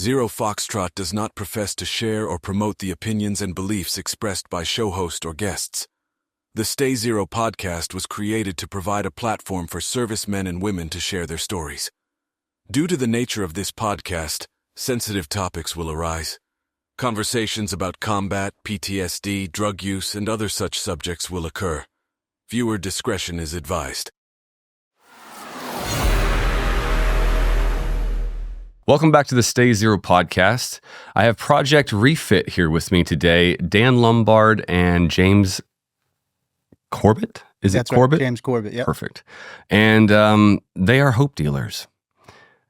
Zero Foxtrot does not profess to share or promote the opinions and beliefs expressed by show host or guests. The Stay Zero podcast was created to provide a platform for servicemen and women to share their stories. Due to the nature of this podcast, sensitive topics will arise. Conversations about combat, PTSD, drug use, and other such subjects will occur. Viewer discretion is advised. Welcome back to the Stay Zero podcast. I have Project Refit here with me today. Dan Lombard and James Corbett? That's it Corbett? Right. James Corbett, yeah. Perfect. And they are hope dealers.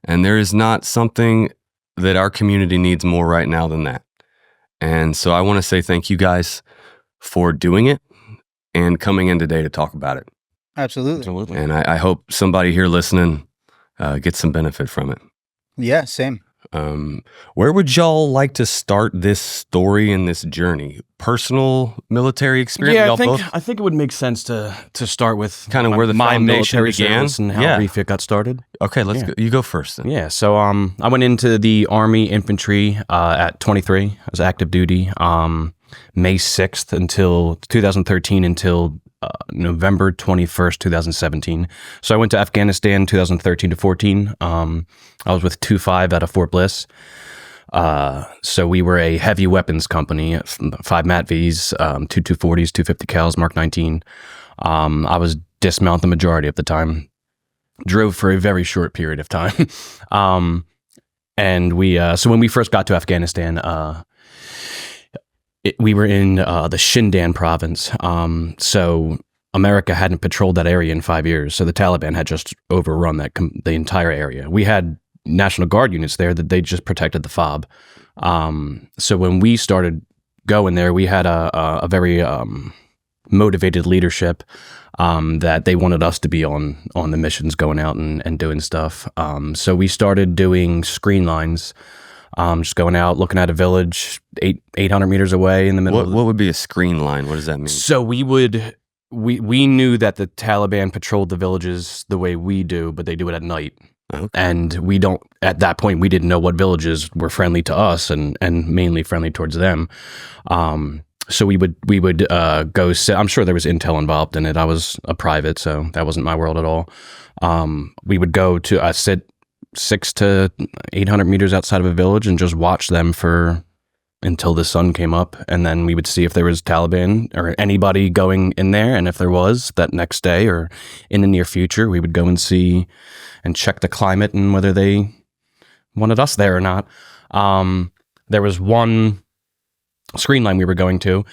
And there is not something that our community needs more right now than that. And so I want to say thank you guys for doing it and coming in today to talk about it. Absolutely. And I hope somebody here listening gets some benefit from it. Yeah, same. Where would y'all like to start this story and this journey? Personal military experience? Yeah, y'all I think it would make sense to start with kind of where the my foundation military began service and how Refit got started. Okay, let's go. You go first then. Yeah, so I went into the Army infantry at 23. I was active duty May 6th until 2013 until November 21st, 2017. So I went to Afghanistan 2013 to 14. I was with 2-5 out of Fort Bliss. So we were a heavy weapons company, 5 MATVs, 2 240s, 250 cals, Mark 19. I was dismount the majority of the time. Drove for a very short period of time. And so when we first got to Afghanistan, we were in the Shindan province. So America hadn't patrolled that area in 5 years. So the Taliban had just overrun the entire area. We had National Guard units there that they just protected the FOB. So when we started going there, we had a very motivated leadership that they wanted us to be on the missions, going out and doing stuff. So we started doing screen lines. Just going out, looking at a village 800 meters away in the middle. What would be a screen line? What does that mean? So we knew that the Taliban patrolled the villages the way we do, but they do it at night. Okay. And at that point, we didn't know what villages were friendly to us and mainly friendly towards them. So we would go sit. I'm sure there was intel involved in it. I was a private, so that wasn't my world at all. We would go to sit 600 to 800 meters outside of a village and just watch them until the sun came up. And then we would see if there was Taliban or anybody going in there. And if there was, that next day or in the near future, we would go and see and check the climate and whether they wanted us there or not. There was one screen line we were going to,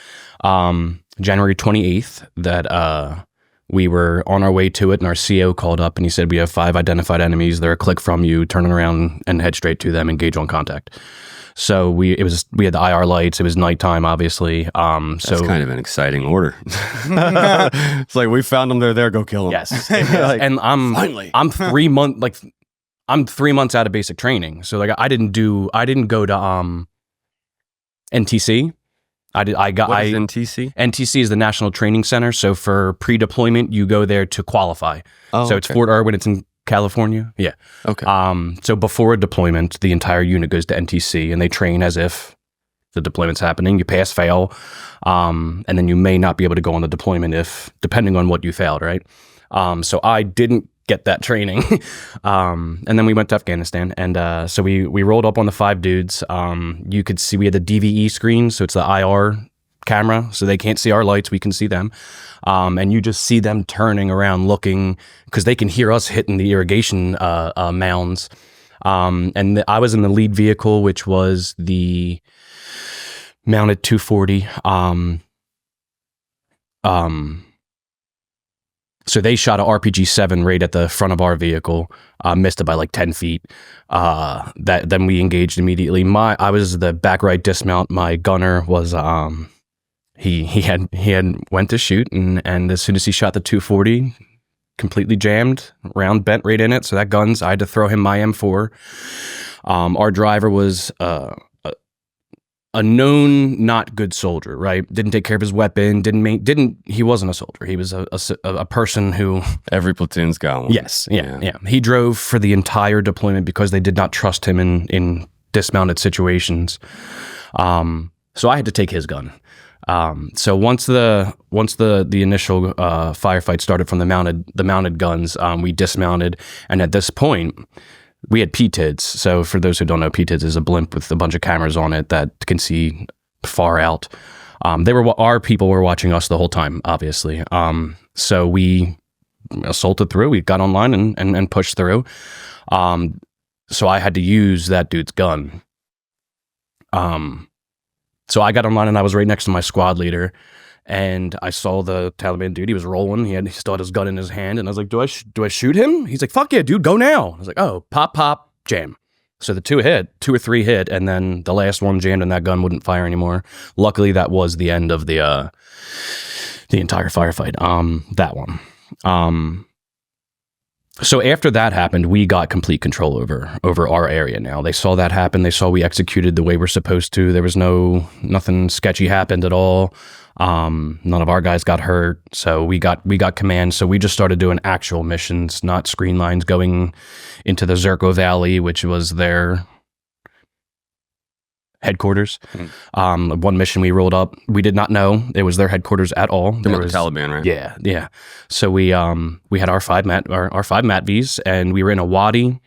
January 28th, that we were on our way to it, and our CO called up and he said, "We have 5 identified enemies. They're a click from you. Turn around and head straight to them. Engage on contact." So we had the IR lights. It was nighttime, obviously. That's kind of an exciting order. It's like, we found them. They're there. Go kill them. Yes, and I'm 3 months I'm 3 months out of basic training. So I didn't go to NTC. What is NTC? NTC is the National Training Center. So for pre-deployment, you go there to qualify. Oh, so it's Fort Irwin. It's in California. Yeah. Okay. So before a deployment, the entire unit goes to NTC and they train as if the deployment's happening. You pass, fail, and then you may not be able to go on the deployment depending on what you failed, right? So I didn't get that training. And then we went to Afghanistan, and so we rolled up on the 5 dudes. You could see we had the DVE screen, so it's the IR camera, so they can't see our lights, we can see them. And you just see them turning around looking, because they can hear us hitting the irrigation mounds. And I was in the lead vehicle, which was the mounted 240. So they shot a RPG-7 right at the front of our vehicle, missed it by like 10 feet. Then we engaged immediately. I was the back right dismount. My gunner was he had went to shoot, and as soon as he shot the 240, completely jammed, round bent right in it. So that I had to throw him my M4. Our driver was a known not good soldier, right? Didn't take care of his weapon. He wasn't a soldier. He was a person who every platoon's got one. Yes, yeah. He drove for the entire deployment because they did not trust him in dismounted situations. So I had to take his gun. So once the initial firefight started from the mounted guns, we dismounted, and at this point we had PTIDs. So for those who don't know, PTIDs is a blimp with a bunch of cameras on it that can see far out. Our people were watching us the whole time, obviously. So we assaulted through. We got online and pushed through. So I had to use that dude's gun. So I got online and I was right next to my squad leader, and I saw the Taliban dude. He was rolling. He still had his gun in his hand, and I was like, "Do I shoot him?" He's like, "Fuck yeah, dude, go now." I was like, "Oh, pop, pop, jam." So the two or three hit, and then the last one jammed, and that gun wouldn't fire anymore. Luckily, that was the end of the entire firefight. That one. So after that happened, we got complete control over our area now. They saw that happen. They saw we executed the way we're supposed to. There was nothing sketchy happened at all. None of our guys got hurt. So we got command. So we just started doing actual missions, not screen lines, going into the Zerko Valley, which was their headquarters. One mission we rolled up, we did not know it was their headquarters at all. There was the Taliban, right? Yeah. So we had our five mat Vs, and we were in a wadi,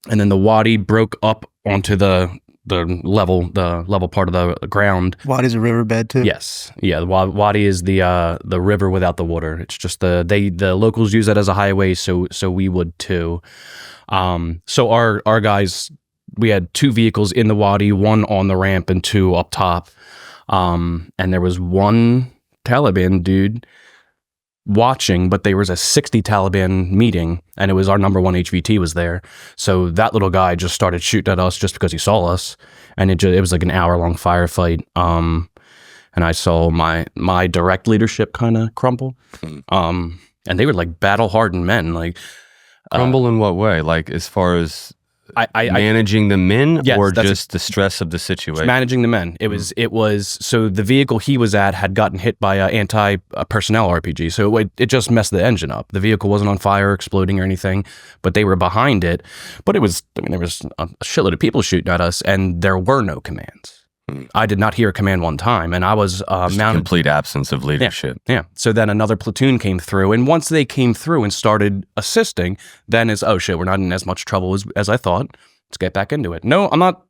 and then the wadi broke up onto the level part of the ground. Wadi's a riverbed too. Yes, yeah. The wadi is the river without the water. It's just the locals use that as a highway, so we would too. So our guys. We had two vehicles in the wadi, one on the ramp and two up top. And there was one Taliban dude watching, but there was a 60 Taliban meeting, and it was our number one HVT was there. So that little guy just started shooting at us just because he saw us. And it was like an hour-long firefight. And I saw my direct leadership kind of crumble. And they were like battle-hardened men. Like Crumble in what way? Like as far as... managing the men, yes, or just the stress of the situation? Managing the men. It was so the vehicle he was at had gotten hit by an anti-personnel RPG, so it just messed the engine up. The vehicle wasn't on fire, exploding or anything, but they were behind it. But there was a shitload of people shooting at us, and there were no commands. I did not hear a command one time, and I was mounted. Complete absence of leadership. Yeah. So then another platoon came through, and once they came through and started assisting, then it's, oh shit, we're not in as much trouble as I thought. Let's get back into it. No, I'm not.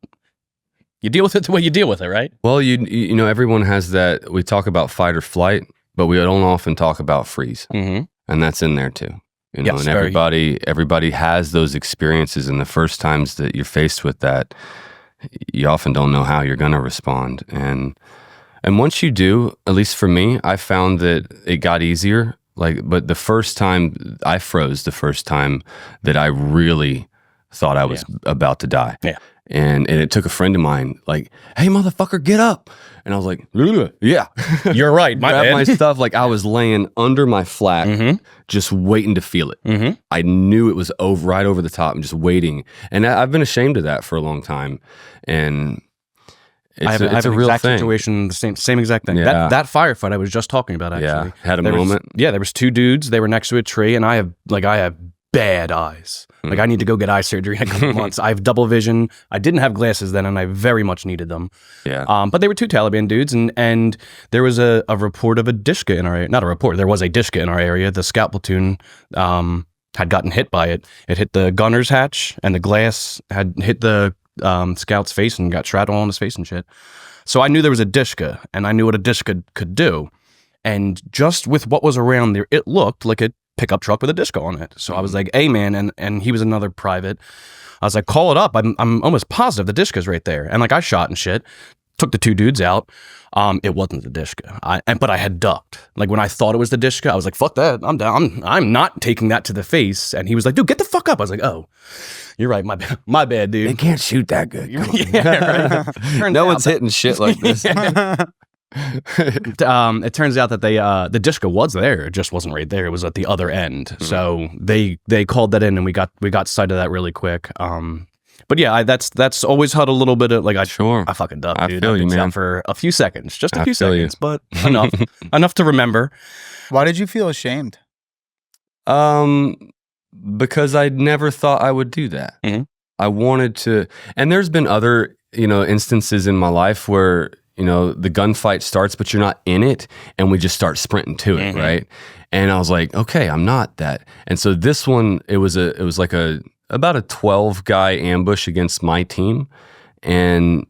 You deal with it the way you deal with it, right? Well, you know, everyone has that. We talk about fight or flight, but we don't often talk about freeze, and that's in there too. You know, yes, and everybody has those experiences, and the first times that you're faced with that, you often don't know how you're going to respond. And once you do, at least for me, I found that it got easier. But the first time I froze, the first time that I really thought I was about to die. Yeah. And it took a friend of mine, like, "Hey, motherfucker, get up." And I was like, "Yeah, you're right. My Grab bad." my stuff. Like I was laying under my flak, just waiting to feel it. I knew it was right over the top, and just waiting. And I've been ashamed of that for a long time. And it's a real exact thing. Situation, the same exact thing. Yeah. That firefight I was just talking about, actually. Yeah, had a moment. There was two dudes. They were next to a tree, and I have bad eyes. Like I need to go get eye surgery in a couple months. I have double vision. I didn't have glasses then, and I very much needed them. Yeah. But they were two Taliban dudes, and there was a report of a Dishka in our area. Not a report. There was a Dishka in our area. The scout platoon had gotten hit by it. It hit the gunner's hatch, and the glass had hit the scout's face and got shrapnel on his face and shit. So I knew there was a Dishka, and I knew what a Dishka could do. And just with what was around there, it looked like a pickup truck with a Dishka on it. So I was like, "Hey man," and he was another private. I was like, "Call it up. I'm almost positive the Dishka's right there." And like I shot and shit, took the two dudes out. It wasn't the Dishka. But I had ducked. Like when I thought it was the Dishka, I was like, "Fuck that. I'm down. I'm not taking that to the face." And he was like, "Dude, get the fuck up." I was like, "Oh, you're right. My bad, dude." They can't shoot that good. Yeah, right. No one's hitting shit like this. It turns out that the Dishka was there. It just wasn't right there. It was at the other end. So they called that in, and we got sight of that really quick. But yeah, that's always had a little bit of like I fucking ducked, dude. I feel you, man. For a few seconds, just a few seconds, but enough to remember. Why did you feel ashamed? Because I never thought I would do that. I wanted to, and there's been other, instances in my life where, the gunfight starts, but you're not in it, and we just start sprinting to it, right? And I was like, okay, I'm not that. And so this one, it was like about a 12 guy ambush against my team, and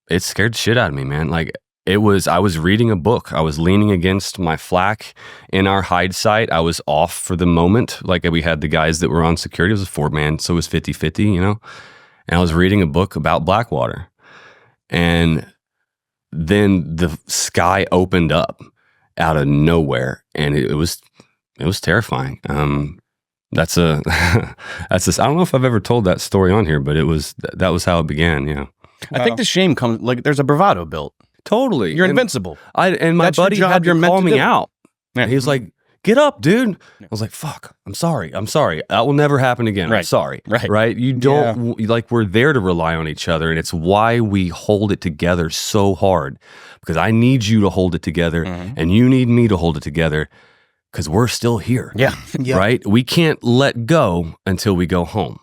it scared the shit out of me, man. Like I was reading a book. I was leaning against my flak in our hide site. I was off for the moment. Like we had the guys that were on security. It was a 4-man, so it was 50-50, And I was reading a book about Blackwater. And then the sky opened up out of nowhere, and it was terrifying. That's I don't know if I've ever told that story on here, but that was how it began. Yeah. I think the shame comes, like, there's a bravado built. Totally. You're invincible. And my That's your buddy job, had you're to meant call to me do it. out. Yeah. He was like, get up, dude. I was like, fuck, I'm sorry. That will never happen again. I'm Right. sorry. Right. Right? You don't, we're there to rely on each other, and it's why we hold it together so hard, because I need you to hold it together, and you need me to hold it together, because we're still here. Yeah. Right? We can't let go until we go home.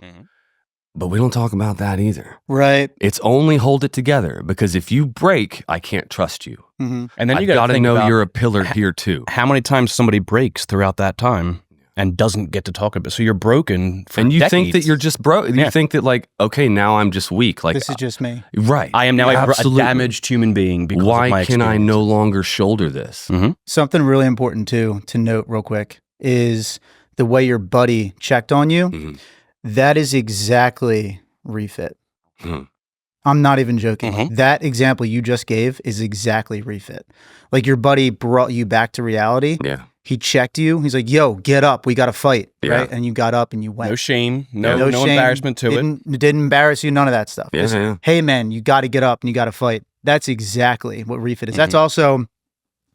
But we don't talk about that either. Right. It's only hold it together, because if you break, I can't trust you. Mm-hmm. And then you I've got to think know about you're a pillar here too. how many times somebody breaks throughout that time and doesn't get to talk about it. So you're broken for And you think that decades. you're just broke. Yeah. You think that, like, okay, now I'm just weak. Like, This is just me. right. I am now a Absolutely. damaged human being because Why of my can I experience. no longer shoulder this? Something really important too to note real quick is the way your buddy checked on you. Mhm. That is exactly Refit. Mhm. I'm not even joking. Mhm. That example you just gave is exactly Refit. Like your buddy brought you back to reality. Yeah. He checked you. He's like, yo, get up. We got to fight. Yeah. Right. And you got up and you went. No shame, no shame, embarrassment to it. Didn't embarrass you. None of that stuff. Yeah, Just, yeah. hey, man, you got to get up and you got to fight. That's exactly what Refit is. That's also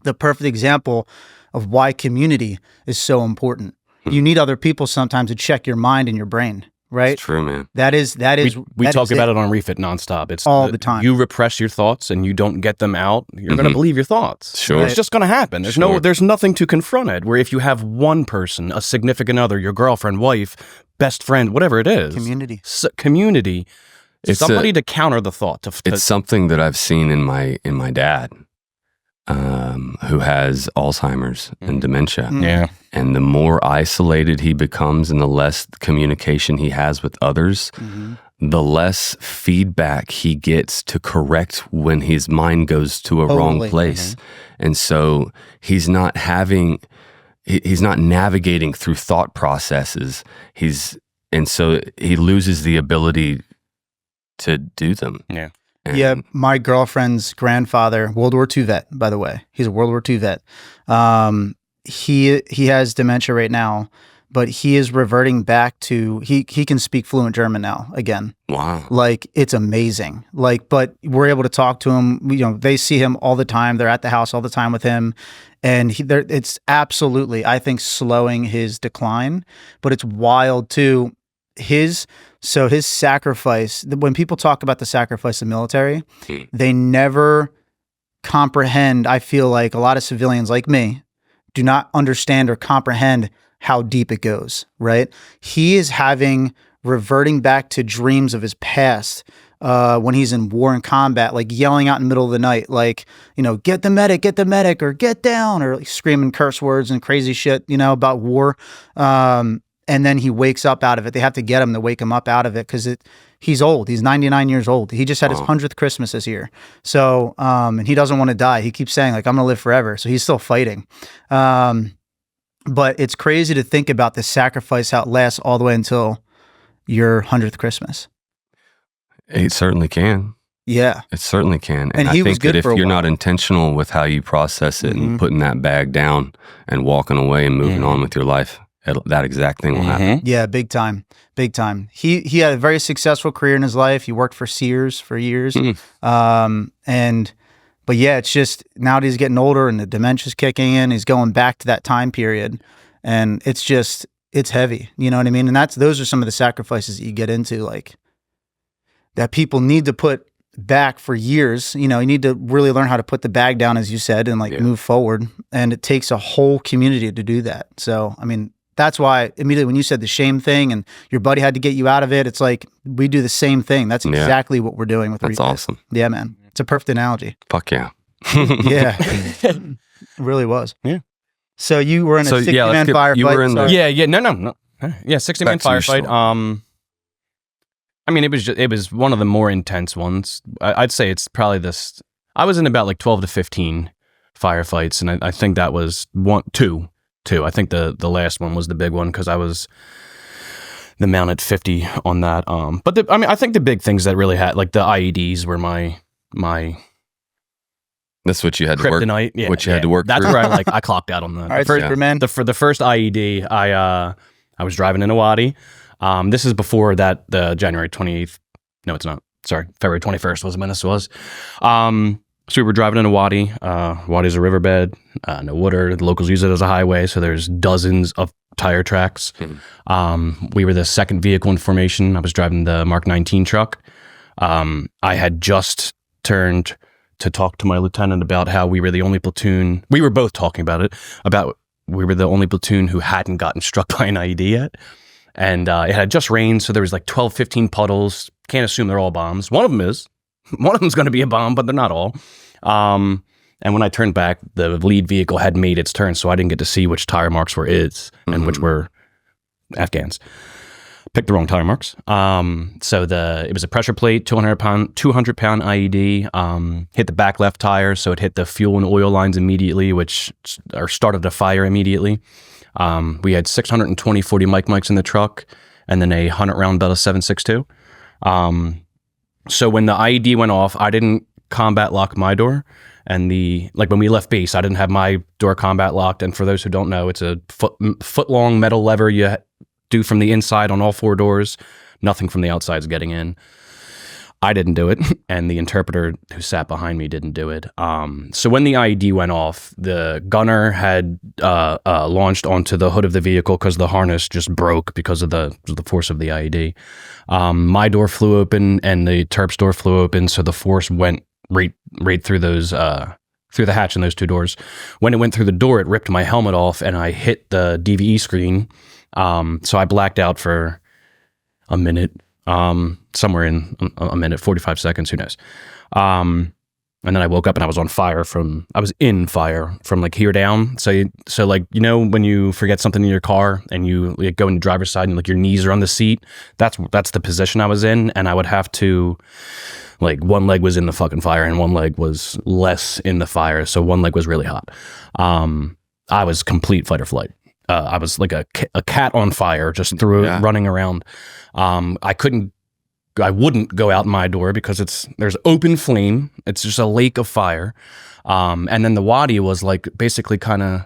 the perfect example of why community is so important. You need other people sometimes to check your mind and your brain, right? It's true, man. That is We talk about it on Refit nonstop. It's all the time. You repress your thoughts and you don't get them out. You're going to believe your thoughts. Sure. It's just going to happen. There's nothing to confront it. Where if you have one person, a significant other, your girlfriend, wife, best friend, whatever it is, community, It's somebody to counter the thought. It's something that I've seen in my dad, who has Alzheimer's and dementia. Yeah. And the more isolated he becomes and the less communication he has with others, the less feedback he gets to correct when his mind goes to a wrong Totally. place. And so he's not navigating through thought processes. And so he loses the ability to do them. Yeah. Yeah, my girlfriend's grandfather, World War II vet, by the way. He's a World War II vet. He has dementia right now, but he is reverting back to he can speak fluent German now again. Wow. Like it's amazing. Like, but we're able to talk to him. You know, they see him all the time. They're at the house all the time with him, and it's absolutely, I think, slowing his decline. But it's wild too. His sacrifice, when people talk about the sacrifice of the military, they never comprehend. I feel like a lot of civilians like me do not understand or comprehend how deep it goes, right? He is reverting back to dreams of his past when he's in war and combat, like yelling out in the middle of the night, like, get the medic, or get down, or like screaming curse words and crazy shit, about war. And then he wakes up out of it. They have to get him to wake him up out of it because he's old. He's 99 years old. He just had his 100th Christmas this year. So, and he doesn't want to die. He keeps saying, like, I'm going to live forever. So he's still fighting. But it's crazy to think about the sacrifice, how it lasts all the way until your 100th Christmas. It certainly can. Yeah. It certainly can. And I he was think good that if for a you're while. not intentional with how you process it and putting that bag down and walking away and moving on with your life, that exact thing will happen. Yeah, big time. Big time. He had a very successful career in his life. He worked for Sears for years. But yeah, it's just now that he's getting older and the dementia's kicking in, he's going back to that time period. And it's heavy. You know what I mean? And those are some of the sacrifices that you get into, like that people need to put back for years. You need to really learn how to put the bag down, as you said, and move forward. And it takes a whole community to do that. So, I mean, That's why immediately when you said the shame thing and your buddy had to get you out of it, it's like we do the same thing. That's exactly what we're doing with That's Refit. awesome. Yeah, man. It's a perfect analogy. Fuck yeah. Yeah. It really was. Yeah. So you were in a 60-man firefight. You were in the, no. Yeah, 60-man firefight. I mean, it was one of the more intense ones. I'd say it's probably this. I was in about like 12 to 15 firefights, and I think that was two. I think the last one was the big one because I was the mounted 50 on that. But I think the big things that really had, like the IEDs were my that's what you had to work. Kryptonite. Yeah, what you had to work. That's through. where I clocked out on that. All right, Superman. For the first IED, I was driving in a Wadi. This is before that, the January 28th. No, it's not. Sorry, February 21st was when this was. So we were driving in a Wadi. Wadi's a riverbed, no water. The locals use it as a highway, so there's dozens of tire tracks. We were the second vehicle in formation. I was driving the Mark 19 truck. I had just turned to talk to my lieutenant about how we were the only platoon. We were both talking about it, we were the only platoon who hadn't gotten struck by an IED yet. And it had just rained, so there was like 12, 15 puddles. Can't assume they're all bombs. One of them's going to be a bomb, but they're not all. And when I turned back, the lead vehicle had made its turn, so I didn't get to see which tire marks were its and which were Afghans. Picked the wrong tire marks. So it was a pressure plate, 200-pound IED, hit the back left tire, so it hit the fuel and oil lines immediately, which started a fire immediately. We had 620 40 mics in the truck, and then a 100-round Bell 7.62. So when the IED went off, I didn't combat lock my door, and when we left base, I didn't have my door combat locked. And for those who don't know, it's a foot long metal lever you do from the inside on all four doors. Nothing from the outside is getting in. I didn't do it, and the interpreter who sat behind me didn't do it. So when the IED went off, the gunner had launched onto the hood of the vehicle because the harness just broke because of the force of the IED. My door flew open, and the Terp's door flew open, so the force went right through those through the hatch in those two doors. When it went through the door, it ripped my helmet off, and I hit the DVE screen. So I blacked out for a minute. Somewhere in a minute, 45 seconds, who knows. And then I woke up and I was on fire I was in fire from like here down. So like, you know, when you forget something in your car and you like, go into the driver's side and like your knees are on the seat, that's the position I was in. And I would have to, like, one leg was in the fucking fire and one leg was less in the fire. So one leg was really hot. I was complete fight or flight. I was like a cat on fire, just running around. I wouldn't go out my door because there's open flame. It's just a lake of fire. And then the Wadi was like basically kind of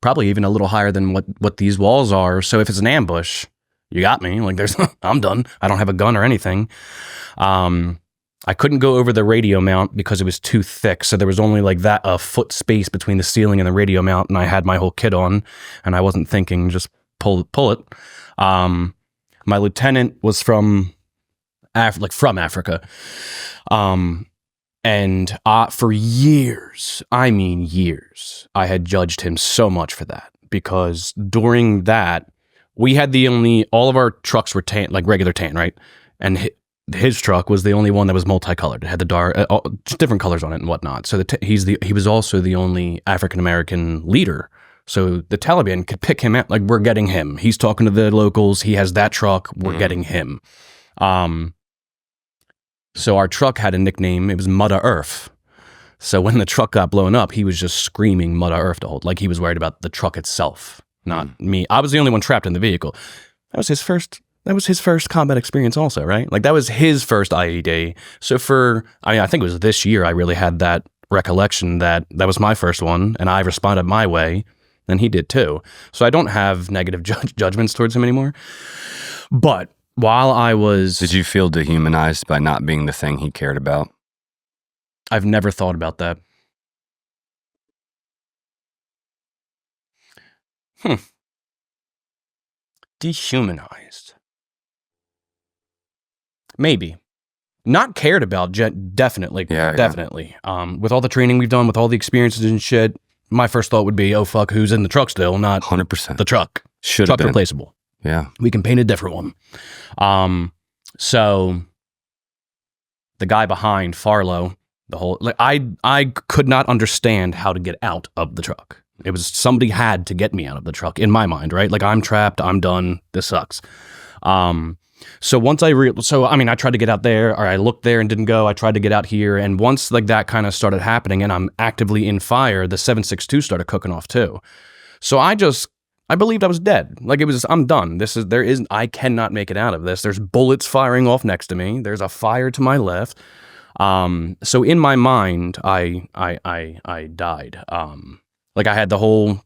probably even a little higher than what these walls are. So if it's an ambush, you got me. Like I'm done. I don't have a gun or anything. I couldn't go over the radio mount because it was too thick. So there was only like a foot space between the ceiling and the radio mount. And I had my whole kit on and I wasn't thinking, just pull it. My lieutenant was from Africa. And for years, I mean years, I had judged him so much for that because during that, we had all of our trucks were tan, like regular tan, right? And his truck was the only one that was multicolored. It had the dark, just different colors on it and whatnot. So he was also the only African-American leader. So the Taliban could pick him out. Like, we're getting him. He's talking to the locals. He has that truck. We're getting him. So our truck had a nickname. It was Mudda Earth. So when the truck got blown up, he was just screaming Mudda Earth to hold. Like, he was worried about the truck itself, not me. I was the only one trapped in the vehicle. That was his first combat experience also, right? Like, that was his first IED. So I think it was this year I really had that recollection that was my first one, and I responded my way, and he did too. So I don't have negative judgments towards him anymore. But while I was... Did you feel dehumanized by not being the thing he cared about? I've never thought about that. Dehumanized. Maybe. Not cared about, definitely. Yeah, definitely. With all the training we've done, with all the experiences and shit, my first thought would be, oh, fuck, who's in the truck still? Not 100%. the truck. Should have truck been. replaceable. Yeah. We can paint a different one. So the guy behind Farlow, I could not understand how to get out of the truck. It was somebody had to get me out of the truck in my mind, right? Like I'm trapped, I'm done, this sucks. So once I tried to get out there, or I looked there and didn't go. I tried to get out here, and once like that kind of started happening, and I'm actively in fire, the 7.62 started cooking off too. So I believed I was dead. Like I'm done. I cannot make it out of this. There's bullets firing off next to me. There's a fire to my left. So in my mind, I died. Like I had the whole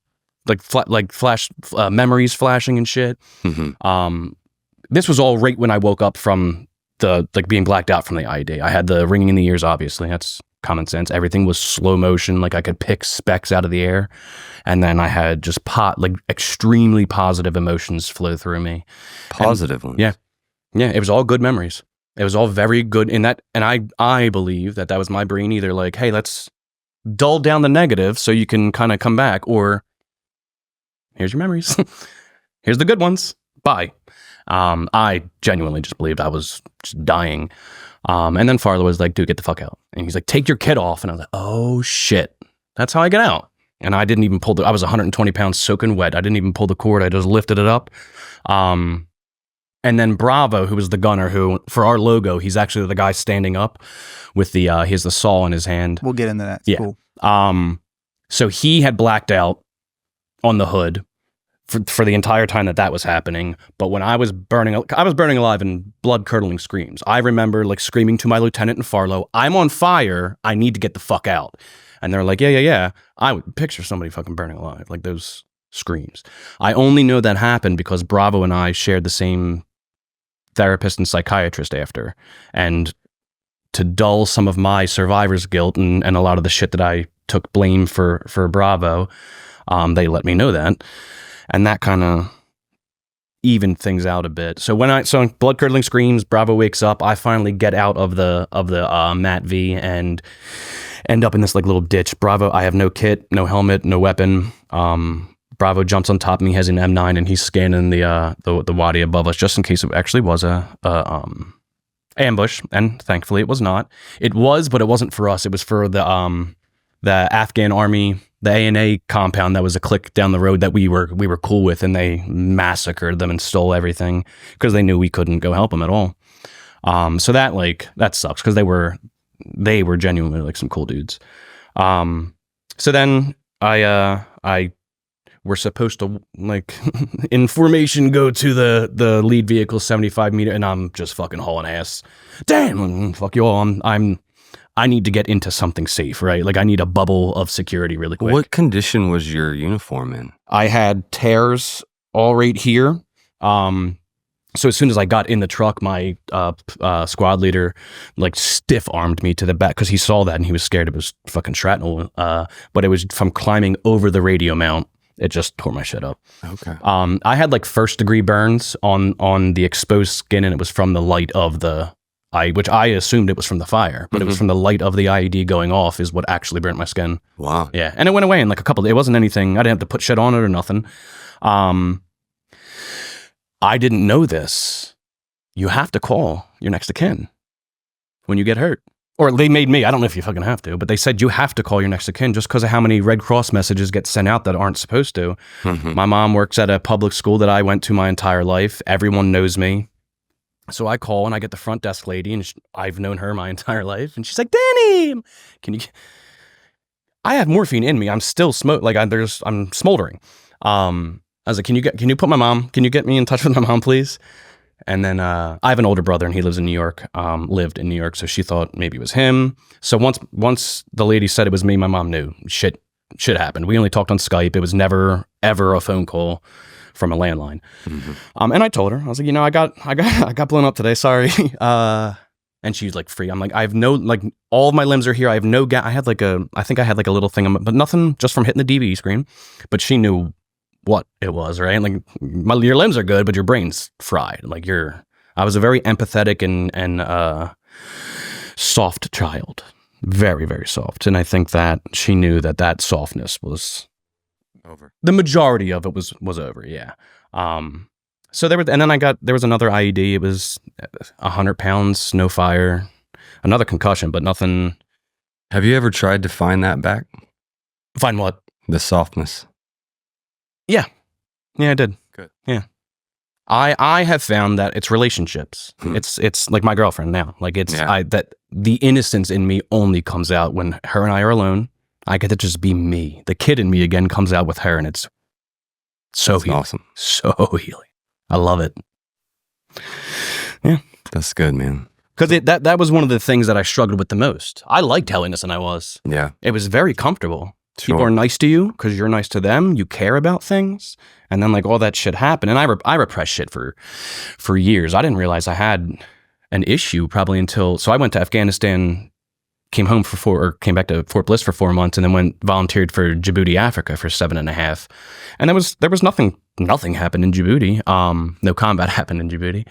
flash memories flashing and shit. Mm-hmm. This was all right when I woke up from the being blacked out from the IED. I had the ringing in the ears, obviously. That's common sense. Everything was slow motion. Like I could pick specks out of the air. And then I had just extremely positive emotions flow through me. Positive ones. Yeah. Yeah. It was all good memories. It was all very good in that. And I believe that was my brain either like, hey, let's dull down the negative so you can kind of come back, or here's your memories. Here's the good ones. Bye. I genuinely just believed I was just dying. And then Farlow was like, dude, get the fuck out. And he's like, take your kit off. And I was like, oh shit, that's how I get out. And I didn't even I was 120 pounds soaking wet. I didn't even pull the cord. I just lifted it up. And then Bravo, who was the gunner, who for our logo, he's actually the guy standing up with he has the saw in his hand. We'll get into that. It's yeah. Cool. So he had blacked out on the hood for the entire time that was happening. But when I was burning alive in blood-curdling screams. I remember like screaming to my lieutenant and Farlow, I'm on fire. I need to get the fuck out. And they're like, yeah. I would picture somebody fucking burning alive, like those screams. I only know that happened because Bravo and I shared the same therapist and psychiatrist after. And to dull some of my survivor's guilt and a lot of the shit that I took blame for Bravo, they let me know that. And that kind of evened things out a bit. So blood curdling screams, Bravo wakes up. I finally get out of the Mat V and end up in this like little ditch. Bravo, I have no kit, no helmet, no weapon. Bravo jumps on top of me, has an M9, and he's scanning the wadi above us just in case it actually was a ambush. And thankfully, it was not. It was, but it wasn't for us. It was for the Afghan army. The A&A compound that was a clique down the road that we were cool with, and they massacred them and stole everything because they knew we couldn't go help them at all. So that sucks because they were genuinely like some cool dudes. So then we're supposed to like in formation go to the lead vehicle 75 meter, and I'm just fucking hauling ass. Damn, fuck you all. I need to get into something safe, right? Like I need a bubble of security really quick. What condition was your uniform in? I had tears all right here. So as soon as I got in the truck, my squad leader like stiff armed me to the back because he saw that and he was scared it was fucking shrapnel. But it was from climbing over the radio mount. It just tore my shit up. Okay. I had like 1st degree burns on the exposed skin, and it was from the light of which I assumed it was from the fire, but it was from the light of the IED going off is what actually burnt my skin. Wow. Yeah. And it went away in like it wasn't anything. I didn't have to put shit on it or nothing. I didn't know this. You have to call your next of kin when you get hurt. Or they made me. I don't know if you fucking have to, but they said you have to call your next of kin just because of how many Red Cross messages get sent out that aren't supposed to. Mm-hmm. My mom works at a public school that I went to my entire life. Everyone knows me. So I call and I get the front desk lady, and I've known her my entire life. And she's like, Danny, I have morphine in me. I'm still I'm smoldering. I was like, can you put my mom, can you get me in touch with my mom, please? And then I have an older brother, and he lives in New York, lived in New York. So she thought maybe it was him. So once the lady said it was me, my mom knew shit happened. We only talked on Skype. It was never, ever a phone call from a landline. Mm-hmm. And I told her, I was like, I got blown up today. Sorry. And she's like, free. I'm like, I have no, like, all of my limbs are here. I have no I think I had like a little thing, but nothing just from hitting the DVD screen. But she knew what it was, right? Like, your limbs are good, but your brain's fried. Like, I was a very empathetic and soft child. Very, very soft. And I think that she knew that softness was over. The majority of it was over, yeah. So there was another IED. It was 100 pounds, no fire, another concussion, but nothing. Have you ever tried to find that back? Find what? The softness. Yeah, I did. Good. Yeah. I have found that it's relationships. It's like my girlfriend now. Like that the innocence in me only comes out when her and I are alone. I get to just be me. The kid in me again comes out with her, and it's so healing. Awesome. So healing. I love it. Yeah. That's good, man. Because that was one of the things that I struggled with the most. I liked how innocent I was. Yeah. It was very comfortable. Sure. People are nice to you because you're nice to them. You care about things. And then like all that shit happened. And I repressed shit for years. I didn't realize I had an issue probably until, so I went to Afghanistan, came back to Fort Bliss for 4 months, and then volunteered for Djibouti, Africa for 7.5. And there was nothing happened in Djibouti. No combat happened in Djibouti.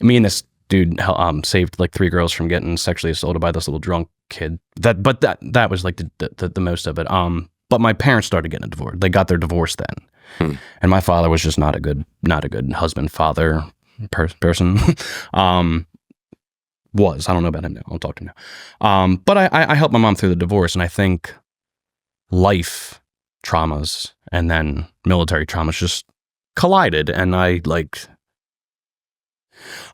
Me and this dude saved like 3 girls from getting sexually assaulted by this little drunk kid. That was like the most of it. But my parents started getting a divorce. They got their divorce then. And my father was just not a good husband, father person. I don't know about him now. I'll talk to him now. But I helped my mom through the divorce, and I think life traumas and then military traumas just collided, and I don't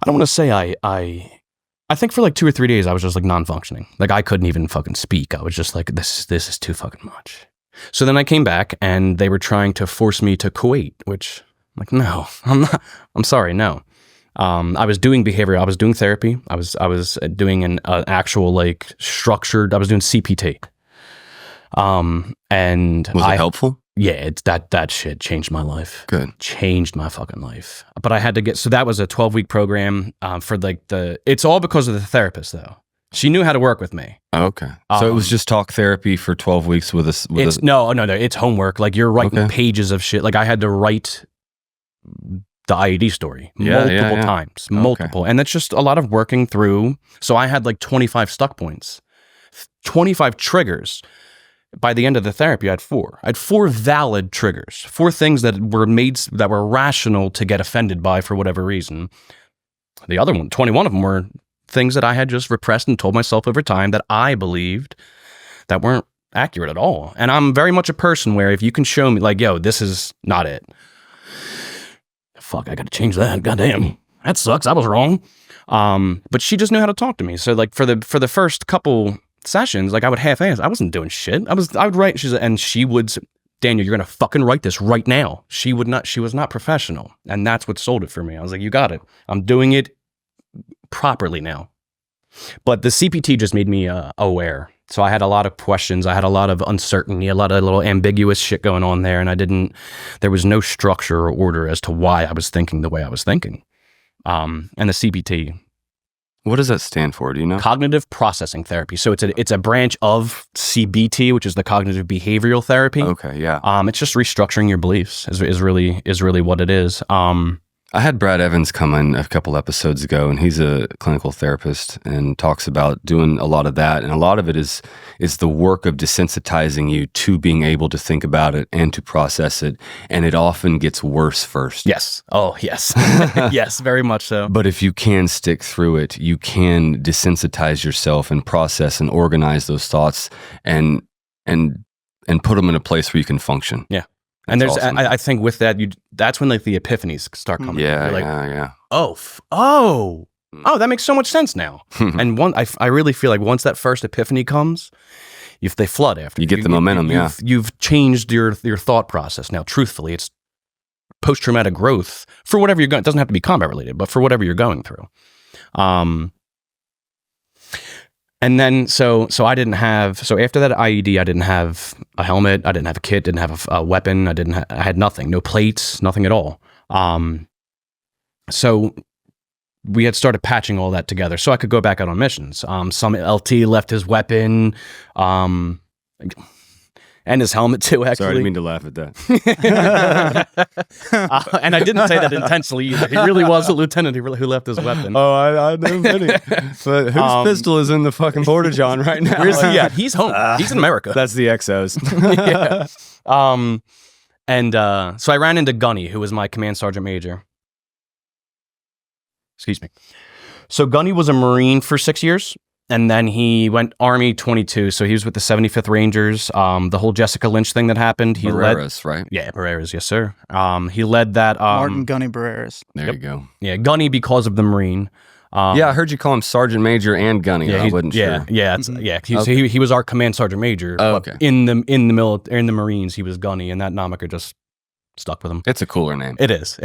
want to say I think for like 2 or 3 days I was just like non-functioning. Like I couldn't even fucking speak. I was just like, this is too fucking much. So then I came back, and they were trying to force me to Kuwait, which I'm like, no, I'm not. I'm sorry, no. I was doing behavioral. I was doing therapy. I was doing an actual like structured. I was doing CPT. And was it helpful? Yeah, that shit changed my life. Good. Changed my fucking life. But I had to so that was a 12-week program for like it's all because of the therapist though. She knew how to work with me. Okay. So it was just talk therapy for 12 weeks with us. No, it's homework. Like you're writing pages of shit. Like I had to write the IED story multiple times, multiple. And that's just a lot of working through. So I had like 25 stuck points, 25 triggers. By the end of the therapy, I had 4. I had 4 valid triggers, 4 things that were rational to get offended by for whatever reason. The other 21 of them were things that I had just repressed and told myself over time that I believed that weren't accurate at all. And I'm very much a person where if you can show me like, yo, this is not it. Fuck, I got to change that. Goddamn, that sucks. I was wrong. But she just knew how to talk to me. So like for the first couple sessions, like I would half-ass. I wasn't doing shit. I would write. She would, Daniel, you're gonna fucking write this right now. She was not professional, and that's what sold it for me. I was like, you got it. I'm doing it properly now. But the CPT just made me aware. So I had a lot of questions. I had a lot of uncertainty, a lot of little ambiguous shit going on there, and there was no structure or order as to why I was thinking the way I was thinking. And the CPT. What does that stand for? Do you know? Cognitive processing therapy. So it's a branch of CBT, which is the cognitive behavioral therapy. Okay, yeah. It's just restructuring your beliefs is really what it is. I had Brad Evans come in a couple episodes ago, and he's a clinical therapist and talks about doing a lot of that. And a lot of it is the work of desensitizing you to being able to think about it and to process it. And it often gets worse first. Yes. Oh, yes. Yes, very much so. But if you can stick through it, you can desensitize yourself and process and organize those thoughts and put them in a place where you can function. Yeah. And there's, awesome. I think with that, that's when like the epiphanies start coming. Yeah, like, yeah. Oh, that makes so much sense now. And I really feel like once that first epiphany comes, if they flood after you get the momentum. You've changed your thought process. Now, truthfully, it's post-traumatic growth for whatever you're going. It doesn't have to be combat related, but for whatever you're going through. And then, so after that IED, I didn't have a helmet, I didn't have a kit, didn't have a weapon, I had nothing, no plates, nothing at all. So we had started patching all that together so I could go back out on missions. Some LT left his weapon, and his helmet too, actually. Sorry, I didn't mean to laugh at that. And I didn't say that intentionally either. He really was a lieutenant who left his weapon. Oh, I didn't. But whose pistol is in the fucking Porta-John right now? Where's he at? He's home. He's in America. That's the Exos. Yeah. And so I ran into Gunny, who was my command sergeant major. Excuse me. So Gunny was a Marine for 6 years, and then he went Army 22. So he was with the 75th Rangers. The whole Jessica Lynch thing that happened. He Barreras, right? Yeah, Barreras, yes, sir. He led that. Martin Gunny Barreras. There you go. Yeah, Gunny because of the Marine. Yeah, I heard you call him Sergeant Major and Gunny. Yeah, I wasn't sure. He was our command sergeant major. Oh, but okay. In the Marines, he was Gunny, and that moniker just stuck with him. It's a cooler name. It is,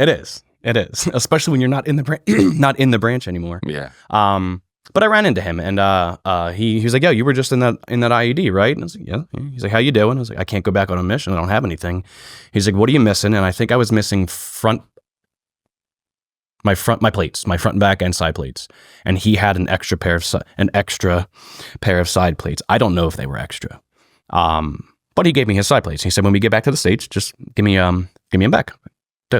especially when you're not in the not in the branch anymore. Yeah. But I ran into him, and he was like, "Yo, you were just in that IED, right?" And I was like, "Yeah." He's like, "How you doing?" I was like, "I can't go back on a mission. I don't have anything." He's like, "What are you missing?" And I think I was missing my front and back and side plates, and he had an extra pair of side plates. I don't know if they were extra, but he gave me his side plates. He said, "When we get back to the States, just give me them back."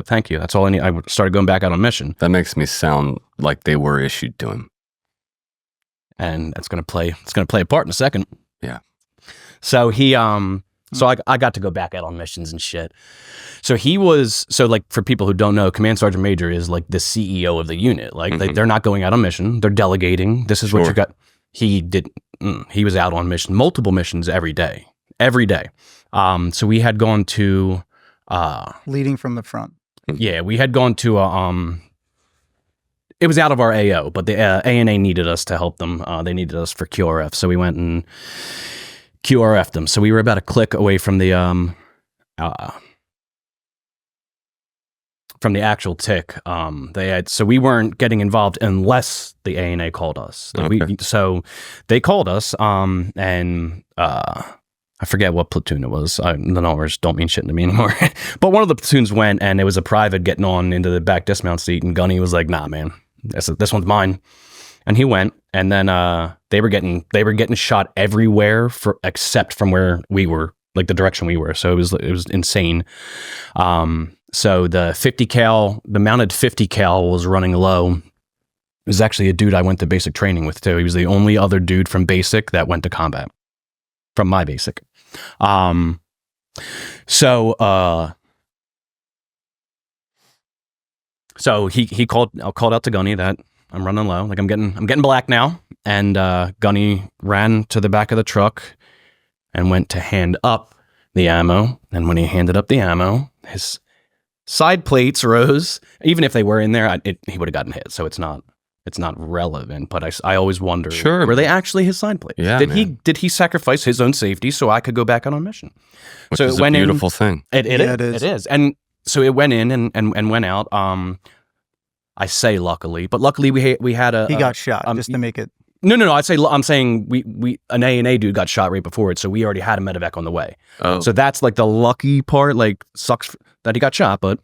Thank you. That's all I need. I started going back out on mission. That makes me sound like they were issued to him. And it's gonna play a part in a second. Yeah. So I got to go back out on missions and shit. So like for people who don't know, Command Sergeant Major is like the CEO of the unit. Like they're not going out on mission. They're delegating. This is what you got. He was out on mission, multiple missions every day. So we had gone to leading from the front. Yeah, we had gone to it was out of our AO, but the ANA needed us to help them. They needed us for QRF, so we went and QRF'd them. So we were about a click away from the actual tick. So we weren't getting involved unless the ANA called us. So they called us, and I forget what platoon it was. The numbers don't mean shit to me anymore. But one of the platoons went, and it was a private getting on into the back dismount seat, and Gunny was like, "Nah, man, this one's mine." And he went, and then they were getting shot everywhere except from where we were, like the direction we were. So it was insane. So the 50 cal, the mounted 50 cal was running low. It was actually a dude I went to basic training with too. He was the only other dude from basic that went to combat from my basic. So he called out to Gunny that I'm running low, like I'm getting black now, and Gunny ran to the back of the truck and went to hand up the ammo. And when he handed up the ammo, his side plates rose. Even if they were in there, he would have gotten hit. So it's not relevant. But I always wonder, were they actually his side plates? Yeah, did he sacrifice his own safety so I could go back on a mission? Which so is it went a beautiful thing. It is. And so it went in and went out. I say luckily, but luckily we had a... He got shot, just to make it... No. I'm saying an A&A dude got shot right before it, so we already had a medevac on the way. Oh. So that's like the lucky part. Like, sucks that he got shot, but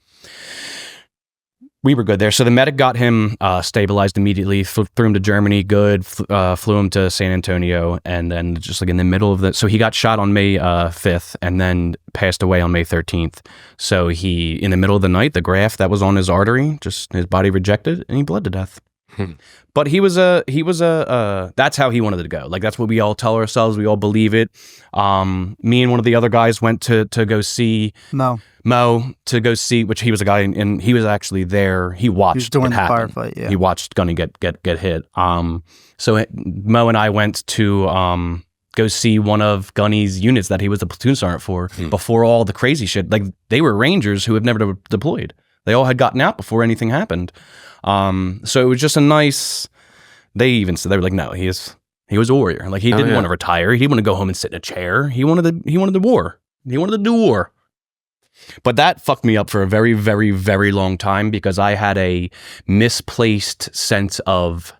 we were good there. So the medic got him stabilized immediately, threw him to Germany, flew him to San Antonio, and then just like in the middle of so he got shot on May 5th and then passed away on May 13th. So in the middle of the night, the graft that was on his artery, just his body rejected, and he bled to death. But he was that's how he wanted to go. Like, that's what we all tell ourselves. We all believe it. Me and one of the other guys went to go see Mo to go see, which he was a guy, and he was actually there. He watched during it the happen. firefight. Yeah, he watched Gunny get hit. So Mo and I went to go see one of Gunny's units that he was a platoon sergeant for before all the crazy shit. Like, they were Rangers who have never deployed. They all had gotten out before anything happened. So it was just a nice. They even said, they were like, no, he was a warrior. Like, he didn't want to retire. He didn't want to go home and sit in a chair. He wanted the war. He wanted to do war. But that fucked me up for a very, very, very long time because I had a misplaced sense of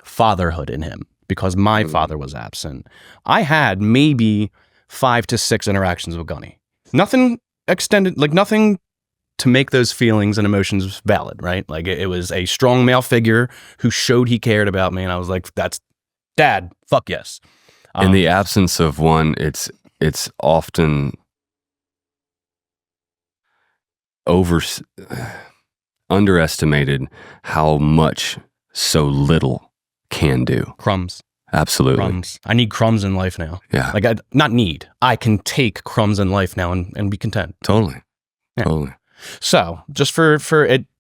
fatherhood in him because my father was absent. I had maybe 5 to 6 interactions with Gunny. Nothing extended, like nothing to make those feelings and emotions valid, right? Like, it was a strong male figure who showed he cared about me, and I was like, that's dad, fuck yes. In the absence of one, it's often underestimated how much so little can do. Crumbs. Absolutely. Crumbs. I need crumbs in life now. Yeah. Like, not need. I can take crumbs in life now and be content. Totally. Yeah. Totally. So just for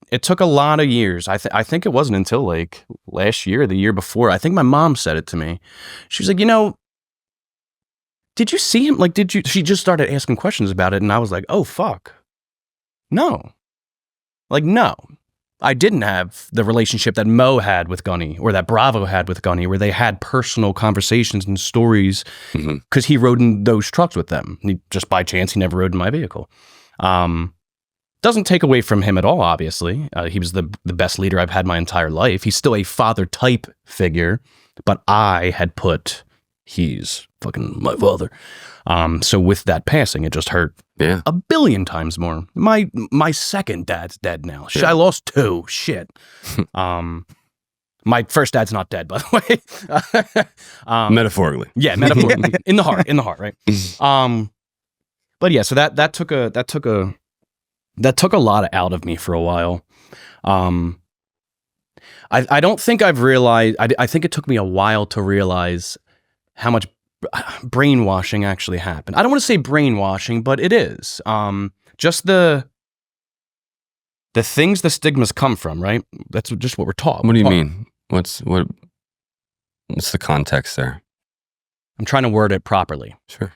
it took a lot of years. I think it wasn't until like last year, the year before. I think my mom said it to me. She was like, did you see him? Like, she just started asking questions about it. And I was like, oh, fuck. No. Like, no. I didn't have the relationship that Mo had with Gunny or that Bravo had with Gunny, where they had personal conversations and stories because he rode in those trucks with them. Just by chance, he never rode in my vehicle. Doesn't take away from him at all, obviously. He was the best leader I've had my entire life. He's still a father type figure, but I had put, he's fucking my father. So with that passing, it just hurt a billion times more. My second dad's dead now. I lost 2. Shit. My first dad's not dead, by the way. Metaphorically. Yeah, metaphorically. In the heart, right? But yeah, so that took a lot out of me for a while. I don't think I've realized, I think it took me a while to realize how much brainwashing actually happened. I don't want to say brainwashing, but it is. Just the things the stigmas come from, right? That's just what we're taught. What do you mean? What's the context there? I'm trying to word it properly. Sure.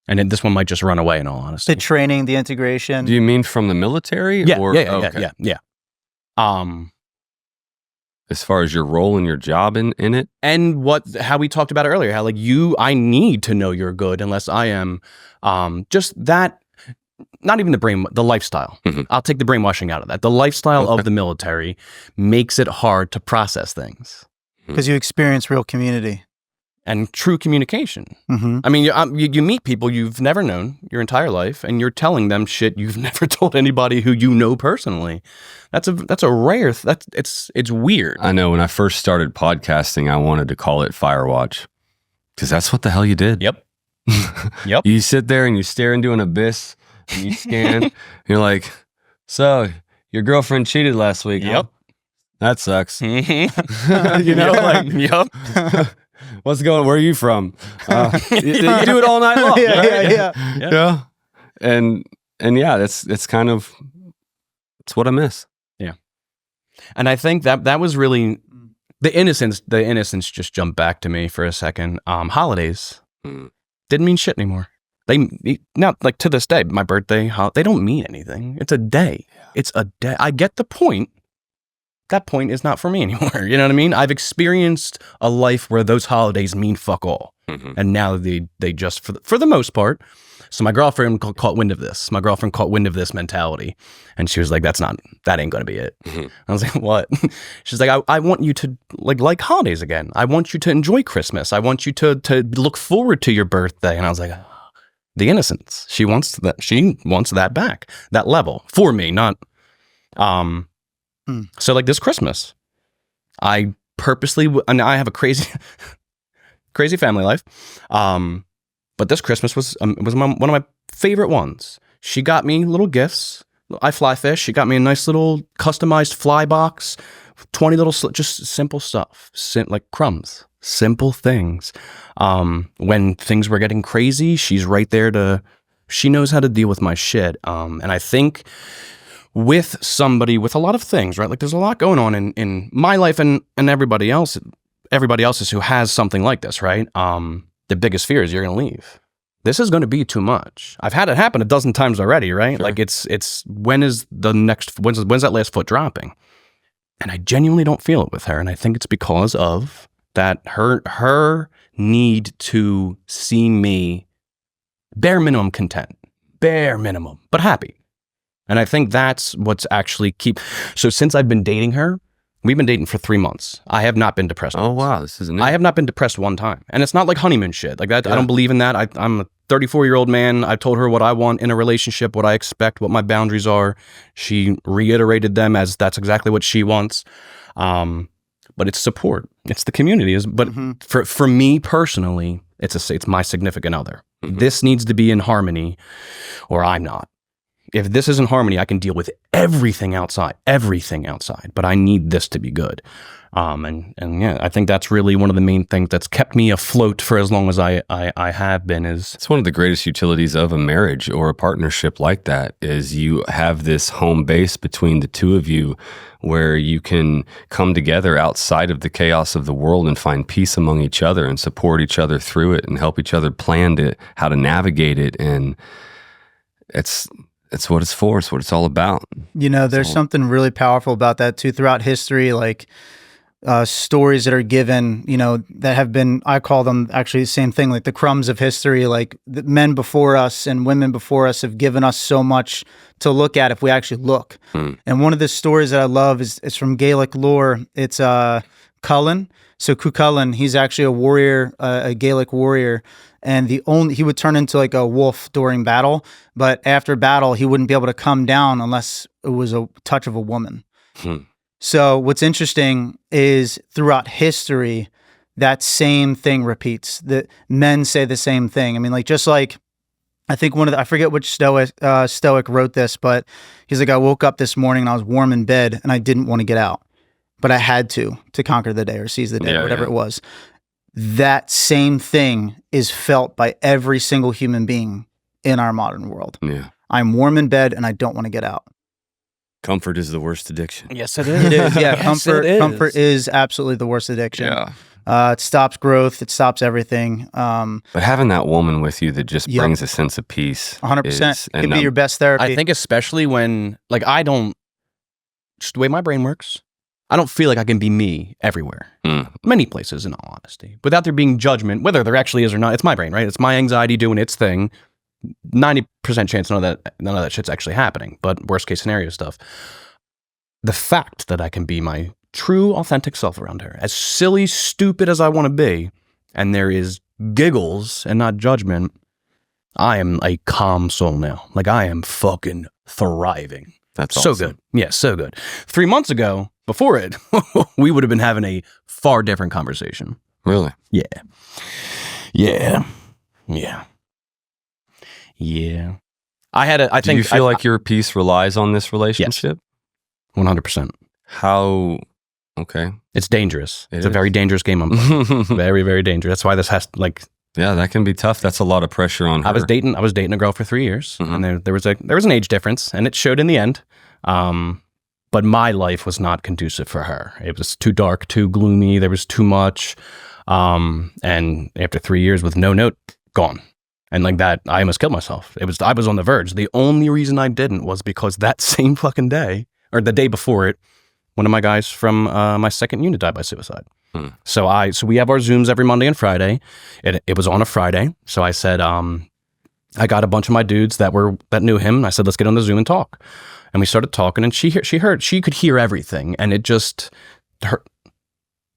And then this one might just run away, in all honesty. The training, the integration. Do you mean from the military? Yeah, or, yeah. As far as your role and your job in it? And how we talked about it earlier, how like I need to know you're good unless I am. Just that, not even the lifestyle. I'll take the brainwashing out of that. The lifestyle of the military makes it hard to process things. Because you experience real community. And true communication. I mean, you meet people you've never known your entire life, and you're telling them shit you've never told anybody who you know personally. That's a rare. It's weird. I know. When I first started podcasting, I wanted to call it Firewatch because that's what the hell you did. Yep. Yep. You sit there and you stare into an abyss and you scan. You're like, so your girlfriend cheated last week. Yep. Huh? That sucks. You know, like, yep. What's going? Where are you from? You do it all night long. Yeah. And yeah, it's kind of, it's what I miss. Yeah. And I think that was really the innocence just jumped back to me for a second. Holidays didn't mean shit anymore. They not like to this day, my birthday, they don't mean anything. It's a day. It's a day. I get the point. That point is not for me anymore. You know what I mean? I've experienced a life where those holidays mean fuck all. And now they just, for the most part. So my girlfriend caught wind of this. My girlfriend caught wind of this mentality. And she was like, that ain't going to be it. I was like, what? She's like, I want you to like holidays again. I want you to enjoy Christmas. I want you to look forward to your birthday. And I was like, the innocence. She wants that back, that level for me, not, So like this Christmas, I purposely, and I have a crazy family life. But this Christmas was one of my favorite ones. She got me little gifts. I fly fish. She got me a nice little customized fly box, 20 little, just simple stuff, like crumbs, simple things. When things were getting crazy, she's right there she knows how to deal with my shit. And I think with somebody with a lot of things, right? Like there's a lot going on in my life and everybody else's who has something like this, right? The biggest fear is you're going to leave. This is going to be too much. I've had it happen a dozen times already, right? Sure. Like it's when's that last foot dropping? And I genuinely don't feel it with her. And I think it's because of that her need to see me bare minimum, but happy. And I think that's what's actually so since I've been dating her, we've been dating for 3 months. I have not been depressed. Oh, wow. This isn't it. I have not been depressed one time. And it's not like honeymoon shit. Like that. Yeah. I don't believe in that. I'm a 34-year-old man. I've told her what I want in a relationship, what I expect, what my boundaries are. She reiterated them as that's exactly what she wants. But it's support. It's the community. But for me personally, it's my significant other. This needs to be in harmony or I'm not. If this is in harmony, I can deal with everything outside, but I need this to be good. And yeah, I think that's really one of the main things that's kept me afloat for as long as I have been. Is it's one of the greatest utilities of a marriage or a partnership like that is you have this home base between the two of you where you can come together outside of the chaos of the world and find peace among each other and support each other through it and help each other plan it, how to navigate it. And it's what it's for. It's what it's all about. There's something really powerful about that too. Throughout history, like stories that are given, that have been, I call them actually the same thing, like the crumbs of history. Like the men before us and women before us have given us so much to look at if we actually look. And one of the stories that I love is from Gaelic lore. It's Cullen. So Cuchulainn, he's actually a warrior, a Gaelic warrior. And he would turn into like a wolf during battle, but after battle, he wouldn't be able to come down unless it was a touch of a woman. So what's interesting is throughout history, that same thing repeats. That men say the same thing. I mean, like just like I think I forget which Stoic wrote this, but he's like, I woke up this morning and I was warm in bed and I didn't want to get out, but I had to conquer the day or seize the day, whatever it was. That same thing is felt by every single human being in our modern world. Yeah, I'm warm in bed and I don't want to get out. Comfort is the worst addiction. Yes, it is. It is. Yeah, Yes, comfort is absolutely the worst addiction. Yeah. It stops growth. It stops everything. But having that woman with you that just brings a sense of peace. 100%. It can be your best therapy. I think especially when, like, just the way my brain works, I don't feel like I can be me everywhere. Many places, in all honesty. Without there being judgment, whether there actually is or not, it's my brain, right? It's my anxiety doing its thing. 90% chance none of that shit's actually happening, but worst case scenario stuff. The fact that I can be my true, authentic self around her, as silly, stupid as I want to be, and there is giggles and not judgment, I am a calm soul now. Like, I am fucking thriving. That's so awesome. good. Yeah, so good. 3 months ago, before it, we would have been having a far different conversation. Really? Yeah. Yeah. Yeah. Yeah. Do you feel like your peace relies on this relationship? Yes. 100%. How? Okay. It's dangerous. It's a is. very dangerous game I'm playing. Very, very dangerous. That's why this has yeah, that can be tough. That's a lot of pressure on her. I was dating a girl for 3 years, and there was an age difference, and it showed in the end. But my life was not conducive for her. It was too dark, too gloomy. There was too much. And after 3 years with no note, gone. And like that, I almost killed myself. I was on the verge. The only reason I didn't was because that same fucking day, or the day before it, one of my guys from my second unit died by suicide. So we have our Zooms every Monday and Friday. It was on a Friday. So I said, I got a bunch of my dudes that knew him. And I said, let's get on the Zoom and talk. And we started talking, and she could hear everything, and it just hurt.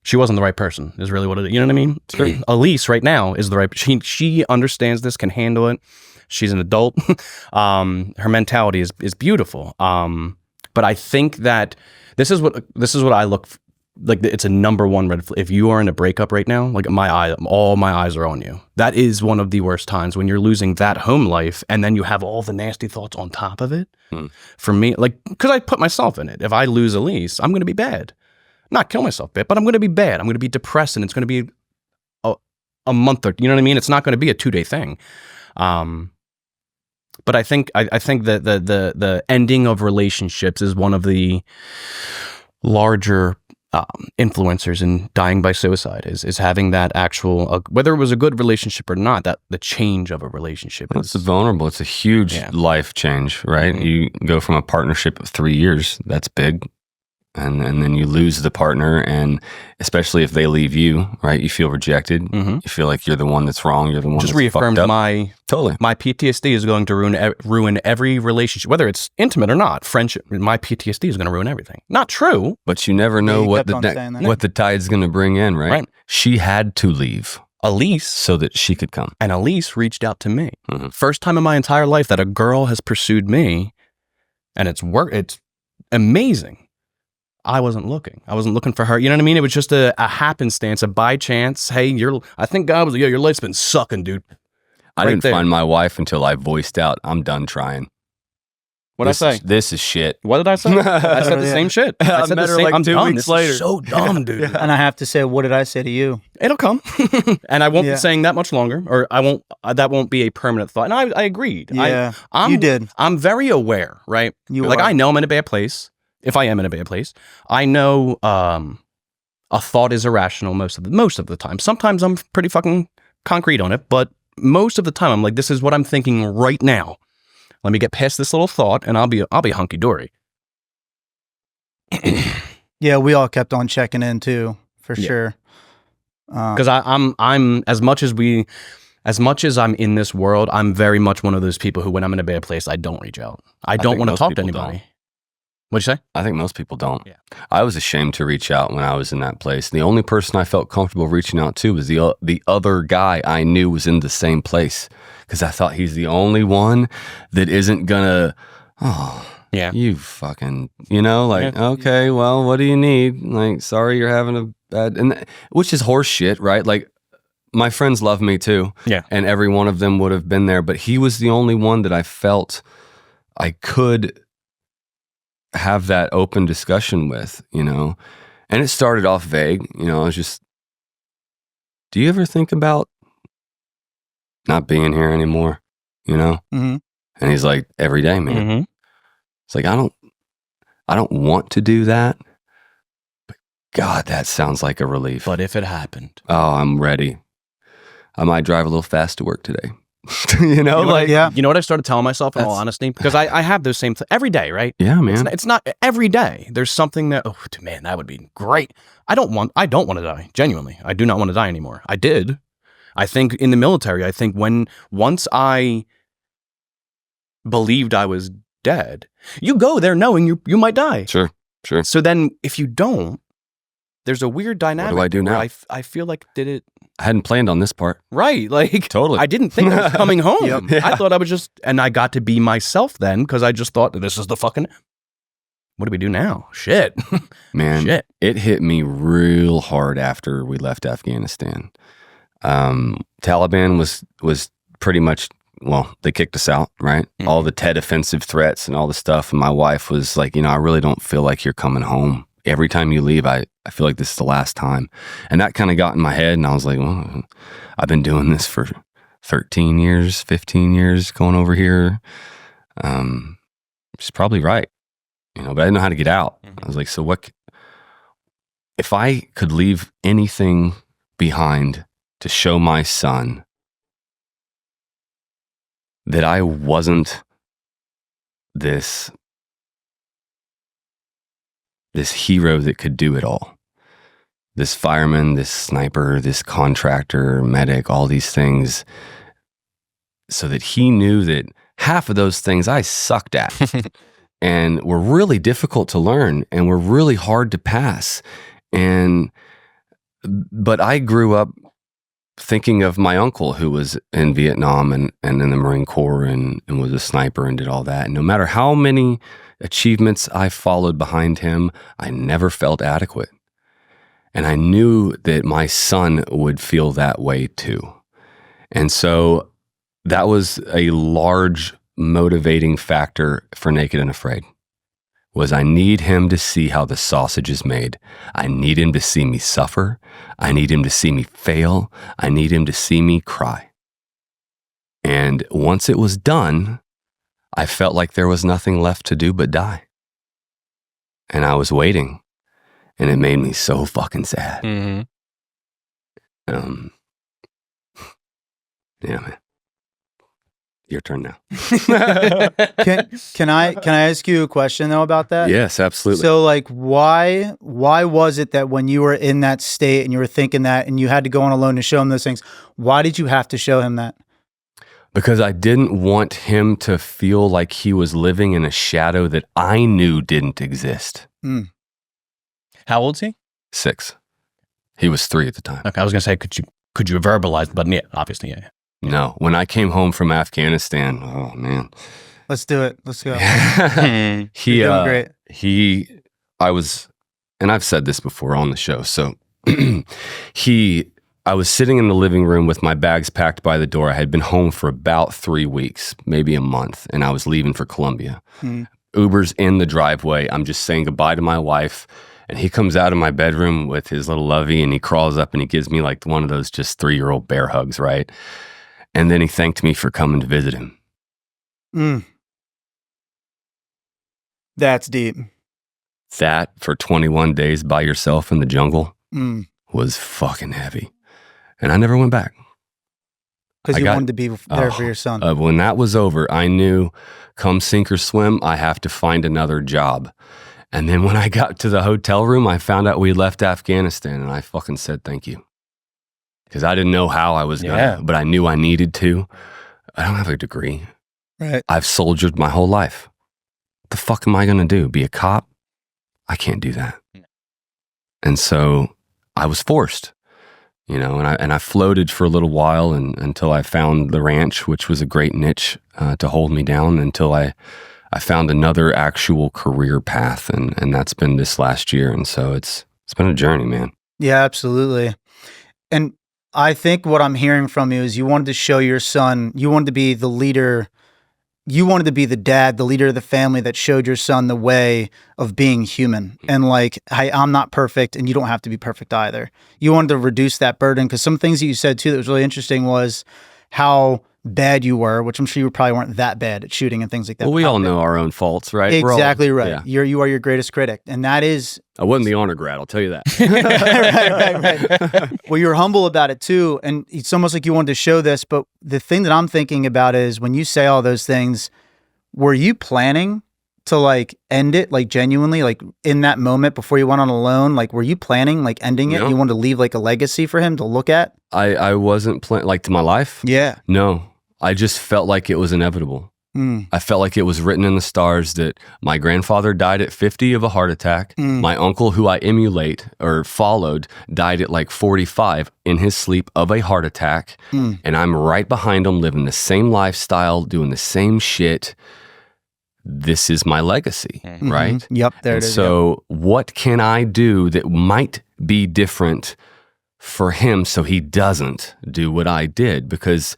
She wasn't the right person, is really what it is. You know what I mean? Elise right now is the right. She understands this, can handle it. She's an adult. Her mentality is beautiful. But I think that this is what I look like. It's a number one red flag. If you are in a breakup right now, like all my eyes are on you. That is one of the worst times when you're losing that home life, and then you have all the nasty thoughts on top of it. For me, like, because I put myself in it. If I lose Elise, I'm going to be bad. Not kill myself, but I'm going to be bad. I'm going to be depressed, and it's going to be a month or, you know what I mean? It's not going to be a 2-day thing. But I think that the ending of relationships is one of the larger influencers in dying by suicide is having that actual, whether it was a good relationship or not, that the change of a relationship. It's vulnerable. It's a huge life change, right? You go from a partnership of 3 years, that's big. And then you lose the partner, and especially if they leave you, right? You feel rejected. You feel like you're the one that's wrong. You're the one just that's reaffirmed fucked up. my PTSD is going to ruin every relationship, whether it's intimate or not. Friendship, my PTSD is going to ruin everything. Not true, but you never know what the tide's going to bring in, right? She had to leave Elise so that she could come, and Elise reached out to me. First time in my entire life that a girl has pursued me, and it's amazing. I wasn't looking. I wasn't looking for her. You know what I mean? It was just a happenstance, a by chance. Hey, I think God was like, your life's been sucking, dude. I didn't find my wife until I voiced out, I'm done trying. What'd I say? This is shit. What did I say? I said the Yeah. same shit. I said the same. like I'm 2 dumb. weeks This later. is so dumb, dude. And I have to say, what did I say to you? It'll come, and I won't Yeah. be saying that much longer, or I won't. That won't be a permanent thought. And I agreed. Yeah, I'm, you did. I'm very aware, right? You like are. I know I'm in a bad place. If I am in a bad place, I know a thought is irrational most of the time. Sometimes I'm pretty fucking concrete on it, but most of the time I'm like, this is what I'm thinking right now. Let me get past this little thought, and I'll be hunky dory. Yeah, we all kept on checking in too, for sure. Because I'm as much as I'm in this world, I'm very much one of those people who, when I'm in a bad place, I don't reach out. I don't think want to most talk to people anybody. don't. What'd you say? I think most people don't. Yeah. I was ashamed to reach out when I was in that place. The only person I felt comfortable reaching out to was the other guy I knew was in the same place, because I thought he's the only one that isn't gonna. Oh, Yeah. you fucking, okay, well, what do you need? Like, sorry, you're having a bad, which is horse shit, right? Like, my friends love me too. Yeah. And every one of them would have been there, but he was the only one that I felt I could have that open discussion with, and it started off vague. I was just, do you ever think about not being here anymore? Mm-hmm. And he's like, every day, man. Mm-hmm. It's like, I don't want to do that, but God, that sounds like a relief. But if it happened, Oh, I'm ready. I might drive a little fast to work today. Yeah. You know what I started telling myself, in all honesty? Because I have those same every day, right? Yeah, man. It's not every day. There's something that, man, that would be great. I don't want to die. Genuinely. I do not want to die anymore. I did. I think in the military, once I believed I was dead, you go there knowing you might die. Sure. So then if you don't, there's a weird dynamic. What do I do where now? I feel like, did it I hadn't planned on this part. right? Like, Totally. I didn't think I was coming home. Yep. Yeah. I thought I was just, and I got to be myself then, because I just thought, this is the fucking, what do we do now? Shit. Man, Shit. it hit me real hard after we left Afghanistan. Taliban was pretty much, well, they kicked us out, right? Mhm. All the Tet offensive threats and all the stuff. And my wife was like, I really don't feel like you're coming home. Every time you leave, I feel like this is the last time. And that kind of got in my head, and I was like, well, I've been doing this for 13 years, 15 years, going over here. She's probably right, but I didn't know how to get out. I was like, so what, if I could leave anything behind to show my son that I wasn't this hero that could do it all. This fireman, this sniper, this contractor, medic, all these things, so that he knew that half of those things I sucked at and were really difficult to learn and were really hard to pass. But I grew up thinking of my uncle who was in Vietnam and in the Marine Corps and was a sniper and did all that. And no matter how many achievements I followed behind him, I never felt adequate. And I knew that my son would feel that way too. And so that was a large motivating factor for Naked and Afraid, was I need him to see how the sausage is made. I need him to see me suffer. I need him to see me fail. I need him to see me cry. And once it was done, I felt like there was nothing left to do but die. And I was waiting, and it made me so fucking sad. Mm-hmm. Yeah, man. Your turn now. Can I ask you a question though about that? Yes, absolutely. So like why was it that when you were in that state and you were thinking that and you had to go on alone to show him those things, why did you have to show him that? Because I didn't want him to feel like he was living in a shadow that I knew didn't exist. How old is he? 6. He was 3 at the time. Okay, I was gonna say, could you verbalize? But yeah, obviously, yeah. No, when I came home from Afghanistan, oh man, Let's do it. Let's go. he, You're doing great. I was, and I've said this before on the show. So I was sitting in the living room with my bags packed by the door. I had been home for about 3 weeks, maybe a month, and I was leaving for Colombia. Uber's in the driveway. I'm just saying goodbye to my wife. And he comes out of my bedroom with his little lovey, and he crawls up and he gives me like one of those just 3-year-old bear hugs, right? And then he thanked me for coming to visit him. That's deep. That for 21 days by yourself in the jungle was fucking heavy. And I never went back. Because you wanted to be there for your son. When that was over, I knew come sink or swim, I have to find another job. And then when I got to the hotel room, I found out we left Afghanistan, and I fucking said thank you. Because I didn't know how I was going to, but I knew I needed to. I don't have a degree. Right. I've soldiered my whole life. What the fuck am I going to do? Be a cop? I can't do that. And so I was forced, you know, and I floated for a little while until I found the ranch, which was a great niche to hold me down until I found another actual career path. And that's been this last year. And so it's been a journey, man. Yeah, absolutely. And I think what I'm hearing from you is you wanted to show your son, you wanted to be the leader, you wanted to be the dad, the leader of the family that showed your son the way of being human. And like, hey, I'm not perfect and you don't have to be perfect either. You wanted to reduce that burden, because some things that you said too that was really interesting was how bad you were, which I'm sure you probably weren't that bad at shooting and things like that. Well, we all know our own faults, right? Exactly right. Yeah. You are your greatest critic. And that is... I wasn't the honor grad, I'll tell you that. right. Well, you're humble about it too. And it's almost like you wanted to show this, but the thing that I'm thinking about is when you say all those things, were you planning to like end it, like genuinely, like in that moment before you went on alone? Like, were you planning like ending it? No. You wanted to leave like a legacy for him to look at? I wasn't planning, like to my life? Yeah. No, I just felt like it was inevitable. I felt like it was written in the stars that my grandfather died at 50 of a heart attack. My uncle, who I emulate or followed, died at like 45 in his sleep of a heart attack. And I'm right behind him, living the same lifestyle, doing the same shit. This is my legacy, right? Yep, there it is. So what can I do that might be different for him so he doesn't do what I did? Because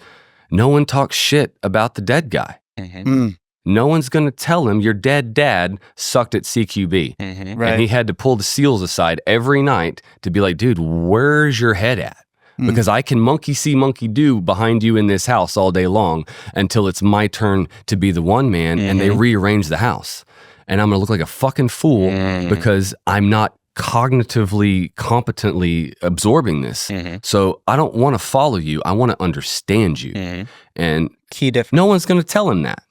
no one talks shit about the dead guy. No one's going to tell him your dead dad sucked at CQB. Right. And he had to pull the SEALs aside every night to be like, dude, where's your head at? Because I can monkey see, monkey do behind you in this house all day long until it's my turn to be the one man and they rearrange the house. And I'm going to look like a fucking fool because I'm not cognitively, competently absorbing this. So I don't want to follow you. I want to understand you. And Key difference. no one's going to tell him that.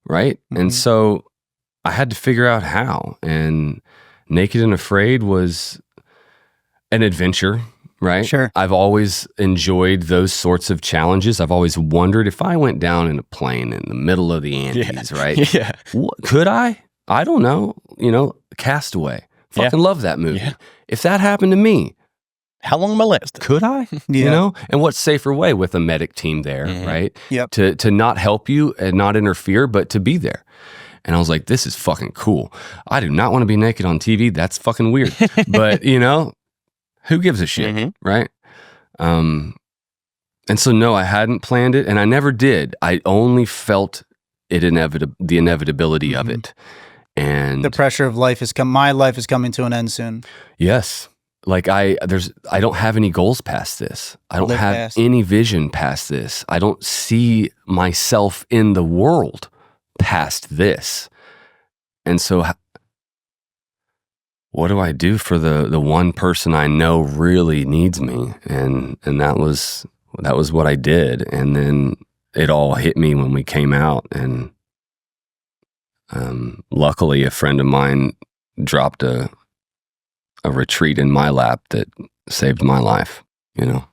Right. And so I had to figure out how. And Naked and Afraid was an adventure. Right? Sure. I've always enjoyed those sorts of challenges. I've always wondered if I went down in a plane in the middle of the Andes, right? Could I? I don't know. You know, Castaway. Fucking love that movie. If that happened to me, how long am I last? could I? You know? And what safer way with a medic team there, right? Yep. To not help you and not interfere, but to be there. And I was like, this is fucking cool. I do not want to be naked on TV. That's fucking weird. But, you know, who gives a shit, right? And so, no, I hadn't planned it, and I never did. I only felt it the inevitability of it. And The pressure of life my life is coming to an end soon. yes, like I don't have any goals past this. I don't Live have past. any vision past this. I don't see myself in the world past this. And so what do I do for the one person I know really needs me? And that was what I did. And then it all hit me when we came out. And luckily, a friend of mine dropped a retreat in my lap that saved my life, you know.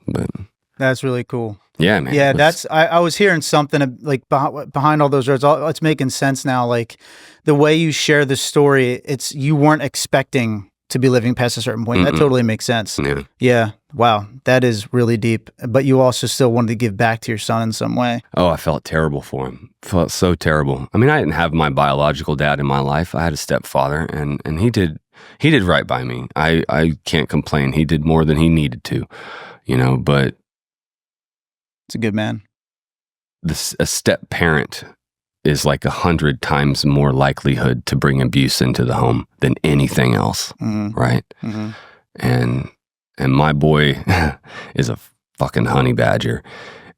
But That's really cool. yeah, man. Yeah, it was- I was hearing something like behind all those words. It's making sense now. Like the way you share the story, you weren't expecting to be living past a certain point. That totally makes sense. yeah. Yeah. Wow. That is really deep. But you also still wanted to give back to your son in some way. Oh, I felt terrible for him. Felt so terrible. I mean, I didn't have my biological dad in my life. I had a stepfather, and he did he did right by me. I can't complain. He did more than he needed to, but It's a good man. a step parent is like 100 times more likelihood to bring abuse into the home than anything else. Right. And my boy is a fucking honey badger,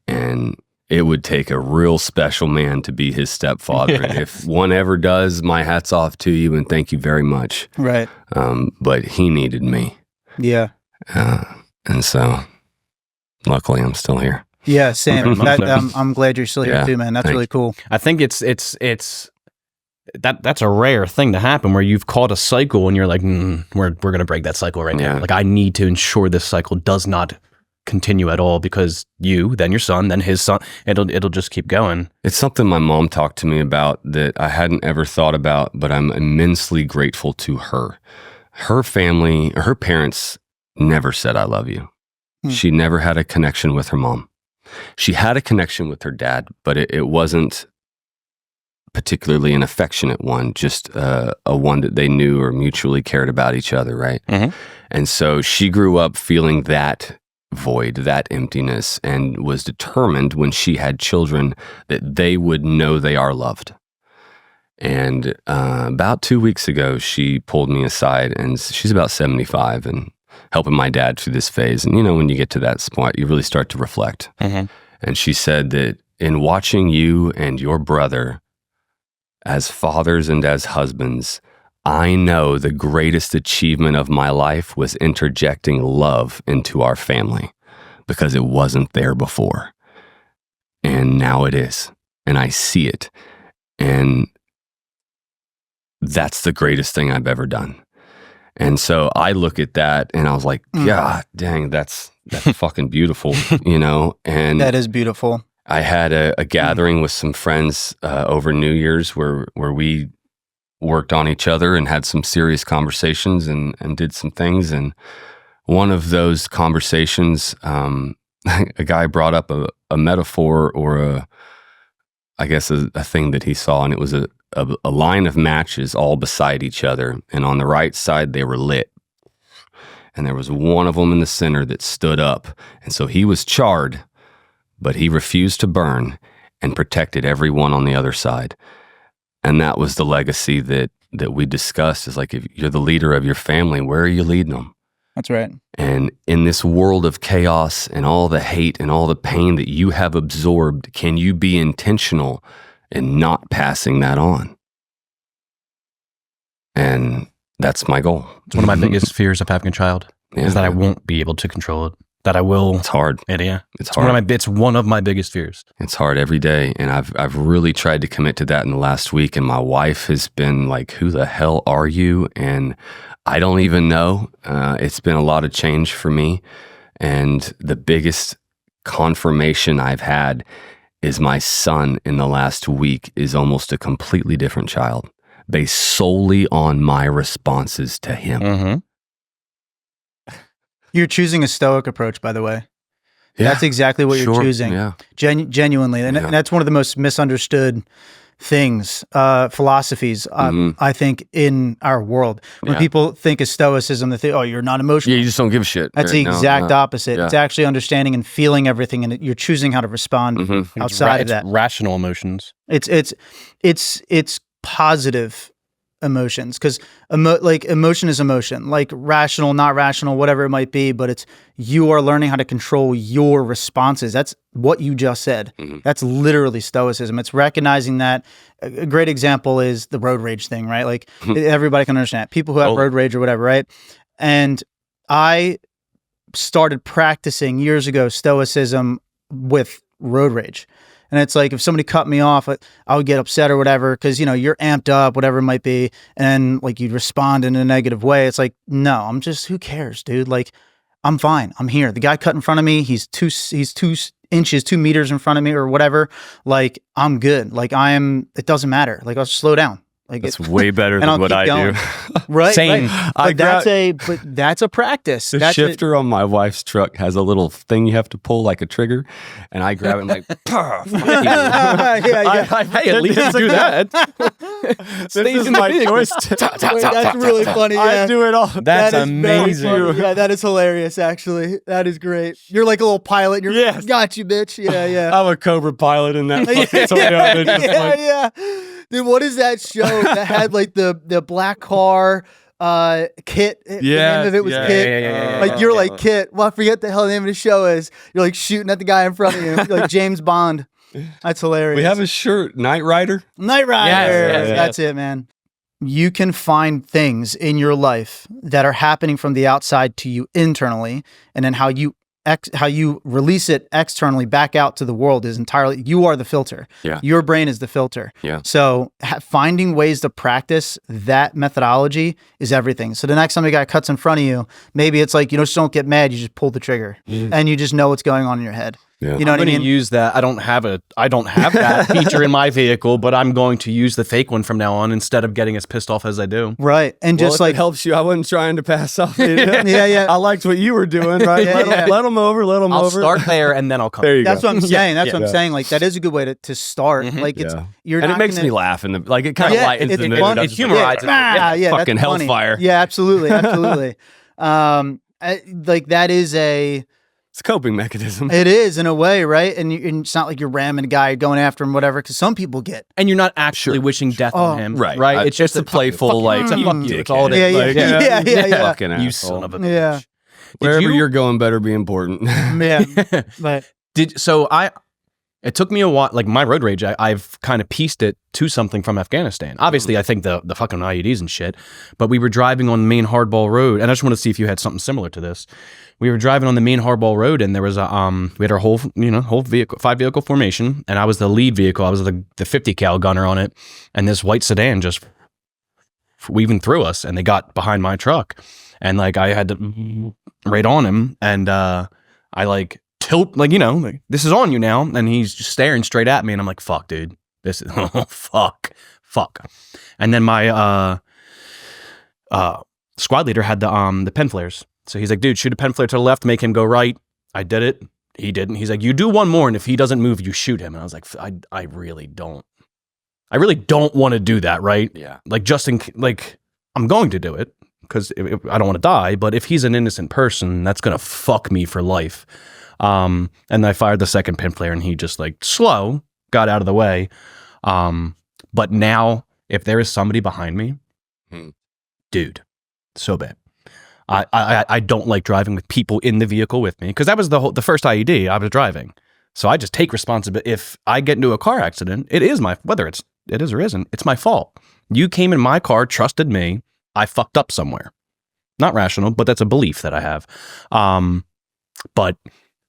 and it would take a real special man to be his stepfather. And if one ever does, my hat's off to you and thank you very much. Right. But he needed me. Yeah. And so luckily I'm still here. Yeah, same. I'm glad you're still here too, man. That's really cool. I think it's that's a rare thing to happen where you've caught a cycle and you're like, we're going to break that cycle right now. Like, I need to ensure this cycle does not continue at all, because then your son, then his son, it'll just keep going. It's something my mom talked to me about that I hadn't ever thought about, but I'm immensely grateful to her. Her family, her parents never said, I love you. She never had a connection with her mom. She had a connection with her dad, but it wasn't particularly an affectionate one, just a one that they knew or mutually cared about each other, right? And so she grew up feeling that void, that emptiness, and was determined when she had children that they would know they are loved. And about 2 weeks ago, she pulled me aside, and she's about 75 and helping my dad through this phase. And when you get to that spot, you really start to reflect. And she said that in watching you and your brother as fathers and as husbands, I know the greatest achievement of my life was interjecting love into our family, because it wasn't there before. And now it is. And I see it. And that's the greatest thing I've ever done. And so I look at that and I was like, God dang, that's fucking beautiful, and that is beautiful. I had a gathering with some friends over New Year's where we worked on each other and had some serious conversations and did some things. And one of those conversations, a guy brought up a metaphor or a thing that he saw, and it was a line of matches all beside each other. And on the right side, they were lit. And there was one of them in the center that stood up. And so he was charred, but he refused to burn and protected everyone on the other side. And that was the legacy that we discussed, is like, if you're the leader of your family, where are you leading them? That's right. And in this world of chaos and all the hate and all the pain that you have absorbed, can you be intentional in not passing that on? And that's my goal. It's one of my biggest fears of having a child is that I won't be able to control it. That I will. It's hard. It's hard. It's one of my biggest fears. It's hard every day. And I've really tried to commit to that in the last week. And my wife has been like, who the hell are you? And I don't even know. It's been a lot of change for me. And the biggest confirmation I've had is my son in the last week is almost a completely different child, based solely on my responses to him. You're choosing a stoic approach, by the way. Yeah, that's exactly what you're choosing. Yeah. Genuinely. And that's one of the most misunderstood things, philosophies, I think, in our world. When people think of stoicism, they think, oh, you're not emotional. Yeah, you just don't give a shit. That's the exact opposite. Yeah. It's actually understanding and feeling everything, and you're choosing how to respond outside of that. It's rational emotions. It's positive emotions, because emotion is emotion, like rational, not rational, whatever it might be, but it's, you are learning how to control your responses. That's what you just said. That's literally stoicism. It's recognizing that. A great example is the road rage thing, right? Like everybody can understand people who have road rage or whatever, right? And I started practicing years ago stoicism with road rage. And it's like, if somebody cut me off, I would get upset or whatever, because, you're amped up, whatever it might be. And like, you'd respond in a negative way. It's like, no, I'm just, who cares, dude? Like, I'm fine. I'm here. The guy cut in front of me, he's 2 inches, 2 meters in front of me or whatever. Like, I'm good. Like, it doesn't matter. Like, I'll slow down. Like That's way better and I'll than what keep I going. do. Right. Same. Right. But that's a practice. The That's shifter on my wife's truck has a little thing you have to pull like a trigger, and I grab it and I'm like, fuck you. yeah. Hey, at least you do that. This is my joystick. That's really funny. Yeah. I do it all. That's That is very amazing. funny. Yeah, that is hilarious. Actually, that is great. You're like a little pilot. And you're Yes. got you, bitch. Yeah. I'm a Cobra pilot in that. fucking Toyota, just like- yeah. Dude, what is that show that had like the black car Kit? The name of it was Kit. Yeah. Like you're like Kit. Well, I forget the hell the name of the show is. You're like shooting at the guy in front of you, like James Bond. That's hilarious. We have a shirt, Knight Rider. Knight Rider. Yes. That's it, man. You can find things in your life that are happening from the outside to you internally, and then how you release it externally back out to the world is entirely, you are the filter. Yeah. Your brain is the filter. Yeah. So finding ways to practice that methodology is everything. So the next time a guy cuts in front of you, maybe it's like, just don't get mad. You just pull the trigger and you just know what's going on in your head. Yeah. You know I'm what I going mean? to use that. I don't have that feature in my vehicle, but I'm going to use the fake one from now on instead of getting as pissed off as I do. Right. And Well, just if like, it helps you, I wasn't trying to pass off. yeah. I liked what you were doing, right? Yeah. Let them over. I'll over. start there and then I'll come. There you that's go. what I'm saying. That's what I'm Yeah. saying. Like that is a good way to start. Like it's, Yeah. you're And not it makes gonna, me laugh, and like it kind of lightens it's the mood. fun. I'm It just like, humorizes it. Yeah, fucking that's funny. hellfire. Yeah, absolutely. Like that is It's a coping mechanism. it is in a way, right? And it's not like you're ramming a guy, going after him, whatever. Because some people get, And you're not actually wishing death on him. Right. Right. It's just a playful, like, it's a you fuck you. It's all it Yeah, is. yeah, Like, yeah. Fucking You asshole. son of a bitch. Yeah. Wherever you- you're going better be important. yeah, but It took me a while. Like my road rage, I've kind of pieced it to something from Afghanistan. Obviously, I think the fucking IEDs and shit. But we were driving on the main hardball road, and I just want to see if you had something similar to this. We were driving on the main hardball road, and there was we had our whole vehicle, 5-vehicle formation, and I was the lead vehicle. I was the 50 cal gunner on it, and this white sedan just weaving through us, and they got behind my truck, and like I had to right on him, and I like tilt, like, this is on you now, and he's just staring straight at me, and I'm like, fuck, dude, this is fuck, and then my squad leader had the pen flares, so he's like, dude, shoot a pen flare to the left, make him go right. I did it. He didn't. He's like, you do one more, and if he doesn't move, you shoot him. And I was like, I really don't want to do that, right? Yeah. Like I'm going to do it because I don't want to die, but if he's an innocent person, that's gonna fuck me for life. And I fired the second pin flare, and he just like slow got out of the way. But now if there is somebody behind me, dude, so bad. I don't like driving with people in the vehicle with me, because that was the first IED I was driving. So I just take responsibility. If I get into a car accident, it is whether it is or isn't, it's my fault. You came in my car, trusted me. I fucked up somewhere. Not rational, but that's a belief that I have. But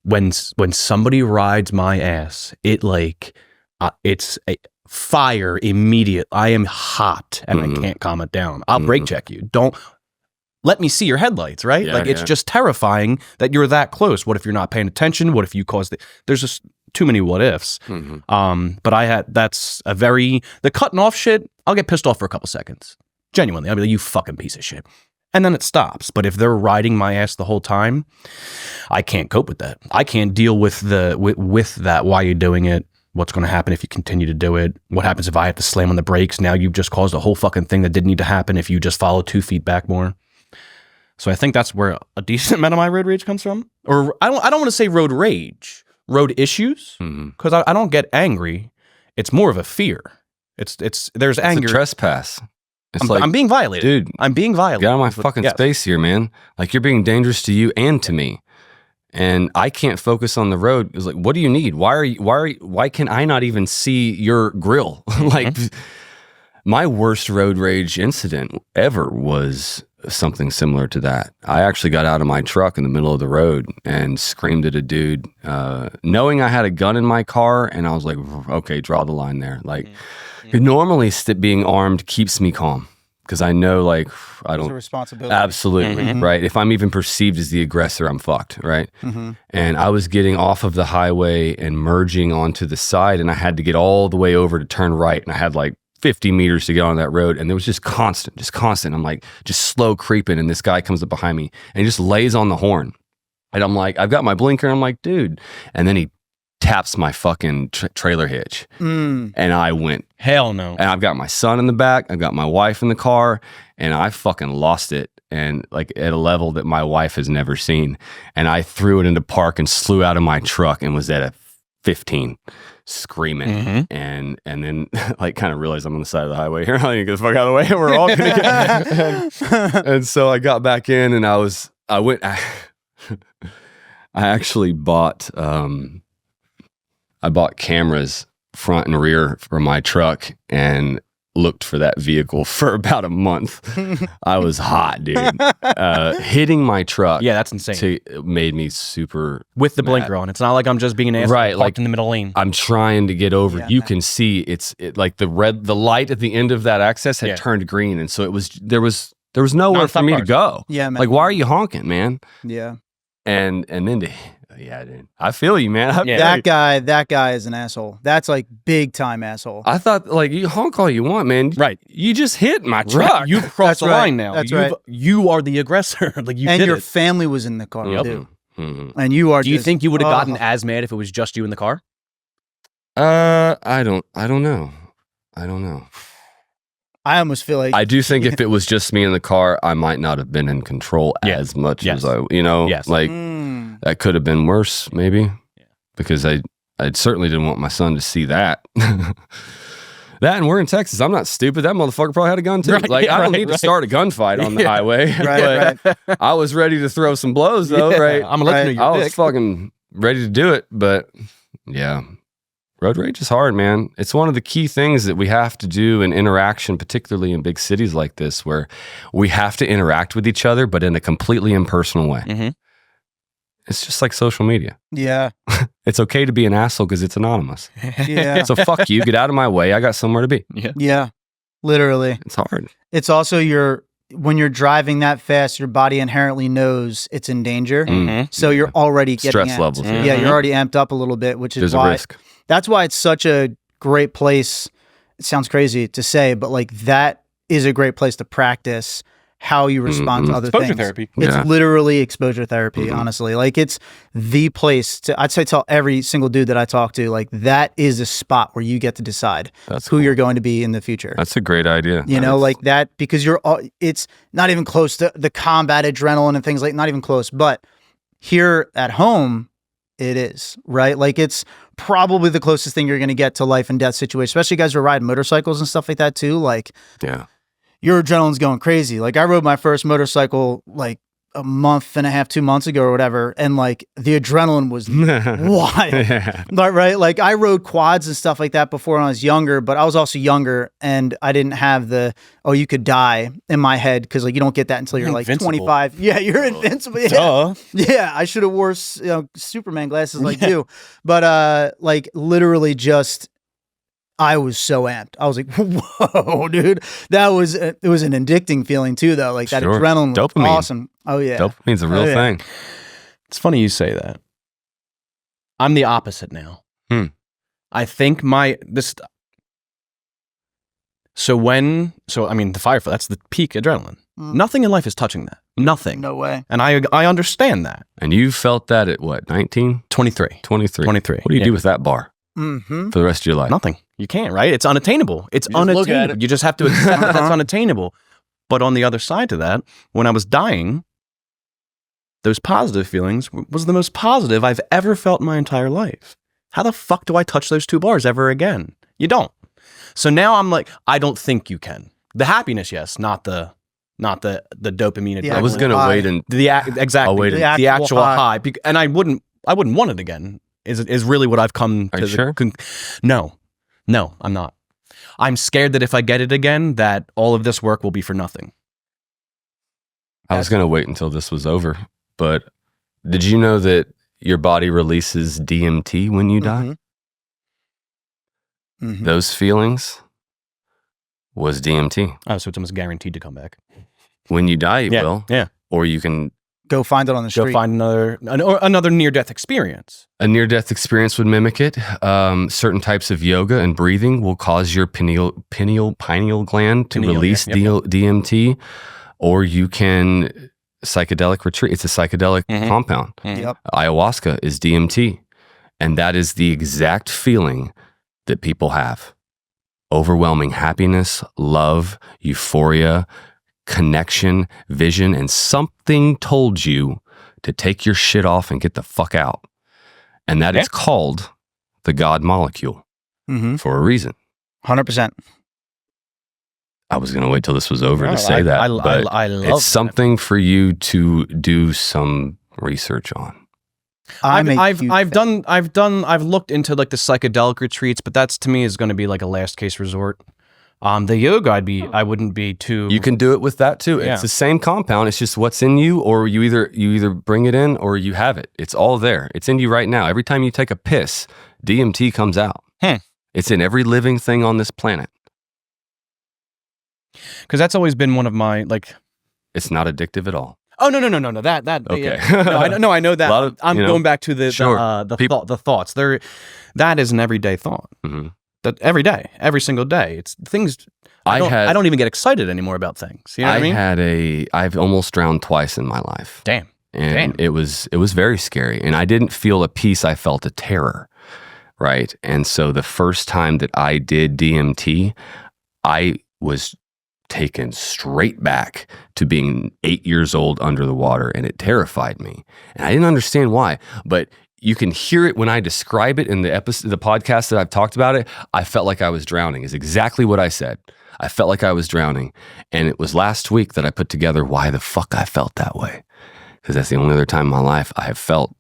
when somebody rides my ass, it's a fire immediate. I am hot and I can't calm it down. I'll brake check you. Don't let me see your headlights, right? Yeah, it's just terrifying that you're that close. What if you're not paying attention? What if you cause there's just too many what ifs. But the cutting off shit, I'll get pissed off for a couple seconds. Genuinely. I'll be like, you fucking piece of shit. And then it stops. But if they're riding my ass the whole time, I can't cope with that. I can't deal with that. Why are you doing it? What's going to happen if you continue to do it? What happens if I have to slam on the brakes? Now you've just caused a whole fucking thing that didn't need to happen if you just follow 2 feet back more. So I think that's where a decent amount of my road rage comes from. Or I don't want to say road rage, road issues, because I don't get angry. It's more of a fear. There's anger. It's a trespass. I'm being violated. Dude, I'm being violated. Get out of my fucking space here, man. Like, you're being dangerous to you and to me. And I can't focus on the road. It's like, what do you need? Why can I not even see your grill? Like, my worst road rage incident ever was something similar to that. I actually got out of my truck in the middle of the road and screamed at a dude, knowing I had a gun in my car, and I was like, okay, draw the line there. Like, normally being armed keeps me calm, because I know, like, I don't. It's a responsibility. Absolutely, right? If I'm even perceived as the aggressor, I'm fucked, right? And I was getting off of the highway and merging onto the side, and I had to get all the way over to turn right, and I had like 50 meters to get on that road, and there was just constant. I'm like, just slow creeping, and this guy comes up behind me, and he just lays on the horn. And I'm like, I've got my blinker, and I'm like, dude. And then he taps my fucking trailer hitch. And I went, hell no. and I've got my son in the back, I've got my wife in the car, and I fucking lost it. And like at a level that my wife has never seen. And I threw it into park and slew out of my truck and was at a 15 screaming. And then like kind of realized I'm on the side of the highway here. I need to get the fuck out of the way. We're all gonna get and so I got back in, and I actually bought cameras front and rear for my truck and looked for that vehicle for about a month. I was hot, dude. Hitting my truck. Yeah, that's insane. Made me super with the mad. blinker on. It's not like I'm just being an asshole right, like in the middle lane. I'm trying to get over. Yeah, You man. can see like the light at the end of that access had turned green, and so there was nowhere for me to go. Yeah, man. Like, why are you honking, man? Yeah. And then dude, I feel you, man. That guy is an asshole. That's like big time asshole. I thought, like, you honk all you want, man. Right. You just hit my truck. Right. You've crossed the line now. That's right. You are the aggressor. Like you and did your it. family was in the car too. Mm-hmm. And you are. Do you just, think you would have gotten as mad if it was just you in the car? I don't know. I almost feel like I do think if it was just me in the car, I might not have been in control as much as I, like that could have been worse, maybe, because I certainly didn't want my son to see that. That, and we're in Texas. I'm not stupid. That motherfucker probably had a gun too. Right, like, I don't need to start a gunfight on the highway. Right. I was ready to throw some blows though, right? I'm gonna let you know I you're was dick. fucking ready to do it, but yeah. Road rage is hard, man. It's one of the key things that we have to do in interaction, particularly in big cities like this, where we have to interact with each other, but in a completely impersonal way. Mm-hmm. It's just like social media. yeah. It's okay to be an asshole because it's anonymous. Yeah. So fuck you, get out of my way. I got somewhere to be. Yeah. Literally. It's hard. It's also when you're driving that fast, your body inherently knows it's in danger. Mm-hmm. So you're already getting Stress amped. levels. Mhm. Yeah, you're already amped up a little bit, which is There's a why risk. that's why it's such a great place. It sounds crazy to say, but like that is a great place to practice how you respond to other Exposure things. therapy. It's Yeah. literally exposure therapy, honestly. Like it's the place I'd say tell every single dude that I talk to, like that is a spot where you get to decide That's who cool. you're going to be in the future. That's a great idea. You know, like that, because it's not even close to the combat adrenaline and things like, not even close, but here at home, it is, right? Like it's probably the closest thing you're going to get to life and death situation, especially guys who are riding motorcycles and stuff like that too. Like Yeah. your adrenaline's going crazy. Like I rode my first motorcycle like a month and a half, 2 months ago or whatever. And like the adrenaline was wild. Yeah. Right? Like I rode quads and stuff like that before when I was younger, but I was also younger and I didn't have you could die in my head because like you don't get that until you're like Invincible. 25. Yeah, you're invincible. Yeah. Duh. Yeah, I should have wore Superman glasses like you. But like literally just I was so amped. I was like, whoa, dude. It was an addicting feeling too, though. Like that Sure. adrenaline was Dopamine. awesome. Oh yeah. Dopamine's a real Oh, yeah. thing. It's funny you say that. I'm the opposite now. I think the firefight, that's the peak adrenaline. Nothing in life is touching that. Nothing. No way. And I understand that. And you felt that at what, 19? 23. 23. 23. What do you do with that bar Mm-hmm. for the rest of your life? Nothing. You can't, right? It's unattainable. It's You just look at unattainable. it. You just have to accept that that's unattainable. But on the other side to that, when I was dying, those positive feelings was the most positive I've ever felt in my entire life. How the fuck do I touch those 2 bars ever again? You don't. So now I'm like, I don't think you can. The happiness, yes, not the dopamine. Yeah, I was going to High. wait and exactly I'll wait the and- actual high. high. And I wouldn't want it again. Is really what I've come Are to. you sure? No, I'm not. I'm scared that if I get it again, that all of this work will be for nothing. I was going to wait until this was over. But did you know that your body releases DMT when you die? Mhm. Those feelings was DMT. Oh, so it's almost guaranteed to come back. When you die, it will. Yeah. Or you can go find it on the street. Go find another near-death experience. A near-death experience would mimic it. Certain types of yoga and breathing will cause your pineal gland to release DMT, or you can psychedelic retreat. It's a psychedelic compound. Yep. Ayahuasca is DMT, and that is the exact feeling that people have. Overwhelming happiness, love, euphoria, connection, vision, and something told you to take your shit off and get the fuck out. And that is called the God molecule for a reason. 100%. I was going to wait till this was over to say that, but I love it's something for you to do some research on. I've looked into like the psychedelic retreats, but that's to me is going to be like a last case resort. The yoga, I wouldn't be too. You can do it with that too. Yeah. It's the same compound. It's just what's in you, or you either bring it in or you have it. It's all there. It's in you right now. Every time you take a piss, DMT comes out. It's in every living thing on this planet. Because that's always been one of my like. It's not addictive at all. Oh no! That Okay. Yeah. I know that. I'm going back to the thoughts. That is an everyday thought. That every day, every single day. It's things. I don't even get excited anymore about things. You know what I mean? I've almost drowned twice in my life. Damn. And it was very scary. And I didn't feel a peace. I felt a terror. Right. And so the first time that I did DMT, I was taken straight back to being 8 years old under the water, and it terrified me. And I didn't understand why, but you can hear it when I describe it in the podcast that I've talked about it. I felt like I was drowning is exactly what I said. I felt like I was drowning. And it was last week that I put together why the fuck I felt that way. Because that's the only other time in my life I have felt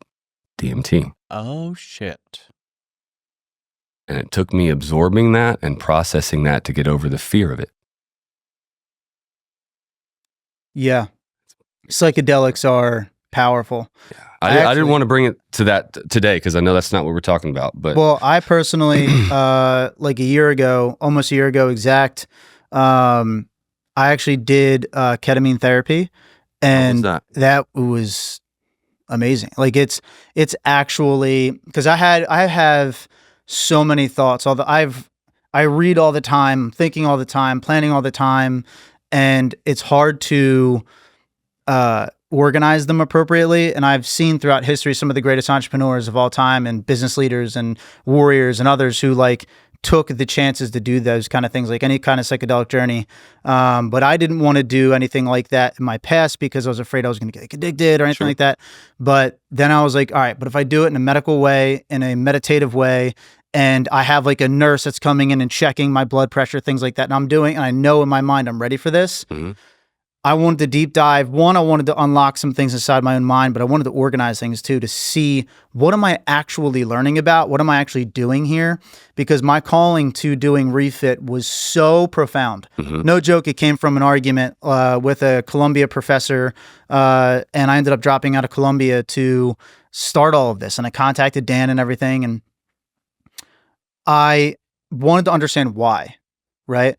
DMT. Oh, shit. And it took me absorbing that and processing that to get over the fear of it. Yeah. Psychedelics are powerful. Yeah. I didn't want to bring it to that today because I know that's not what we're talking about. But well, I personally, like almost a year ago exact, I actually did ketamine therapy, and that was amazing. Like it's actually, because I have so many thoughts. I read all the time, thinking all the time, planning all the time. And it's hard to organize them appropriately. And I've seen throughout history some of the greatest entrepreneurs of all time and business leaders and warriors and others who like took the chances to do those kind of things, like any kind of psychedelic journey. But I didn't want to do anything like that in my past because I was afraid I was going to get addicted or anything like that. But then I was like, all right, but if I do it in a medical way, in a meditative way, and I have like a nurse that's coming in and checking my blood pressure, things like that. And I know in my mind, I'm ready for this. I wanted to deep dive. One, I wanted to unlock some things inside my own mind, but I wanted to organize things too, to see what am I actually learning about? What am I actually doing here? Because my calling to doing Refit was so profound. No joke. It came from an argument with a Columbia professor. And I ended up dropping out of Columbia to start all of this. And I contacted Dan and everything. And I wanted to understand why, right?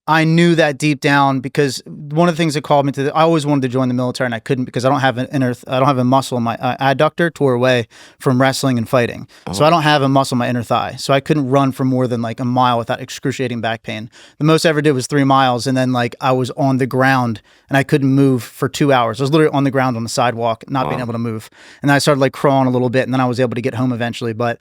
I knew that deep down because one of the things that called me I always wanted to join the military and I couldn't because I don't have a muscle in my adductor tore away from wrestling and fighting. So I don't have a muscle in my inner thigh. So I couldn't run for more than like a mile without excruciating back pain. The most I ever did was 3 miles. And then like I was on the ground and I couldn't move for 2 hours. I was literally on the ground on the sidewalk, not being able to move. And then I started like crawling a little bit and then I was able to get home eventually. But,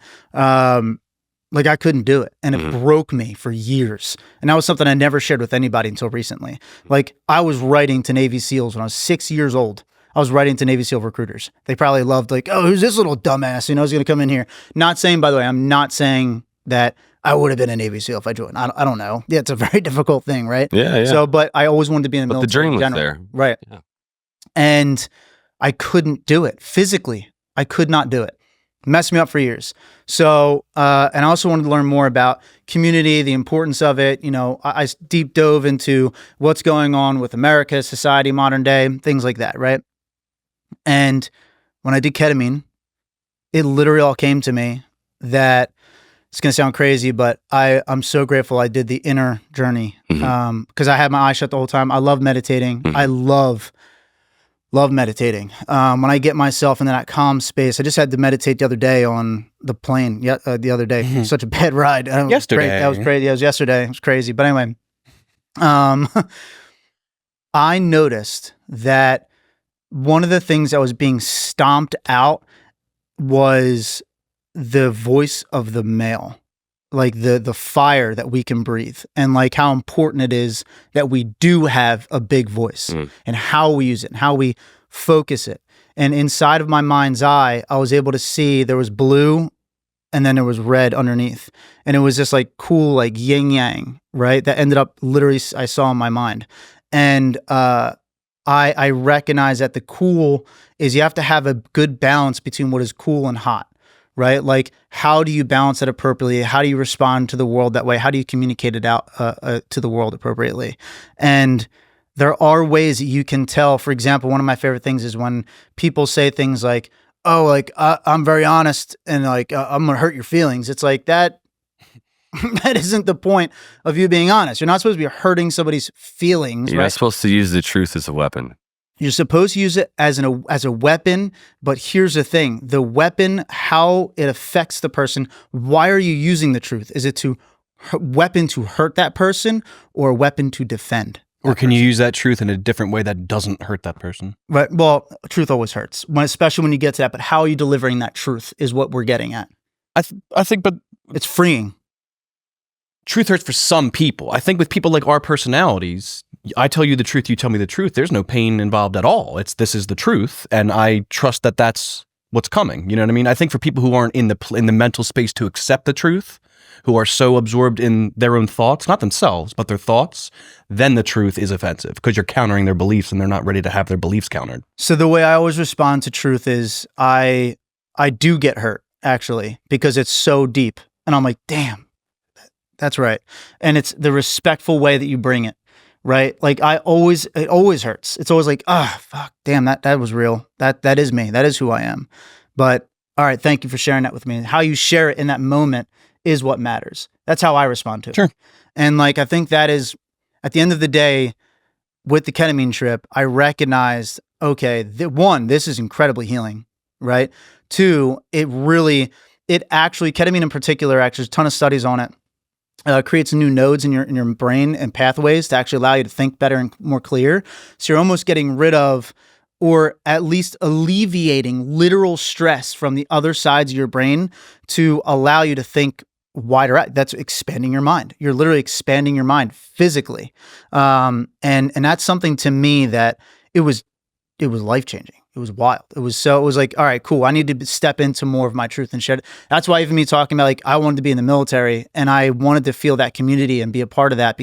like I couldn't do it. And it broke me for years. And that was something I never shared with anybody until recently. Like I was writing to Navy SEALs when I was 6 years old. I was writing to Navy SEAL recruiters. They probably loved like, oh, who's this little dumbass? You know, who's going to come in here. Not saying, by the way, I'm not saying that I would have been a Navy SEAL if I joined. I don't know. Yeah, it's a very difficult thing, right? Yeah. So, but I always wanted to be in the military. But the dream was general. there. Right. Yeah. And I couldn't do it. Physically, I could not do it. Messed me up for years. So, and I also wanted to learn more about community, the importance of it. You know, I deep dove into what's going on with America, society, modern day, things like that, right? And when I did ketamine, it literally all came to me that it's going to sound crazy, but I'm so grateful I did the inner journey because I had my eyes shut the whole time. I love meditating. I love Love meditating. When I get myself into that calm space, I just had to meditate the other day on the plane. The other day, such a bad ride. Yesterday. That was crazy. That was yesterday. It was crazy. But anyway, I noticed that one of the things that was being stomped out was the voice of the male, like the fire that we can breathe, and like how important it is that we do have a big voice and how we use it and how we focus it. And inside of my mind's eye, I was able to see there was blue and then there was red underneath. And it was just like cool, like yin yang, right? That ended up literally, I saw in my mind. And I recognize that the cool is you have to have a good balance between what is cool and hot. Right? Like, how do you balance it appropriately? How do you respond to the world that way? How do you communicate it out to the world appropriately? And there are ways that you can tell. For example, one of my favorite things is when people say things like, oh, like, I'm very honest and like, I'm going to hurt your feelings. It's like that isn't the point of you being honest. You're not supposed to be hurting somebody's feelings. You're right? not supposed to use the truth as a weapon. You're supposed to use it as a weapon, but here's the thing. The weapon, how it affects the person, why are you using the truth? Is it to weapon to hurt that person or a weapon to defend? Or can you use that truth in a different way that doesn't hurt that person? Right. Well, truth always hurts, especially when you get to that. But how are you delivering that truth is what we're getting at. I think, but it's freeing. Truth hurts for some people. I think with people like our personalities, I tell you the truth, you tell me the truth. There's no pain involved at all. This is the truth, and I trust that that's what's coming. You know what I mean? I think for people who aren't in the mental space to accept the truth, who are so absorbed in their own thoughts, not themselves, but their thoughts, then the truth is offensive because you're countering their beliefs and they're not ready to have their beliefs countered. So the way I always respond to truth is I do get hurt, actually, because it's so deep. And I'm like, damn, that's right. And it's the respectful way that you bring it, right? Like it always hurts. It's always like, fuck, damn, that was real. That is me. That is who I am. But all right, thank you for sharing that with me. How you share it in that moment is what matters. That's how I respond to it. Sure. And like, I think that is, at the end of the day, with the ketamine trip, I recognized, okay, one, this is incredibly healing, right? Two, ketamine in particular, actually, there's a ton of studies on it. Creates new nodes in your brain and pathways to actually allow you to think better and more clear. So you're almost getting rid of, or at least alleviating literal stress from the other sides of your brain to allow you to think wider out. That's expanding your mind. You're literally expanding your mind physically. And that's something to me that it was life-changing. It was wild. It was like, all right, cool. I need to step into more of my truth and share it. That's why even me talking about like, I wanted to be in the military and I wanted to feel that community and be a part of that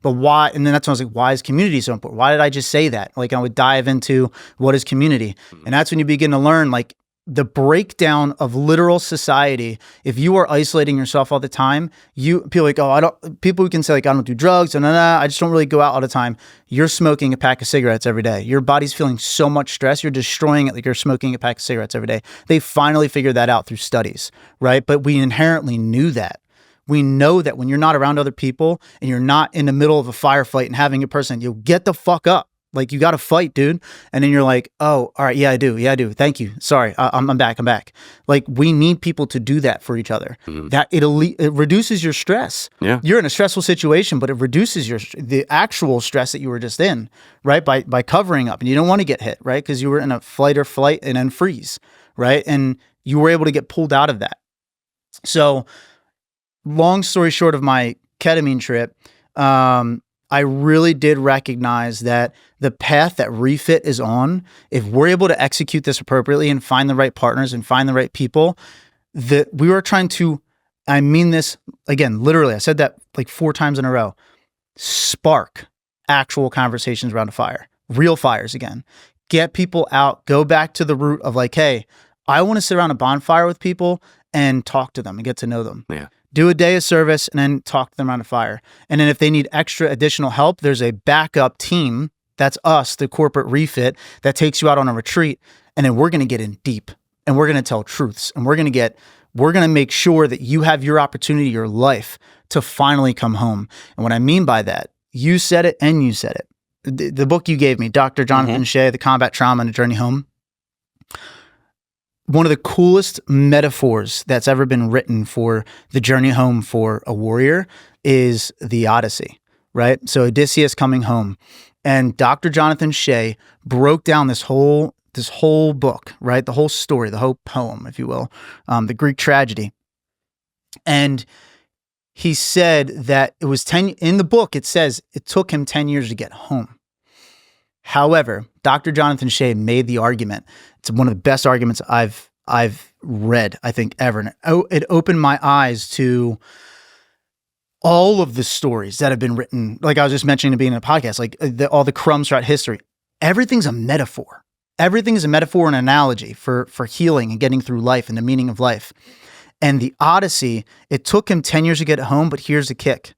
but why? And then that's when I was like, why is community so important? Why did I just say that? Like I would dive into what is community. And that's when you begin to learn like the breakdown of literal society. If you are isolating yourself all the time, people like, people who can say like, I don't do drugs and I just don't really go out all the time. You're smoking a pack of cigarettes every day. Your body's feeling so much stress. You're destroying it like you're smoking a pack of cigarettes every day. They finally figured that out through studies, right? But we inherently knew that. We know that when you're not around other people and you're not in the middle of a firefight and having a person, you'll get the fuck up. Like, you got to fight, dude. And then you're like, oh, all right. Yeah, I do. Thank you. Sorry. I'm back. Like, we need people to do that for each other. Mm-hmm. That it reduces your stress. Yeah. You're in a stressful situation, but it reduces the actual stress that you were just in, right? By covering up, and you don't want to get hit, right? Because you were in a fight or flight and then freeze, right? And you were able to get pulled out of that. So long story short of my ketamine trip, I really did recognize that the path that Refit is on, if we're able to execute this appropriately and find the right partners and find the right people, that we were trying to, I mean this again, literally, I said that like 4 times in a row, spark actual conversations around a fire, real fires again, get people out, go back to the root of like, hey, I want to sit around a bonfire with people and talk to them and get to know them. Yeah. Do a day of service and then talk to them around a fire. And then if they need extra additional help, there's a backup team. That's us, the corporate Refit, that takes you out on a retreat. And then we're going to get in deep and we're going to tell truths. And we're going to make sure that you have your opportunity, your life to finally come home. And what I mean by that, you said it and you said it. the book you gave me, Dr. Jonathan Shea, The Combat Trauma and a Journey Home. One of the coolest metaphors that's ever been written for the journey home for a warrior is the Odyssey, right? So Odysseus coming home, and Dr. Jonathan Shea broke down this whole book, right? The whole story, the whole poem, if you will, the Greek tragedy. And he said that it was in the book, it says it took him 10 years to get home. However, Dr. Jonathan Shea made the argument. It's one of the best arguments I've read, I think, ever. And it opened my eyes to all of the stories that have been written. Like I was just mentioning to being in a podcast, like all the crumbs throughout history. Everything's a metaphor. Everything is a metaphor and analogy for healing and getting through life and the meaning of life. And the Odyssey, it took him 10 years to get home, but here's the kick.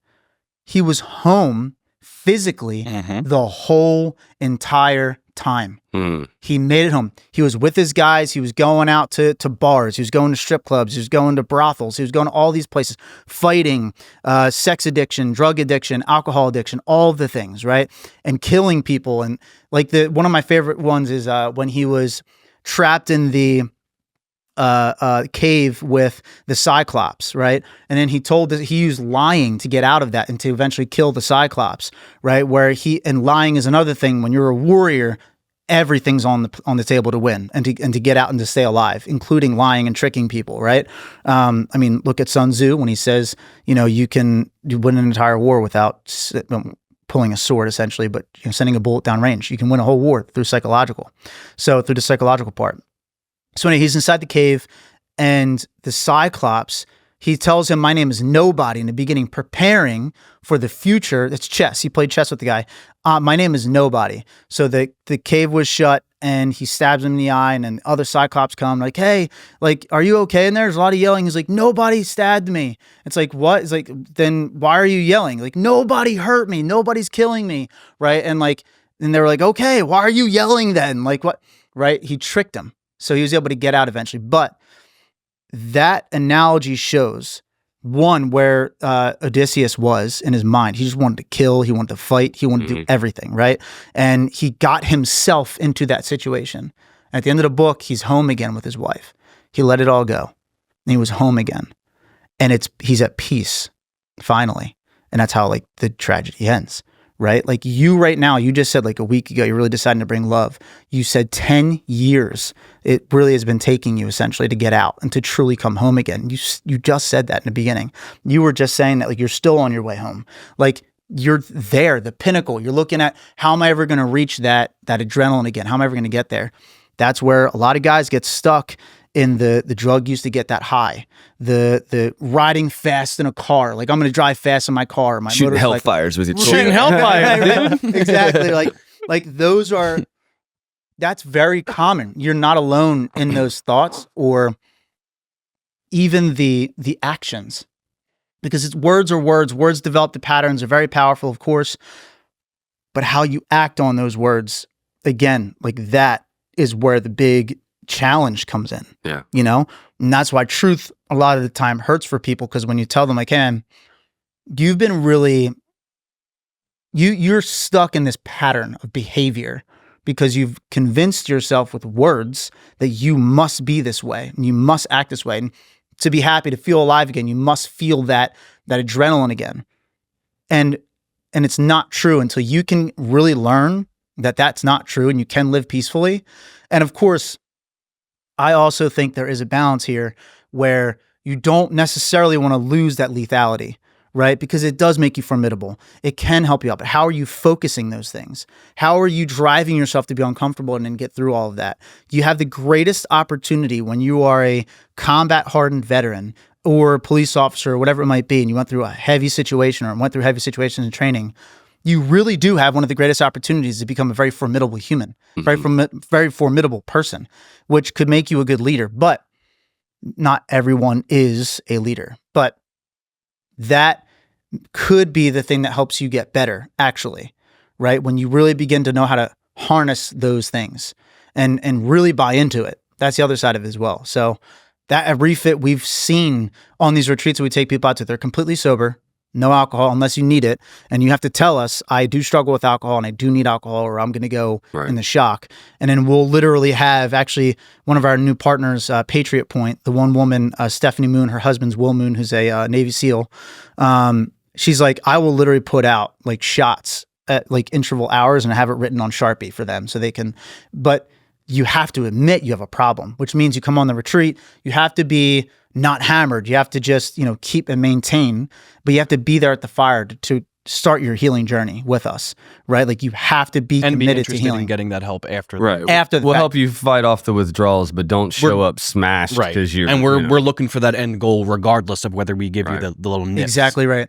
He was home physically the whole entire time. He made it home. He was with his guys. He was going out to bars. He was going to strip clubs. He was going to brothels. He was going to all these places, fighting sex addiction, drug addiction, alcohol addiction, all of the things, right? And killing people. And like one of my favorite ones is when he was trapped in the cave with the Cyclops, right? And then he used lying to get out of that and to eventually kill the Cyclops, right? And lying is another thing. When you're a warrior, everything's on the table to win and to get out and to stay alive, including lying and tricking people, right? I mean, look at Sun Tzu when he says, you win an entire war without pulling a sword, essentially, but sending a bullet down range. You can win a whole war through the psychological part. So anyway, he's inside the cave, and the Cyclops, he tells him, my name is Nobody, in the beginning, preparing for the future. It's chess. He played chess with the guy. My name is Nobody. So the cave was shut, and he stabs him in the eye, and then other Cyclops come, like, hey, like, are you okay in there? There's a lot of yelling. He's like, nobody stabbed me. It's like, what? It's like, then why are you yelling? Like, nobody hurt me. Nobody's killing me, right? And they were like, okay, why are you yelling then? Like, what? Right? He tricked him. So he was able to get out eventually. But that analogy shows, one, where Odysseus was in his mind. He just wanted to kill. He wanted to fight. He wanted to do everything, right? And he got himself into that situation. At the end of the book, he's home again with his wife. He let it all go. And he was home again. And he's at peace, finally. And that's how the tragedy ends. Right? Like you right now, you just said a week ago, you're really deciding to bring love. You said 10 years. It really has been taking you essentially to get out and to truly come home again. You just said that in the beginning. You were just saying that you're still on your way home. You're there, the pinnacle. You're looking at, how am I ever going to reach that adrenaline again? How am I ever going to get there? That's where a lot of guys get stuck in the drug use to get that high, the riding fast in a car. Like, I'm going to drive fast in my car. My shooting hellfires with your shooting hellfire, dude. Exactly. Like that's very common. You're not alone in those thoughts or even the actions, because it's words are words. Words develop the patterns, are very powerful, of course, but how you act on those words, again, that is where the big challenge comes in. Yeah. And that's why truth a lot of the time hurts for people, because when you tell them, hey, you've been you're stuck in this pattern of behavior because you've convinced yourself with words that you must be this way and you must act this way. And to be happy, to feel alive again, you must feel that adrenaline again. And it's not true until you can really learn that that's not true and you can live peacefully. And of course, I also think there is a balance here where you don't necessarily want to lose that lethality, right? Because it does make you formidable. It can help you out. But how are you focusing those things? How are you driving yourself to be uncomfortable and then get through all of that? You have the greatest opportunity when you are a combat-hardened veteran or a police officer or whatever it might be, and you went through a heavy situation or went through heavy situations in training. You really do have one of the greatest opportunities to become a very formidable human, very formidable person, which could make you a good leader. But not everyone is a leader. But that could be the thing that helps you get better, actually, right? When you really begin to know how to harness those things and really buy into it. That's the other side of it as well. So that at Refit, we've seen on these retreats that we take people out to, they're completely sober. No alcohol unless you need it. And you have to tell us, I do struggle with alcohol and I do need alcohol or I'm going to go in the shock. And then we'll literally have actually one of our new partners, Patriot Point, the one woman, Stephanie Moon, her husband's Will Moon, who's a Navy SEAL. She's like, I will literally put out like shots at like interval hours and have it written on Sharpie for them so they can, but you have to admit you have a problem, which means you come on the retreat, you have to be not hammered. You have to just, keep and maintain, but you have to be there at the fire to start your healing journey with us, right? Like you have to be committed to healing. In getting that help after right. After the we'll fact. help you fight off the withdrawals, but don't show up smashed because you're. And we're looking for that end goal regardless of whether we give you the little nips. Exactly right.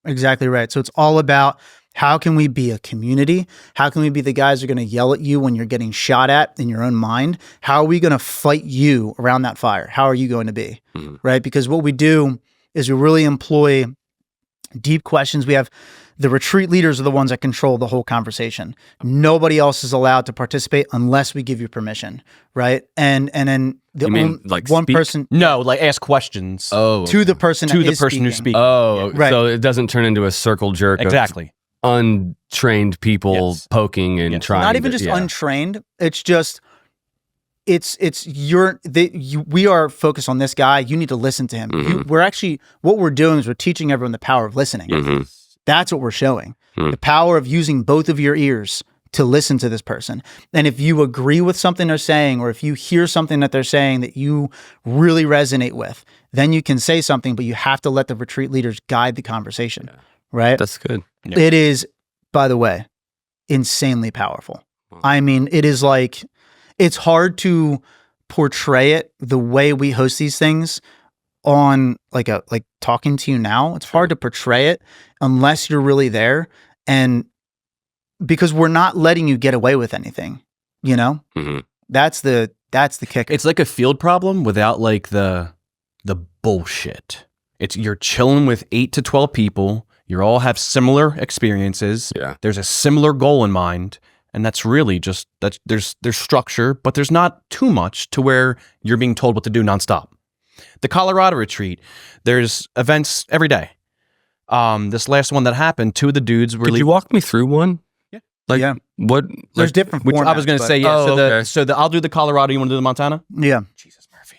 Exactly right. So it's all about how can we be a community? How can we be the guys who are going to yell at you when you're getting shot at in your own mind? How are we going to fight you around that fire? How are you going to be? Right? Because what we do is we really employ deep questions. We have the retreat leaders are the ones that control the whole conversation. Nobody else is allowed to participate unless we give you permission, right? And then one person. No, like ask questions. To the person who's speaking. Oh, right. So it doesn't turn into a circle jerk. Exactly. Untrained people poking and trying. Not even just untrained. It's just. We are focused on this guy. You need to listen to him. What we're doing is we're teaching everyone the power of listening. That's what we're showing. The power of using both of your ears to listen to this person. And if you agree with something they're saying, or if you hear something that they're saying that you really resonate with, then you can say something, but you have to let the retreat leaders guide the conversation. Right? That's good. Yeah. It is, by the way, insanely powerful. I mean, it is like, it's hard to portray it the way we host these things on like talking to you now. It's hard to portray it unless you're really there. And because we're not letting you get away with anything, that's the kicker. It's like a field problem without like the bullshit. You're chilling with 8 to 12 people. You all have similar experiences. Yeah. There's a similar goal in mind. And that's really just there's structure, but there's not too much to where you're being told what to do nonstop. The Colorado retreat, there's events every day. This last one that happened, 2 of the dudes were. Could you walk me through one? Yeah. What? There's different formats. I was going to say I'll do the Colorado. You want to do the Montana? Yeah. Jesus Murphy.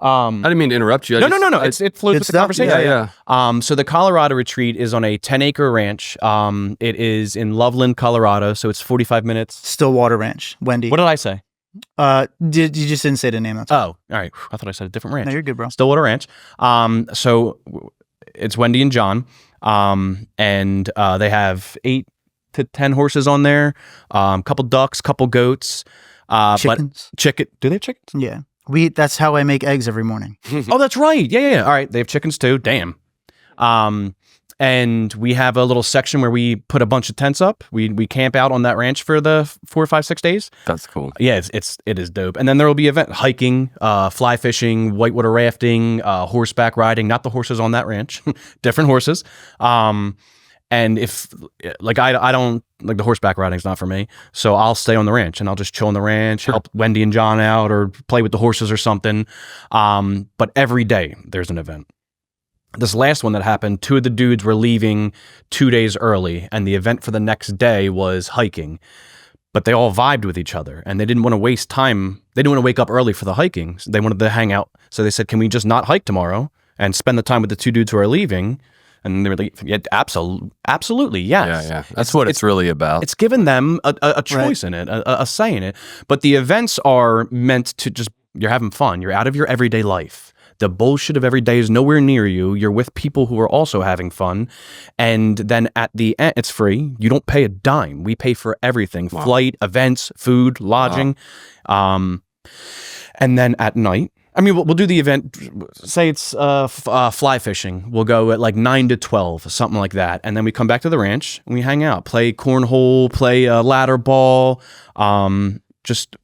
I didn't mean to interrupt you. No. It flows with the conversation. Yeah. So the Colorado retreat is on a 10-acre ranch. It is in Loveland, Colorado. So it's 45 minutes. Stillwater Ranch. Wendy. What did I say? You just didn't say the name. That's all right. I thought I said a different ranch. No, you're good, bro. Stillwater Ranch. So it's Wendy and John. And they have 8 to 10 horses on there. Couple ducks, couple goats. Chickens. Do they have chickens? Yeah. That's how I make eggs every morning. Oh, that's right. Yeah. All right. They have chickens too. Damn. And we have a little section where we put a bunch of tents up. We camp out on that ranch for the 4, 5, 6 days. That's cool. Yeah, it is dope. And then there will be hiking, fly fishing, whitewater rafting, horseback riding. Not the horses on that ranch, different horses. And if I don't like the horseback riding is not for me, so I'll stay on the ranch and I'll just chill on the ranch, help Wendy and John out, or play with the horses or something. But every day there's an event. This last one that happened, 2 of the dudes were leaving 2 days early, and the event for the next day was hiking. But they all vibed with each other, and they didn't want to waste time. They didn't want to wake up early for the hiking. So they wanted to hang out. So they said, "Can we just not hike tomorrow and spend the time with the 2 dudes who are leaving?" And they were like, "Yeah, absolutely, yes." Yeah. That's what it's really about. It's given them a choice in it, a say in it. But the events are meant to just, you're having fun. You're out of your everyday life. The bullshit of every day is nowhere near you. You're with people who are also having fun. And then at the end, it's free. You don't pay a dime. We pay for everything. Wow. Flight, events, food, lodging. Wow. And then at night, we'll do the event, say it's fly fishing. We'll go at like 9 to 12, something like that. And then we come back to the ranch and we hang out, play cornhole, play ladder ball, just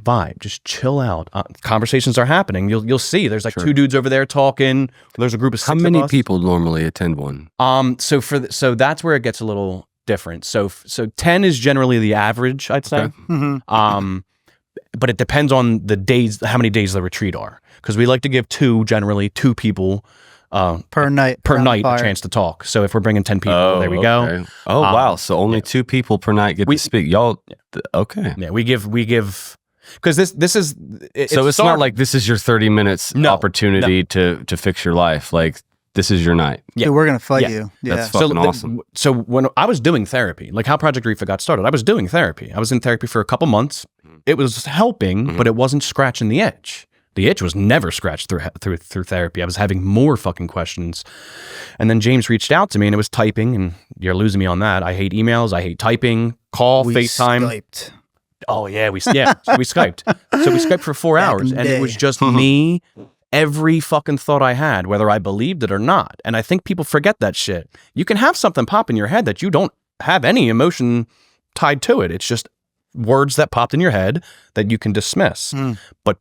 vibe, just chill out. Conversations are happening. You'll see there's like 2 dudes over there talking. There's a group of 6 How many of us. people normally attend one? So that's where it gets a little different. So 10 is generally the average, I'd say. Okay. Mm-hmm. But it depends on the days, how many days the retreat are. Because we like to give 2 people per night around the a fire. chance to talk. So if we're bringing 10 people, there we go. Okay. Oh wow! So only 2 people per night get to speak. Y'all, okay? Yeah, we give because this is So it's not like this is your 30 minutes opportunity to fix your life. Like this is your night. Yeah. Dude, we're gonna fight you. Yeah. That's fucking awesome. So when I was doing therapy, like how Project Refit got started, I was doing therapy. I was in therapy for a couple months. It was helping, but it wasn't scratching the itch. The itch was never scratched through therapy. I was having more fucking questions. And then James reached out to me and it was typing, and you're losing me on that. I hate emails. I hate typing, call, We FaceTime. Skyped. Oh yeah, we Skyped. So we Skyped for 4 hours, and it was just me, every fucking thought I had, whether I believed it or not. And I think people forget that shit. You can have something pop in your head that you don't have any emotion tied to it. It's just words that popped in your head that you can dismiss. But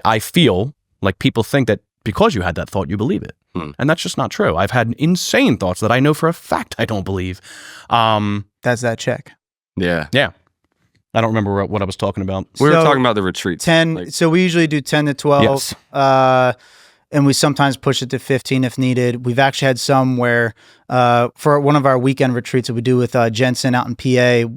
I feel like people think that because you had that thought, you believe it. And that's just not true. I've had insane thoughts that I know for a fact I don't believe. That's that check. Yeah. Yeah. I don't remember what I was talking about. We were So, talking about the retreats. 10. So we usually do 10 to 12. Yes. And we sometimes push it to 15 if needed. We've actually had some where for one of our weekend retreats that we do with Jensen out in PA,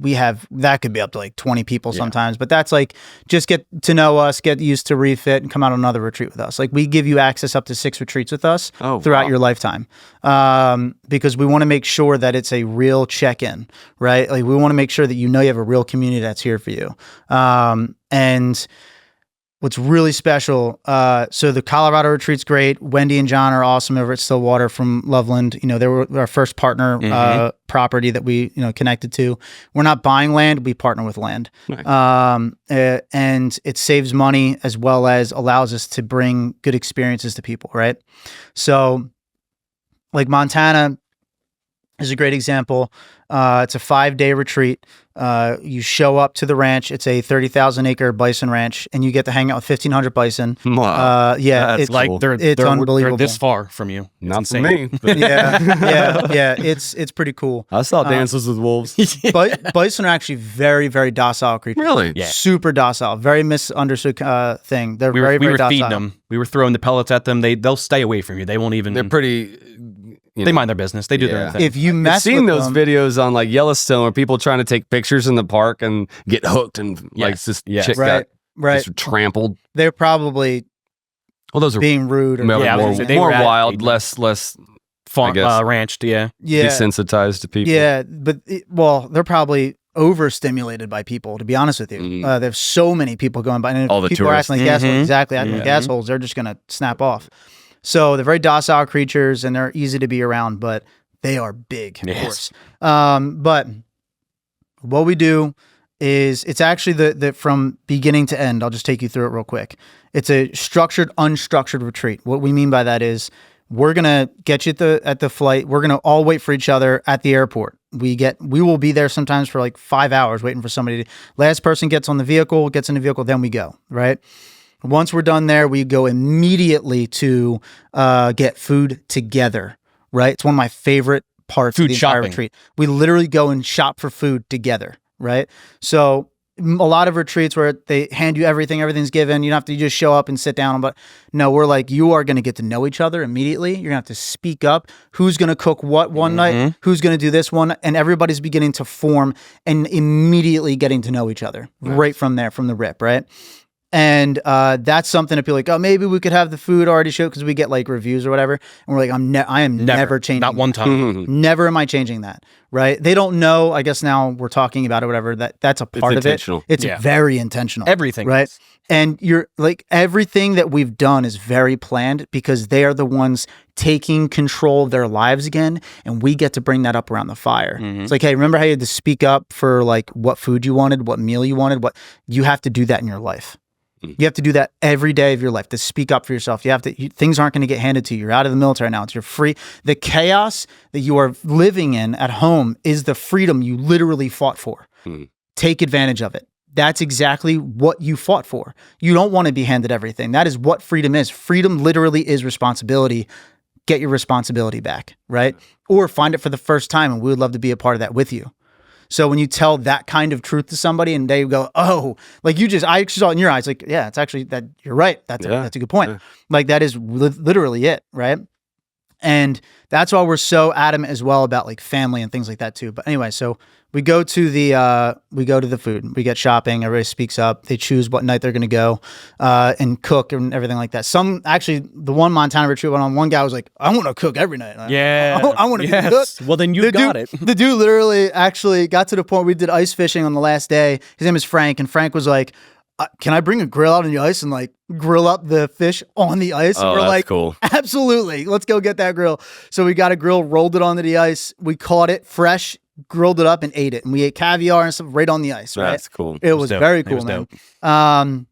that could be up to like 20 people sometimes. But that's like, just get to know us, get used to Refit, and come out on another retreat with us. Like we give you access up to 6 retreats with us throughout your lifetime, because we want to make sure that it's a real check-in, right? Like we want to make sure that you know you have a real community that's here for you. And what's really special, so the Colorado retreat's great. Wendy and John are awesome over at Stillwater from Loveland. You know, they were our first partner property that we, connected to. We're not buying land, we partner with land. Nice. And it saves money as well as allows us to bring good experiences to people, right? So like Montana is a great example. It's a 5-day retreat. You show up to the ranch. It's a 30,000 acre bison ranch, and you get to hang out with 1,500 bison. Wow. Yeah, That's it's cool. it's unbelievable. They're this far from you. Not for me. yeah. It's pretty cool. I saw Dances with Wolves. Bison are actually very, very docile creatures. Really? Yeah. Super docile. Very misunderstood thing. They're We very, very were docile. feeding them. We were throwing the pellets at them. They'll stay away from you. They won't even. They're pretty. They mind their business. They do their own thing. If you I've mess seen with those them, videos on like Yellowstone where people trying to take pictures in the park and get hooked and like this chick got just trampled. they're probably Those are being rude or more they were wild, less I guess. Ranched. Yeah. desensitized to people. Yeah, but they're probably overstimulated by people, to be honest with you. There's so many people going by, and if All the people are acting like assholes, exactly, acting like assholes, they're just gonna snap off. So they're very docile creatures and they're easy to be around, but they are big, of course. But what we do is it's actually the from beginning to end. I'll just take you through it real quick. It's a structured, unstructured retreat. What we mean by that is we're gonna get you at the flight. We're gonna all wait for each other at the airport. We will be there sometimes for like 5 hours waiting for somebody. Last person gets in the vehicle, then we go, right? Once we're done there, we go immediately to get food together, right? It's one of my favorite parts of the entire retreat. We literally go and shop for food together, right? So a lot of retreats where they hand you everything's given. You don't have to just show up and sit down. But no, we're like, you are going to get to know each other immediately. You're going to have to speak up. Who's going to cook what one night? Who's going to do this one? And everybody's beginning to form and immediately getting to know each other right from there, from the rip, right? And that's something that people are like, oh, maybe we could have the food already show because we get like reviews or whatever. And we're like, I am never changing. Not one time. Never am I changing that. Right? They don't know. I guess now we're talking about it, whatever. That's a part of it. It's very intentional. Everything. Right? And you're like, everything that we've done is very planned because they are the ones taking control of their lives again. And we get to bring that up around the fire. It's like, hey, remember how you had to speak up for like what food you wanted, what meal you wanted? You have to do that in your life. You have to do that every day of your life, to speak up for yourself. Things aren't going to get handed to you. You're out of the military now. You're free. The chaos that you are living in at home is the freedom you literally fought for. Take advantage of it. That's exactly what you fought for. You don't want to be handed everything. That is what freedom is. Freedom literally is responsibility. Get your responsibility back, right? Or find it for the first time, and we would love to be a part of that with you. So when you tell that kind of truth to somebody and they go, oh, like I actually saw it in your eyes, like, yeah, it's actually that you're right. That's a good point. Like that is literally it. Right. And that's why we're so adamant as well about like family and things like that too. But anyway, so we go to the food. We get shopping. Everybody speaks up. They choose what night they're going to go and cook and everything like that. The one Montana retreat went on. One guy was like, "I want to cook every night. I want to be cooked." Well, then you got it. The dude literally actually got to the point. We did ice fishing on the last day. His name is Frank, and Frank was like, "Can I bring a grill out on the ice and like grill up the fish on the ice?" Oh, We're that's like, cool. Absolutely. Let's go get that grill. So we got a grill, rolled it onto the ice. We caught it fresh, grilled it up and ate it. And we ate caviar and stuff right on the ice, right? That's cool. It was dope. very It cool, was man. dope.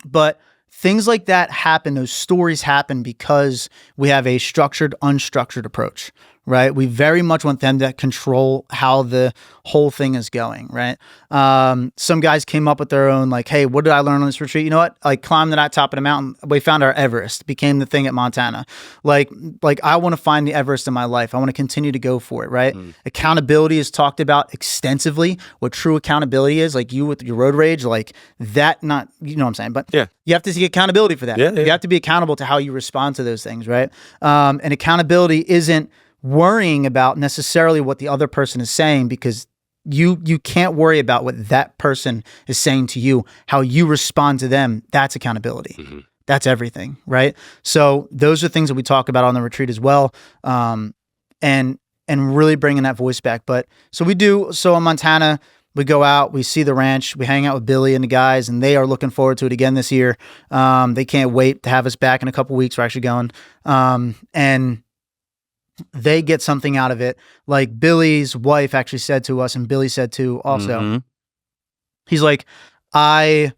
But things like that happen. Those stories happen because we have a structured, unstructured approach, right? We very much want them to control how the whole thing is going, right? Some guys came up with their own, like, hey, what did I learn on this retreat? You know what? Like, climbed to that top of the mountain. We found our Everest, became the thing at Montana. Like I want to find the Everest in my life. I want to continue to go for it, right? Accountability is talked about extensively. What true accountability is, like you with your road rage, like that, not, you know what I'm saying? But Yeah. you have to seek accountability for that. Yeah. You have to be accountable to how you respond to those things, right? And accountability isn't worrying about necessarily what the other person is saying, because you can't worry about what that person is saying to you. How you respond to them, that's accountability. Mm-hmm. That's everything, right? So those are things that we talk about on the retreat as well, and really bringing that voice back. But so in Montana, we go out, we see the ranch, we hang out with Billy and the guys, and they are looking forward to it again this year. They can't wait to have us back in a couple weeks. We're actually going, and they get something out of it. Like Billy's wife actually said to us, and Billy said too also, he's like, I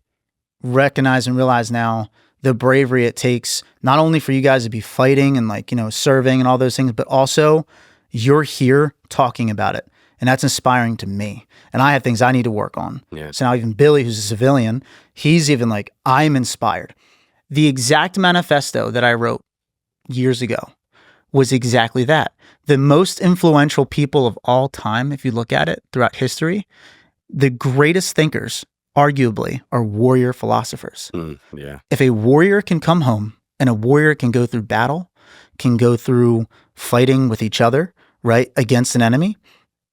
recognize and realize now the bravery it takes, not only for you guys to be fighting and like, you know, serving and all those things, but also you're here talking about it. And that's inspiring to me. And I have things I need to work on. Yeah. So now even Billy, who's a civilian, he's even like, I'm inspired. The exact manifesto that I wrote years ago was exactly that. The most influential people of all time, if you look at it throughout history, the greatest thinkers, arguably, are warrior philosophers. Yeah. If a warrior can come home and a warrior can go through battle, can go through fighting with each other, right, against an enemy,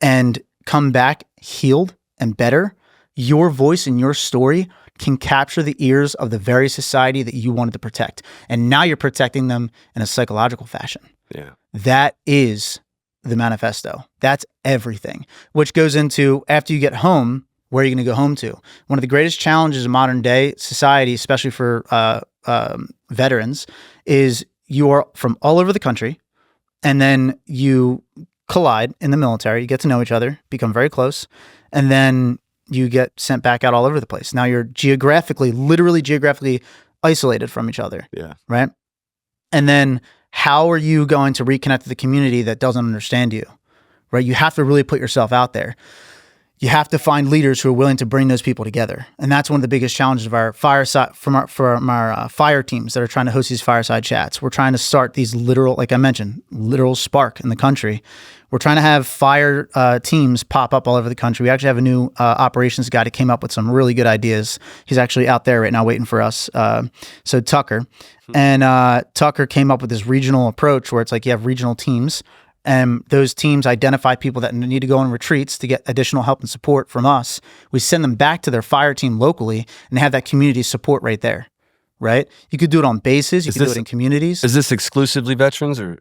and come back healed and better, your voice and your story can capture the ears of the very society that you wanted to protect. And now you're protecting them in a psychological fashion. Yeah. That is the manifesto. That's everything, which goes into, after you get home, where are you going to go home to? One of the greatest challenges in modern day society, especially for veterans, is you are from all over the country, and then you collide in the military. You get to know each other, become very close, and then you get sent back out all over the place. Now you're literally geographically isolated from each other. Yeah. Right? And then how are you going to reconnect with the community that doesn't understand you? Right? You have to really put yourself out there. You have to find leaders who are willing to bring those people together. And that's one of the biggest challenges of our fireside, from our fire teams that are trying to host these fireside chats. We're trying to start these literal, like I mentioned, literal spark in the country. We're trying to have fire teams pop up all over the country. We actually have a new operations guy that came up with some really good ideas. He's actually out there right now waiting for us. So Tucker. And Tucker came up with this regional approach where it's like you have regional teams, and those teams identify people that need to go on retreats to get additional help and support from us. We send them back to their fire team locally and have that community support right there, right? You could do it on bases. You could do it in communities. Is this exclusively veterans or?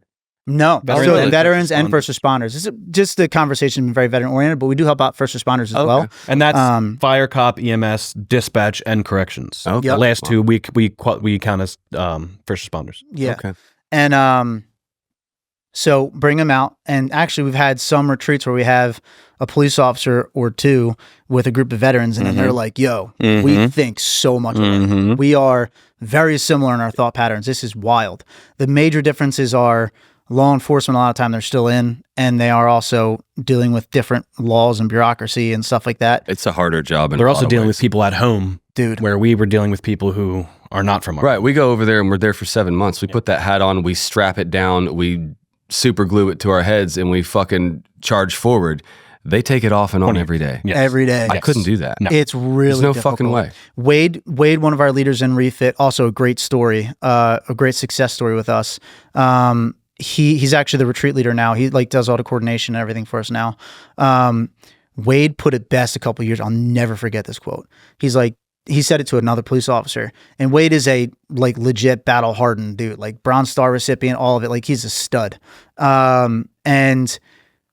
No, Veterans so veterans and responders. first responders. This is just the conversation been very veteran oriented, but we do help out first responders as well. And that's fire, cop, EMS, dispatch, and corrections. Okay. The last two we count as first responders. Yeah. Okay. And so bring them out. And actually, we've had some retreats where we have a police officer or two with a group of veterans, and then they're like, yo, we think so much alike. We are very similar in our thought patterns. This is wild. The major differences are law enforcement, a lot of time they're still in, and they are also dealing with different laws and bureaucracy and stuff like that. It's a harder job. They're also dealing with people at home, Dude. where we were dealing with people who are not from our Right. We go over there and we're there for 7 months. We put that hat on, we strap it down, we super glue it to our heads, and we fucking charge forward. They take it off and on every day. Yes. Every day. I couldn't do that. No. It's really There's no difficult. fucking way. Wade, one of our leaders in Refit, also a great story, a great success story with us. he's actually the retreat leader now. He like does all the coordination and everything for us now. Wade put it best a couple of years. I'll never forget this quote. He's like, he said it to another police officer, and Wade is a like legit battle hardened dude, like Bronze Star recipient, all of it. Like he's a stud. And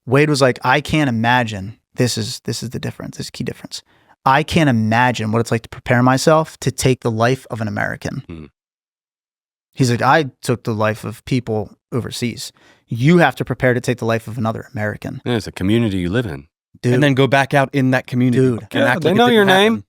Wade was like, I can't imagine. This is the difference. This is key difference. I can't imagine what it's like to prepare myself to take the life of an American. He's like, I took the life of people overseas. You have to prepare to take the life of another American. Yeah, it's a community you live in. Dude. And then go back out in that community. Dude. And They know your name.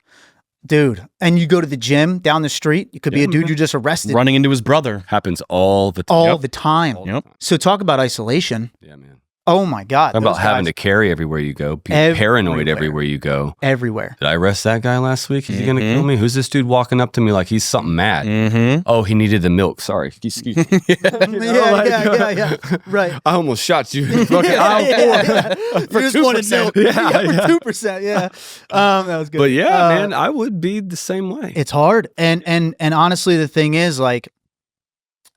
Dude. And you go to the gym down the street. You could be a dude you just arrested. Running into his brother. Happens all the time. All the time. Yep. So talk about isolation. Yeah, man. Oh my God. Talk about having to carry everywhere you go. Be paranoid everywhere you go. Everywhere. Did I arrest that guy last week? Is he going to kill me? Who's this dude walking up to me like he's something mad? Oh, he needed the milk. Sorry. Excuse me. Yeah. Right. I almost shot you. For 2%. Yeah. For 2%. Yeah. That was good. But yeah, man, I would be the same way. It's hard. And honestly, the thing is like,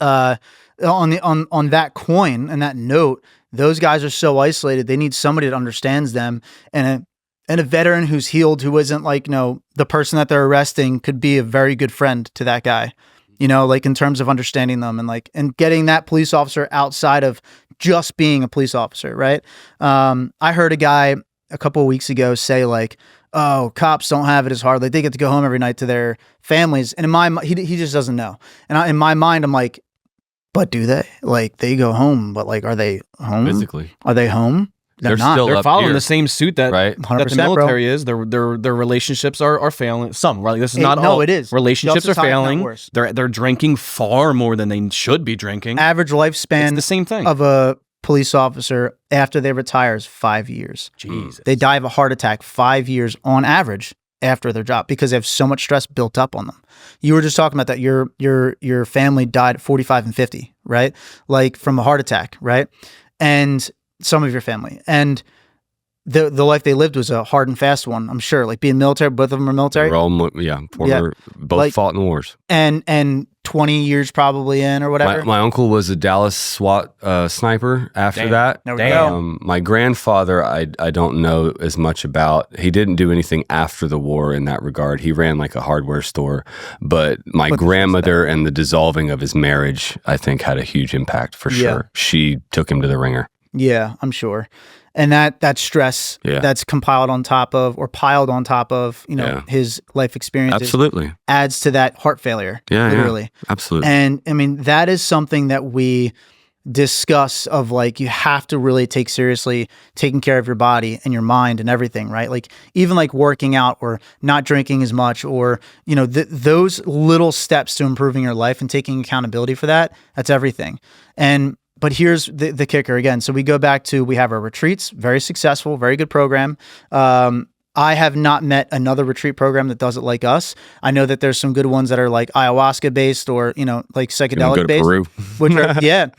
on that coin and that note, those guys are so isolated. They need somebody that understands them, and a veteran who's healed, who isn't like, the person that they're arresting could be a very good friend to that guy, like in terms of understanding them and getting that police officer outside of just being a police officer. Right. I heard a guy a couple of weeks ago say like, oh, cops don't have it as hard. Like they get to go home every night to their families. And in my mind, he just doesn't know. And in my mind, I'm like, but do they? Like they go home, but like, are they home? Physically. Are they home? They're not. still They're up following here. the same suit that Right. that the 100%, military is. Their relationships are failing. Some, right? This is not all. No, it is. Relationships are Justice High, not failing. worse. They're drinking far more than they should be drinking. Average lifespan It's the same thing. of a police officer after they retire is 5 years. Jesus. They die of a heart attack 5 years on average after their job because they have so much stress built up on them. You were just talking about that your family died at 45 and 50, right? Like from a heart attack, right? And some of your family. And the life they lived was a hard and fast one, I'm sure. Like being military, both of them are military. We're all, both fought in wars. And 20 years probably in or whatever. My uncle was a Dallas SWAT sniper after that. There we go. My grandfather, I don't know as much about. He didn't do anything after the war in that regard. He ran like a hardware store. But my grandmother and the dissolving of his marriage, I think, had a huge impact for sure. She took him to the ringer. Yeah, I'm sure. And that stress that's piled on top of, his life experiences Absolutely. adds to that heart failure. Literally. Yeah, absolutely. And I mean, that is something that we discuss of like, you have to really take seriously taking care of your body and your mind and everything, right? Like even like working out or not drinking as much or, those little steps to improving your life and taking accountability for that, that's everything. But here's the kicker again. So we go back to, we have our retreats, very successful, very good program. I have not met another retreat program that does it like us. I know that there's some good ones that are like ayahuasca based or, like psychedelic based, Peru.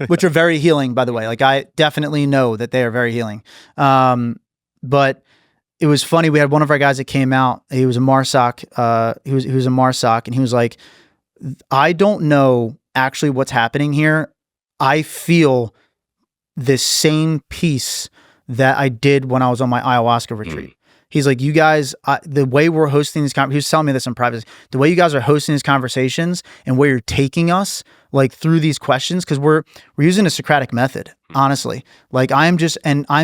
which are very healing, by the way. Like I definitely know that they are very healing. But it was funny. We had one of our guys that came out. He was a MARSOC. He was a MARSOC, and he was like, I don't know actually what's happening here. I feel the same peace that I did when I was on my ayahuasca retreat. He's like, you guys, the way we're hosting these conversations, he was telling me this in private, the way you guys are hosting these conversations and where you're taking us like through these questions, because we're using a Socratic method, honestly. Like I'm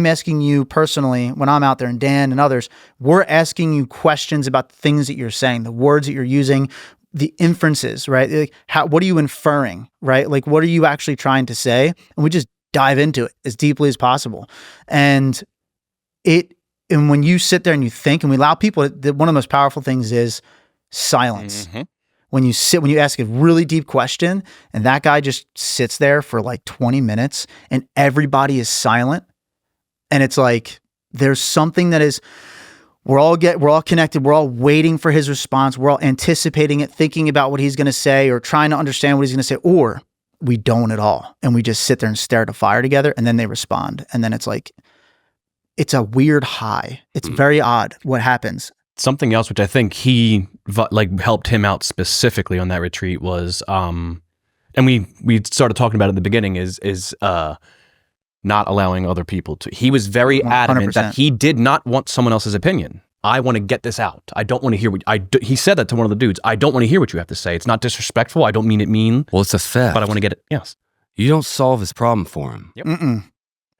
asking you personally when I'm out there, and Dan and others, we're asking you questions about the things that you're saying, the words that you're using, the inferences, right? Like what are you inferring, right? Like what are you actually trying to say? And we just dive into it as deeply as possible. And when you sit there and you think, and we allow people, one of the most powerful things is silence. Mm-hmm. When you ask a really deep question and that guy just sits there for like 20 minutes and everybody is silent. And it's like, there's something that is, we're all connected. We're all waiting for his response. We're all anticipating it, thinking about what he's going to say or trying to understand what he's going to say, or we don't at all. And we just sit there and stare at a fire together, and then they respond. And then it's like, it's a weird high. It's very odd what happens. Something else, which I think he helped him out specifically on that retreat was, and we started talking about it at the beginning, is not allowing other people to. He was very adamant 100%. that he did not want someone else's opinion. I want to get this out. I don't want to hear he said that to one of the dudes. I don't want to hear what you have to say. It's not disrespectful. I don't mean it mean. Well, it's a theft. But I want to get it. Yes. You don't solve his problem for him. Yep. Mm-mm.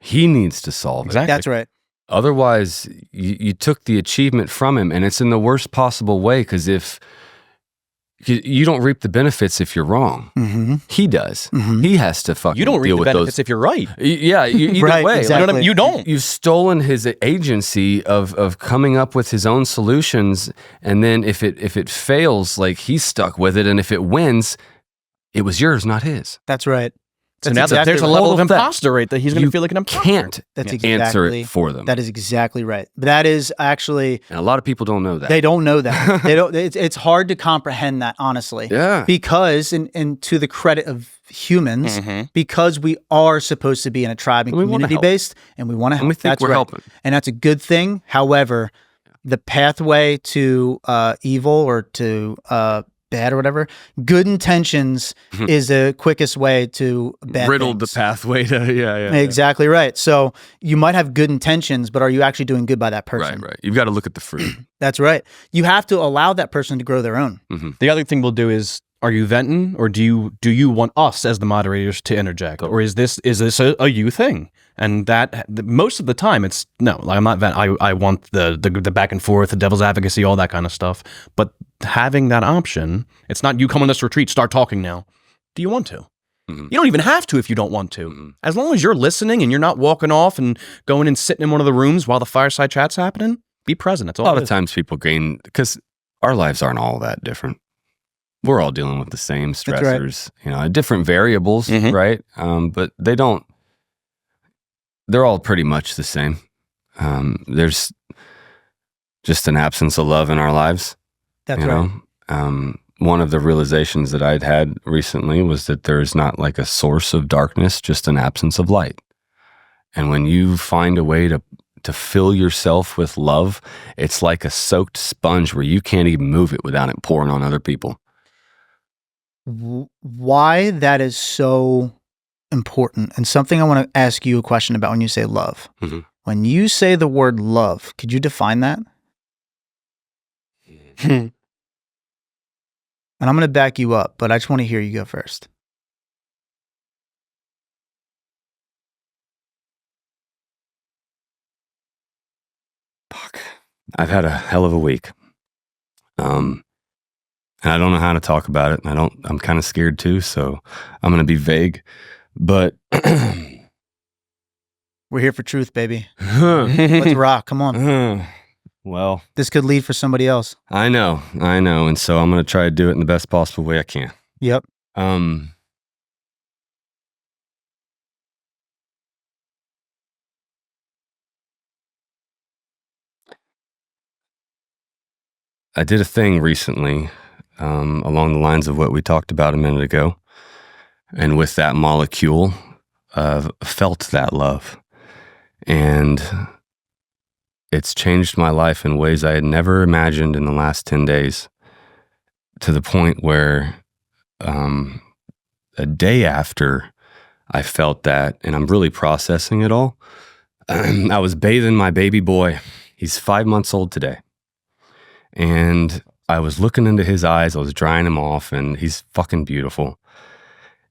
He needs to solve it. Exactly. That's right. Otherwise, you took the achievement from him, and it's in the worst possible way, because if you don't reap the benefits if you're wrong, he does. He has to fucking You don't reap deal the with benefits those. if you're right. Yeah, either Right, way. exactly. You don't. You've stolen his agency of coming up with his own solutions, and then if it fails, like, he's stuck with it, and if it wins, it was yours, not his. That's right. So That's now exactly there's a right. level of Total theft. imposter rate that he's going to You feel like an imposter. Can't That's answer exactly it for them. That is exactly right. But that is actually, And a lot of people don't know that. they don't know that. They don't. It's hard to comprehend that, honestly. Yeah. Because, and to the credit of humans, because we are supposed to be in a tribe and We wanna community help. based, and we want to help. we think That's we're right. helping. And that's a good thing. However, the pathway to evil or to bad or whatever, good intentions is the quickest way to bad Riddled things. the pathway to, yeah. Exactly right. So you might have good intentions, but are you actually doing good by that person? Right. You've got to look at the fruit. That's right. You have to allow that person to grow their own. The other thing we'll do is, are you venting, or do you want us as the moderators to interject, or is this a you thing? And most of the time it's no. Like, I'm not venting. I want the back and forth, the devil's advocacy, all that kind of stuff. But having that option, it's not you come on this retreat, start talking now. Do you want to? You don't even have to if you don't want to. As long as you're listening and you're not walking off and going and sitting in one of the rooms while the fireside chat's happening, be present. That's all. A lot it of is. times people gain, because our lives aren't all that different. We're all dealing with the same right. stressors, different variables, right? But they're all pretty much the same. There's just an absence of love in our lives. That's you right. know? One of the realizations that I'd had recently was that there's not like a source of darkness, just an absence of light. And when you find a way to fill yourself with love, it's like a soaked sponge where you can't even move it without it pouring on other people. Why that is so important, and something I want to ask you a question about when you say love. When you say the word love, could you define that? And I'm going to back you up, but I just want to hear you go first. Fuck. I've had a hell of a week. And I don't know how to talk about it. And I'm kind of scared too. So I'm going to be vague, but We're here for truth, baby. Let's rock. Come on. well, This could lead for somebody else. I know. And so I'm going to try to do it in the best possible way I can. Yep. I did a thing recently along the lines of what we talked about a minute ago. And with that molecule, felt that love. And it's changed my life in ways I had never imagined in the last 10 days, to the point where a day after I felt that, and I'm really processing it all, I was bathing my baby boy. He's 5 months old today. And I was looking into his eyes. I was drying him off, and he's fucking beautiful.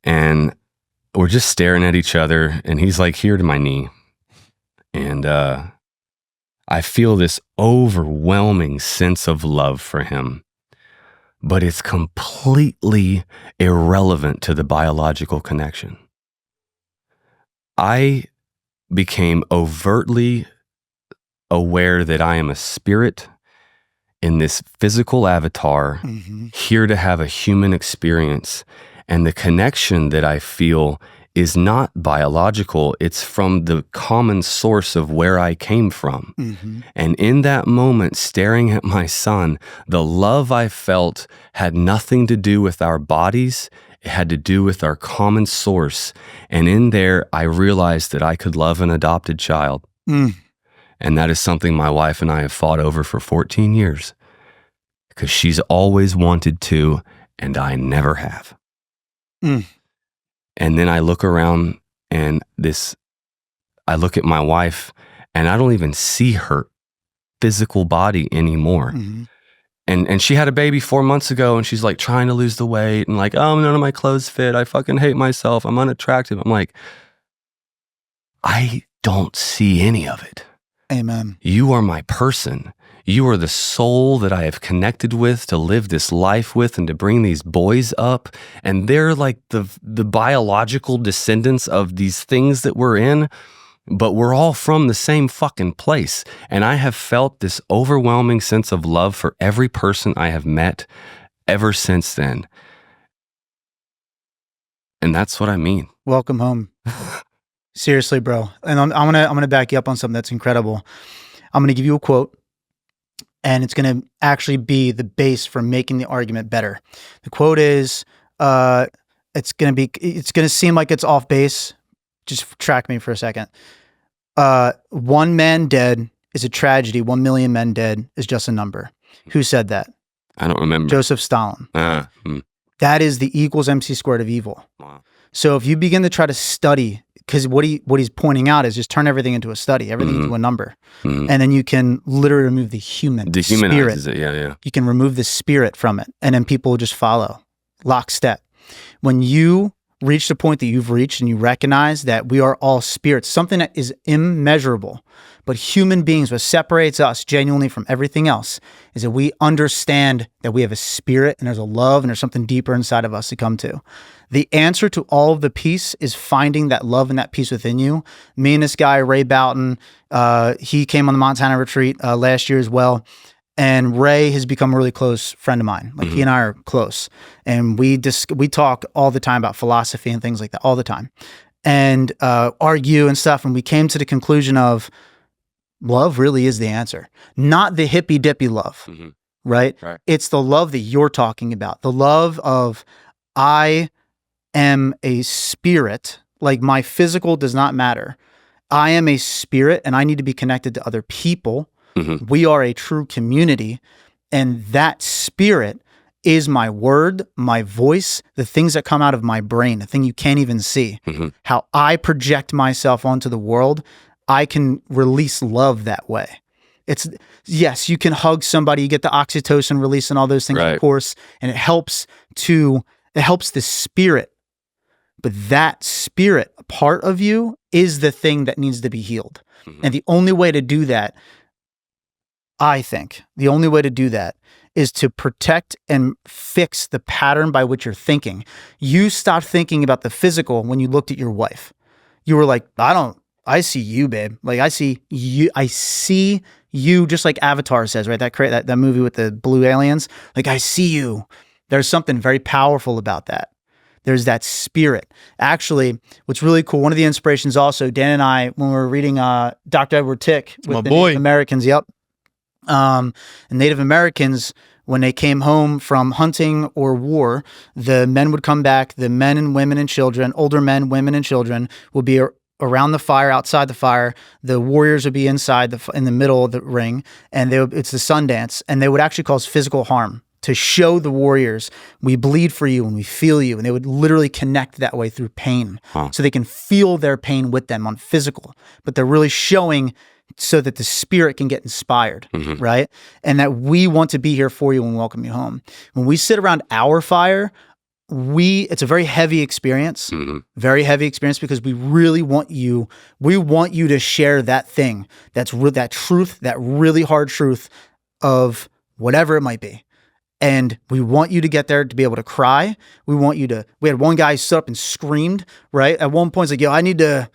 And we're just staring at each other, and he's like here to my knee. And I feel this overwhelming sense of love for him, but it's completely irrelevant to the biological connection. I became overtly aware that I am a spirit in this physical avatar, here to have a human experience. And the connection that I feel is not biological. It's from the common source of where I came from. And in that moment, staring at my son, the love I felt had nothing to do with our bodies. It had to do with our common source. And in there, I realized that I could love an adopted child. And that is something my wife and I have fought over for 14 years, because she's always wanted to, and I never have. And then I look around and I look at my wife and I don't even see her physical body anymore. Mm-hmm. And she had a baby 4 months ago and she's like trying to lose the weight and like, oh, none of my clothes fit. I fucking hate myself. I'm unattractive. I'm like, I don't see any of it. Amen. You are my person. You are the soul that I have connected with to live this life with and to bring these boys up. And they're like the biological descendants of these things that we're in, but we're all from the same fucking place. And I have felt this overwhelming sense of love for every person I have met ever since then. And that's what I mean. Welcome home. Seriously, bro. And I'm gonna back you up on something that's incredible. I'm gonna give you a quote, and it's gonna actually be the base for making the argument better. The quote is, it's gonna seem like it's off base. Just track me for a second. 1 man dead is a tragedy. 1 million men dead is just a number. Who said that? I don't remember. Joseph Stalin. That is the equals MC squared of evil. Wow. So if you begin to try to study, because what he's pointing out is just turn everything into a study, everything into a number. And then you can literally remove the human Dehumanizes spirit. it, yeah. You can remove the spirit from it, and then people will just follow lockstep. When you reach the point that you've reached and you recognize that we are all spirits, something that is immeasurable, but human beings, what separates us genuinely from everything else is that we understand that we have a spirit and there's a love and there's something deeper inside of us to come to. The answer to all of the peace is finding that love and that peace within you. Me and this guy, Ray Boughton, he came on the Montana retreat last year as well. And Ray has become a really close friend of mine. Like he and I are close, and we talk all the time about philosophy and things like that all the time, and argue and stuff. And we came to the conclusion of love really is the answer, not the hippy dippy love, right? It's the love that you're talking about, the love of I am a spirit. Like my physical does not matter. I am a spirit, and I need to be connected to other people. We are a true community, and that spirit is my word, my voice, the things that come out of my brain, the thing you can't even see. How I project myself onto the world, I can release love that way. It's, yes, you can hug somebody, you get the oxytocin release and all those things, of course, and it helps the spirit. But that spirit, part of you, is the thing that needs to be healed. And the only way to do that, I think the only way to do that is to protect and fix the pattern by which you're thinking. You stopped thinking about the physical when you looked at your wife. You were like, I see you, babe. Like I see you just like Avatar says, right? That movie with the blue aliens. Like I see you. There's something very powerful about that. There's that spirit. Actually, what's really cool, one of the inspirations also, Dan and I, when we were reading Dr. Edward Tick with the Native Americans, and Native Americans, when they came home from hunting or war, the men would come back, the men and women and children, older men, women and children would be around the fire, outside the fire. The warriors would be inside in the middle of the ring, and it's the sun dance, and they would actually cause physical harm to show the warriors, we bleed for you and we feel you. And they would literally connect that way through pain. So they can feel their pain with them on physical, but they're really showing so that the spirit can get inspired, right? And that we want to be here for you and welcome you home. When we sit around our fire, it's a very heavy experience, because we really want you, to share that thing, that truth, that really hard truth of whatever it might be. And we want you to get there to be able to cry. We had one guy stood up and screamed, right? At one point, he's like, yo, I need to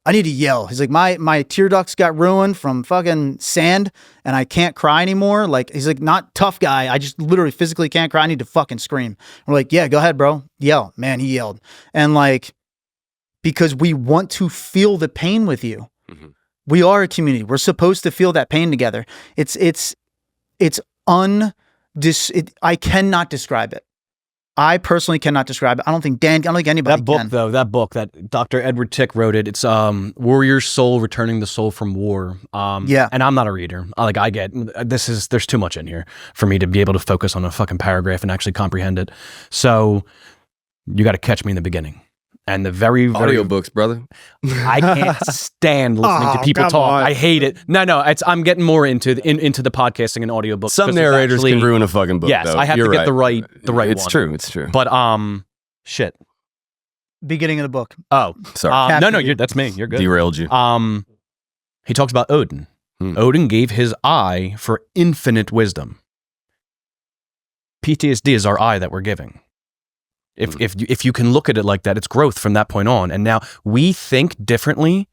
yell. He's like, my tear ducts got ruined from fucking sand and I can't cry anymore. Like, he's like, not tough guy. I just literally physically can't cry. I need to fucking scream. We're like, yeah, go ahead, bro. Yell. Man, he yelled. And like, because we want to feel the pain with you. We are a community. We're supposed to feel that pain together. I cannot describe it. I personally cannot describe it. I don't think anybody can. That book that Dr. Edward Tick wrote it. It's Warrior's Soul, Returning the Soul from War. And I'm not a reader. There's too much in here for me to be able to focus on a fucking paragraph and actually comprehend it. So you got to catch me in the beginning. And the very audiobooks, brother. I can't stand listening to people talk. On. I hate it. No, I'm getting more into the podcasting and audiobooks. Some narrators can ruin a fucking book. Yes, though. I have You're to get right. the right It's one. true. It's true. But shit. Beginning of the book. Oh, Sorry. no, that's me. You're good. Derailed you. He talks about Odin. Odin gave his eye for infinite wisdom. PTSD is our eye that we're giving. If you can look at it like that, it's growth from that point on. And now we think differently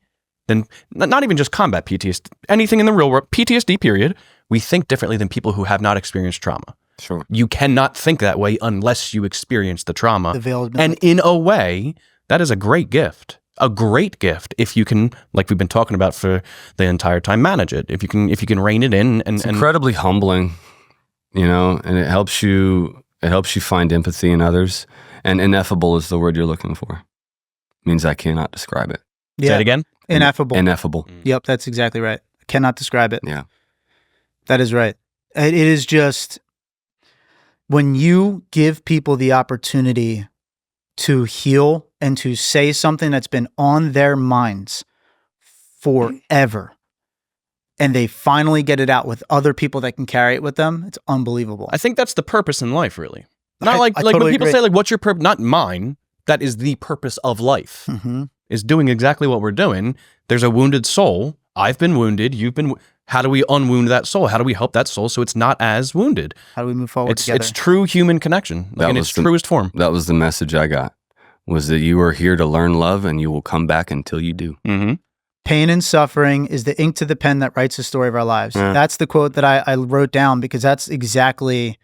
than, not even just combat PTSD, anything in the real world, PTSD period, we think differently than people who have not experienced trauma. Sure. You cannot think that way unless you experience the trauma. Availability. And in a way, that is a great gift. A great gift if you can, like we've been talking about for the entire time, manage it. If you can rein it in and It's incredibly humbling, and it helps you find empathy in others. And ineffable is the word you're looking for. Means I cannot describe it. Say it again. Ineffable. Ineffable. Yep, that's exactly right. I cannot describe it. Yeah. That is right. It is just when you give people the opportunity to heal and to say something that's been on their minds forever, and they finally get it out with other people that can carry it with them, it's unbelievable. I think that's the purpose in life, really. Not like totally when people agree. say, like, what's your purpose? Not mine. That is the purpose of life, is doing exactly what we're doing. There's a wounded soul. I've been wounded. You've been. How do we unwound that soul? How do we help that soul so it's not as wounded? How do we move forward together? It's true human connection, in its truest form. That was the message I got, was that you are here to learn love and you will come back until you do. Mm-hmm. Pain and suffering is the ink to the pen that writes the story of our lives. Yeah. That's the quote that I wrote down because that's exactly...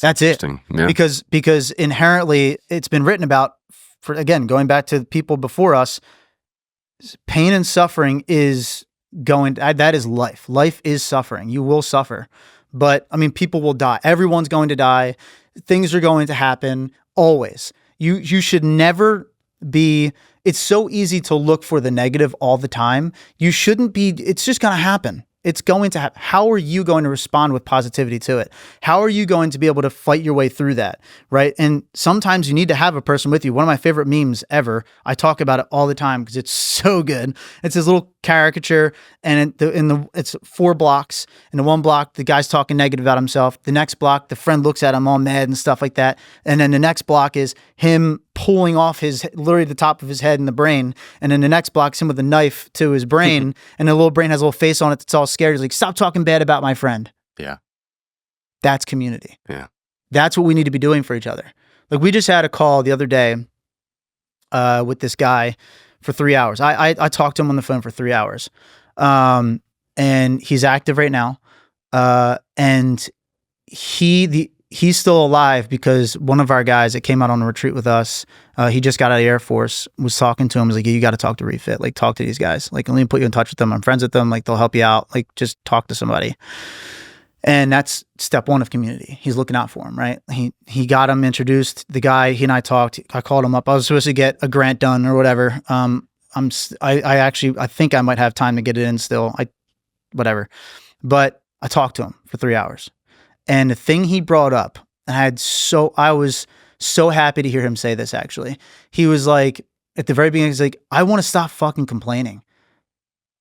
That's it. Yeah. Because inherently it's been written about, for again, going back to people before us, pain and suffering is that is life. Life is suffering. You will suffer. But I mean, people will die. Everyone's going to die. Things are going to happen always. You should never be, it's so easy to look for the negative all the time. You shouldn't be, it's just going to happen. It's going to happen. How are you going to respond with positivity to it? How are you going to be able to fight your way through that, right? And sometimes you need to have a person with you. One of my favorite memes ever, I talk about it all the time because it's so good. It's this little caricature, and it's 4 blocks. In the one block, the guy's talking negative about himself. The next block, the friend looks at him all mad and stuff like that. And then the next block is him pulling off literally the top of his head and the brain. And then the next block's him with a knife to his brain. And the little brain has a little face on it that's all scared. He's like, stop talking bad about my friend. Yeah. That's community. Yeah. That's what we need to be doing for each other. Like, we just had a call the other day with this guy for 3 hours. I talked to him on the phone for 3 hours. And he's active right now. And he's still alive because one of our guys that came out on a retreat with us, he just got out of the Air Force, was talking to him, was like, you got to talk to Refit, like, talk to these guys, like, let me put you in touch with them. I'm friends with them, like, they'll help you out, like, just talk to somebody. And that's step one of community. He's looking out for him, right? He got him introduced. The guy, he and I talked. I called him up. I was supposed to get a grant done or whatever. I think I might have time to get it in still. Whatever. But I talked to him for 3 hours. And the thing he brought up, I was so happy to hear him say this, actually. He was like, at the very beginning, he's like, I want to stop fucking complaining.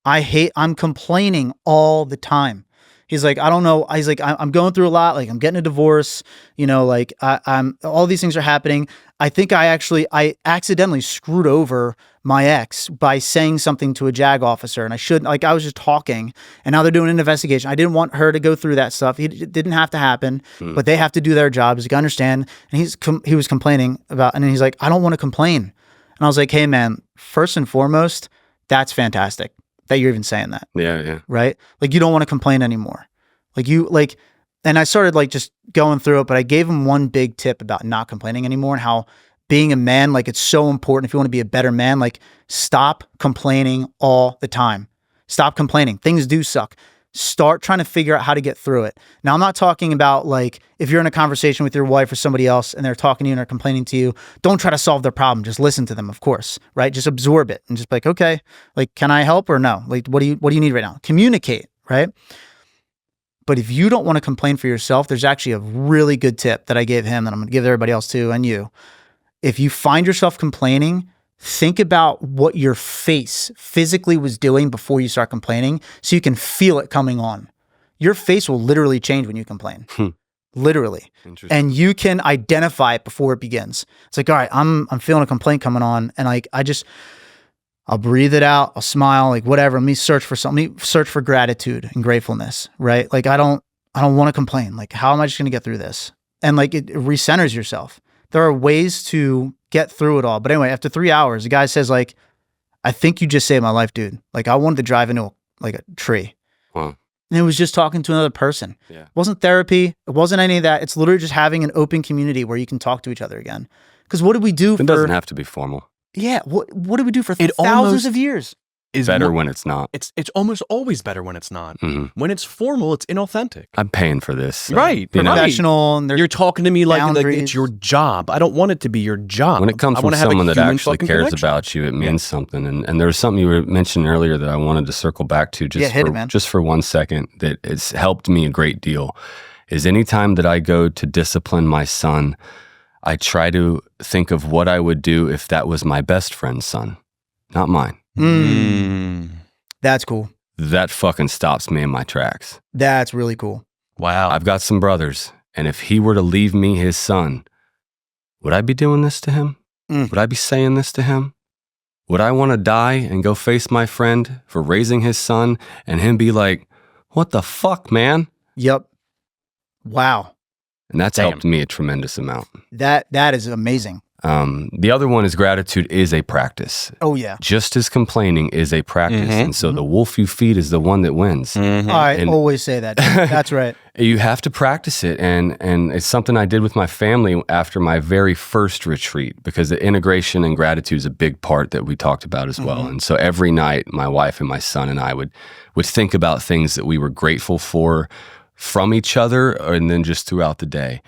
I'm complaining all the time. He's like, I don't know. He's like, I'm going through a lot. Like, I'm getting a divorce, like I'm all these things are happening. I think I accidentally screwed over my ex by saying something to a JAG officer, and I shouldn't, like, I was just talking, and now they're doing an investigation. I didn't want her to go through that stuff. It didn't have to happen, but they have to do their job. He's like, I understand. And he was complaining about, and then he's like, I don't want to complain. And I was like, hey man, first and foremost, that's fantastic that you're even saying that. Yeah. Right? Like, you don't want to complain anymore. And I started like just going through it, but I gave him one big tip about not complaining anymore and how being a man, like, it's so important. If you want to be a better man, like, stop complaining all the time. Stop complaining. Things do suck. Start trying to figure out how to get through it. Now, I'm not talking about, like, if you're in a conversation with your wife or somebody else and they're talking to you and they're complaining to you, don't try to solve their problem. Just listen to them, of course, right? Just absorb it and just be like, okay, like, can I help or no? Like, what do you need right now? Communicate, right? But if you don't want to complain for yourself, there's actually a really good tip that I gave him that I'm going to give everybody else too, and you. If you find yourself complaining, think about what your face physically was doing before you start complaining so you can feel it coming on. Your face will literally change when you complain. Literally. And you can identify it before it begins. It's like, all right, I'm feeling a complaint coming on, and like I'll breathe it out, I'll smile, like whatever. Let me search for something. Let me search for gratitude and gratefulness, right? Like I don't want to complain. Like, how am I just going to get through this? And like it recenters yourself. There are ways to get through it all. But anyway, after 3 hours, the guy says like, I think you just saved my life, dude. Like I wanted to drive into a tree. Wow. And it was just talking to another person. Yeah. It wasn't therapy. It wasn't any of that. It's literally just having an open community where you can talk to each other again. Because what did we do It doesn't have to be formal. Yeah. What did we do for It thousands almost of years? Is Better when it's not. It's almost always better when it's not. Mhm. When it's formal, it's inauthentic. I'm paying for this. So, Right. you know, Right. Professional. And You're talking to me like boundaries. it's your job. I don't want it to be your job. when it comes I from wanna have a someone that human actually fucking cares connection. about you, it means something. And there was something you were mentioning earlier that I wanted to circle back to just for 1 second that it's helped me a great deal. Is anytime that I go to discipline my son, I try to think of what I would do if that was my best friend's son, not mine. That's cool. That fucking stops me in my tracks. That's really cool. Wow. I've got some brothers, and if he were to leave me his son, would I be doing this to him? Would I be saying this to him? Would I want to die and go face my friend for raising his son and him be like, what the fuck, man? Yep. Wow. And that's Damn. helped me a tremendous amount. That is amazing. The other one is gratitude is a practice. Oh yeah. Just as complaining is a practice. And so the wolf you feed is the one that wins. I And- always say that. That's right. You have to practice it. And it's something I did with my family after my very first retreat, because the integration and gratitude is a big part that we talked about as well. And so every night, my wife and my son and I would think about things that we were grateful for from each other, and then just throughout the day.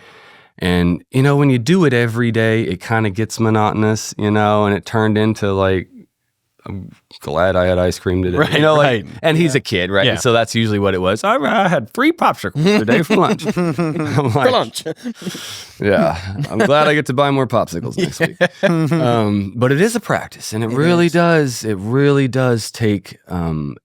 And, you know, when you do it every day, it kind of gets monotonous, you know, and it turned into like, I'm glad I had ice cream today. Right, you know, like, right. And he's a kid, right? Yeah. And so that's usually what it was. I had 3 popsicles today for lunch. I'm like, For lunch. yeah, I'm glad I get to buy more popsicles next week. But it is a practice, and it really does take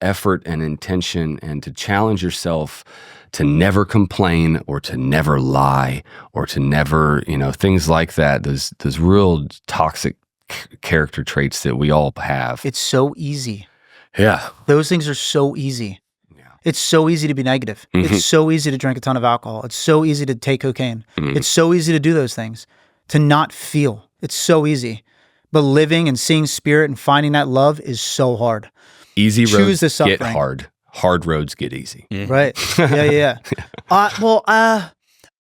effort and intention, and to challenge yourself to never complain or to never lie or to never, you know, things like that. Those real toxic character traits that we all have. It's so easy. Yeah. Those things are so easy. It's so easy to be negative. It's so easy to drink a ton of alcohol. It's so easy to take cocaine. It's so easy to do those things, to not feel. It's so easy. But living and seeing spirit and finding that love is so hard. Easy Choose roads the get suffering. hard. Hard roads get easy. Right. Yeah.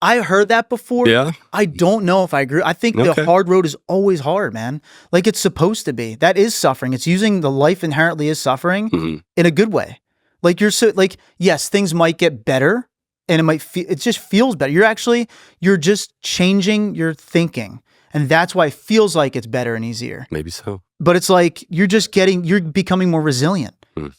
I heard that before. Yeah. I don't know if I agree. I think the Okay. hard road is always hard, man. Like it's supposed to be. That is suffering. It's using the life inherently is suffering in a good way. Like yes, things might get better and it just feels better. You're just changing your thinking. And that's why it feels like it's better and easier. Maybe so. But it's like you're becoming more resilient.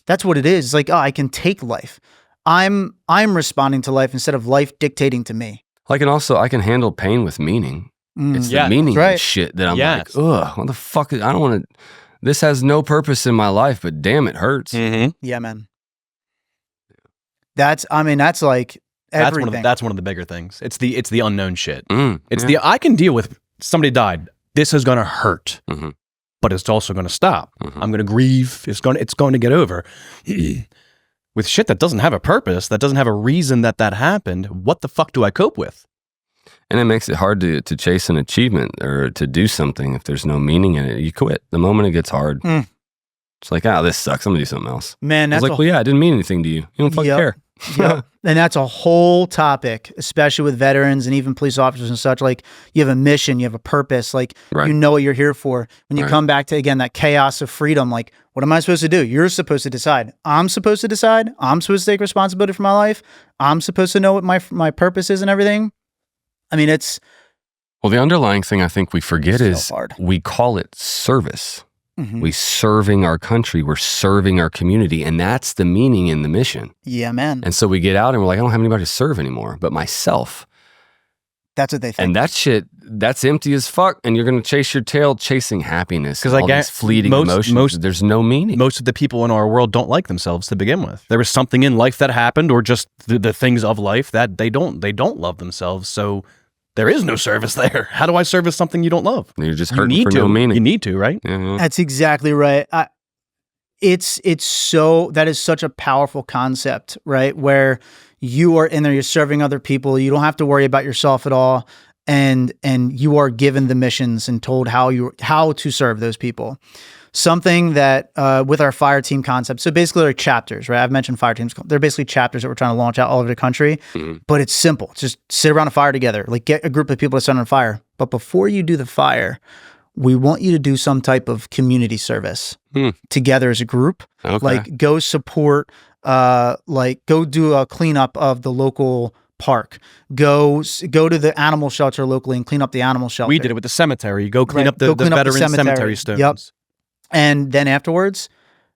That's what it is. It's like, oh, I can take life. I'm responding to life instead of life dictating to me. Like, and also I can handle pain with meaning. It's the Yeah, meaning right. shit that I'm Yes. like, ugh, what the fuck? I don't want to, this has no purpose in my life, but damn, it hurts. Yeah, man. That's like everything. That's one of the bigger things. It's the unknown shit. It's Yeah. I can deal with somebody died. This is gonna hurt, but it's also gonna stop. I'm gonna grieve. It's going to get over. With shit that doesn't have a purpose, that doesn't have a reason that happened, what the fuck do I cope with? And it makes it hard to chase an achievement or to do something if there's no meaning in it. You quit the moment it gets hard. It's like, this sucks. I'm gonna do something else. Man, I was that's like, well, yeah, it didn't mean anything to you. You don't fucking Yep. care. Yep. And that's a whole topic, especially with veterans and even police officers and such. Like you have a mission, you have a purpose, like Right. you know what you're here for. When you Right. come back to, again, that chaos of freedom, like, what am I supposed to do? You're supposed to decide. I'm supposed to decide. I'm supposed to take responsibility for my life. I'm supposed to know what my purpose is and everything. I mean, it's Well, the underlying thing I think we forget So is hard. we call it service. We serving our country. We're serving our community. And that's the meaning in the mission. yeah, man. And so we get out and we're like, I don't have anybody to serve anymore but myself. That's what they think. And that shit, that's empty as fuck. And you're going to chase your tail chasing happiness. Because I all guess these fleeting emotions. There's no meaning. Most of the people in our world don't like themselves to begin with. There was something in life that happened, or just the things of life that they don't love themselves. So there is no service there. How do I service something you don't love? You're just hurting for no meaning. You need to, right? Mm-hmm. That's exactly right. It's so, that is such a powerful concept, right? Where you are in there, you're serving other people. You don't have to worry about yourself at all. And you are given the missions and told how to serve those people. Something that with our fire team concept, so basically they're chapters, right? I've mentioned fire teams. They're basically chapters that we're trying to launch out all over the country, but it's simple. Just sit around a fire together, like get a group of people to sit on a fire. But before you do the fire, we want you to do some type of community service together as a group. Okay. Like go support, like go do a cleanup of the local park. Go to the animal shelter locally and clean up the animal shelter. We did it with the cemetery. Go clean Right. up the Go clean up the veteran cemetery. cemetery stones. Yep. And then afterwards,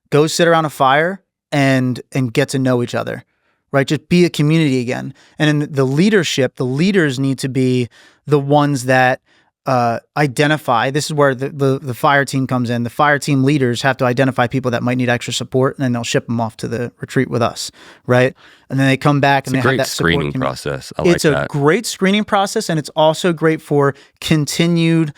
go sit around a fire and get to know each other, right? Just be a community again. And in the leaders need to be the ones that identify. This is where the fire team comes in. The fire team leaders have to identify people that might need extra support, and then they'll ship them off to the retreat with us, right? And then they come back and It's they a have great that support screening community. process. I like It's that. a great screening process, and it's also great for continued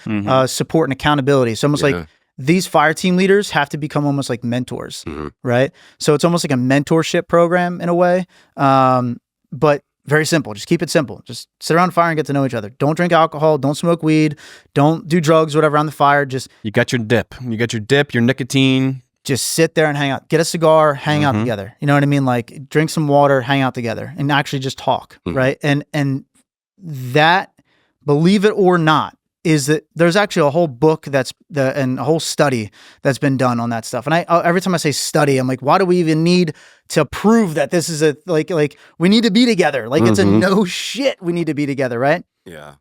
support and accountability. So almost like these fire team leaders have to become almost like mentors, right? So it's almost like a mentorship program in a way, but very simple. Just keep it simple. Just sit around the fire and get to know each other. Don't drink alcohol. Don't smoke weed. Don't do drugs, whatever, on the fire. Just You got your dip. Your nicotine. just sit there and hang out. Get a cigar, hang out together. You know what I mean? Like drink some water, hang out together, and actually just talk, right? And that, believe it or not, is that there's actually a whole book and a whole study that's been done on that stuff. And I every time I say study, I'm like, why do we even need to prove that this is like we need to be together? Like it's a no shit. We need to be together, right? Yeah.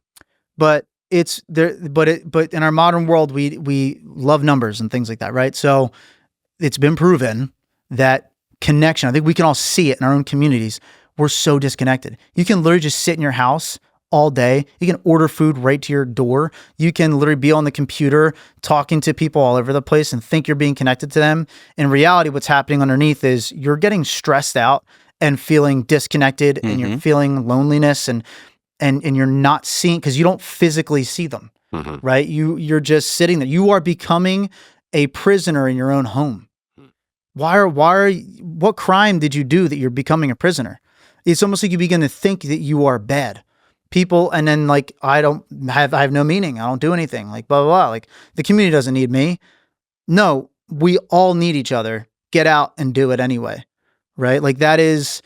But it's there. But in our modern world, we love numbers and things like that, right? So it's been proven that connection. I think we can all see it in our own communities. We're so disconnected. You can literally just sit in your house all day. You can order food right to your door. You can literally be on the computer talking to people all over the place and think you're being connected to them. In reality, what's happening underneath is you're getting stressed out and feeling disconnected, and you're feeling loneliness, and you're not seeing, because you don't physically see them, right? You're just sitting there. You are becoming a prisoner in your own home. What crime did you do that you're becoming a prisoner? It's almost like you begin to think that you are bad people, and then like I have no meaning. I don't do anything. Like blah blah blah. Like the community doesn't need me. No, we all need each other. Get out and do it anyway, right? Like that is.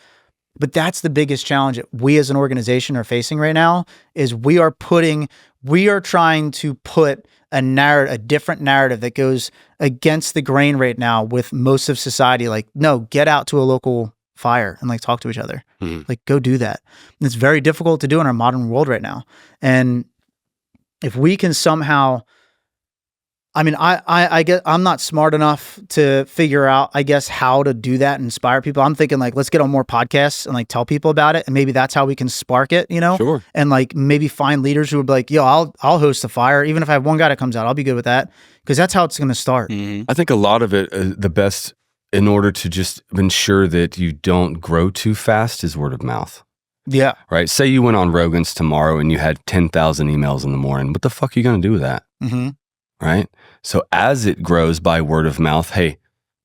But that's the biggest challenge that we as an organization are facing right now. Is we are trying to put a different narrative that goes against the grain right now with most of society. Like, no, get out to a local fire and like talk to each other. Like go do that. And it's very difficult to do in our modern world right now. And if we can somehow, I mean, I guess I'm not smart enough to figure out, I guess, how to do that and inspire people. I'm thinking like, let's get on more podcasts and like tell people about it. And maybe that's how we can spark it, you know? Sure. And like maybe find leaders who would be like, yo, I'll host a fire. Even if I have one guy that comes out, I'll be good with that. Because that's how it's going to start. I think a lot of it, the best in order to just ensure that you don't grow too fast is word of mouth. Yeah. Right? Say you went on Rogan's tomorrow and you had 10,000 emails in the morning. What the fuck are you going to do with that? Right? So as it grows by word of mouth, hey,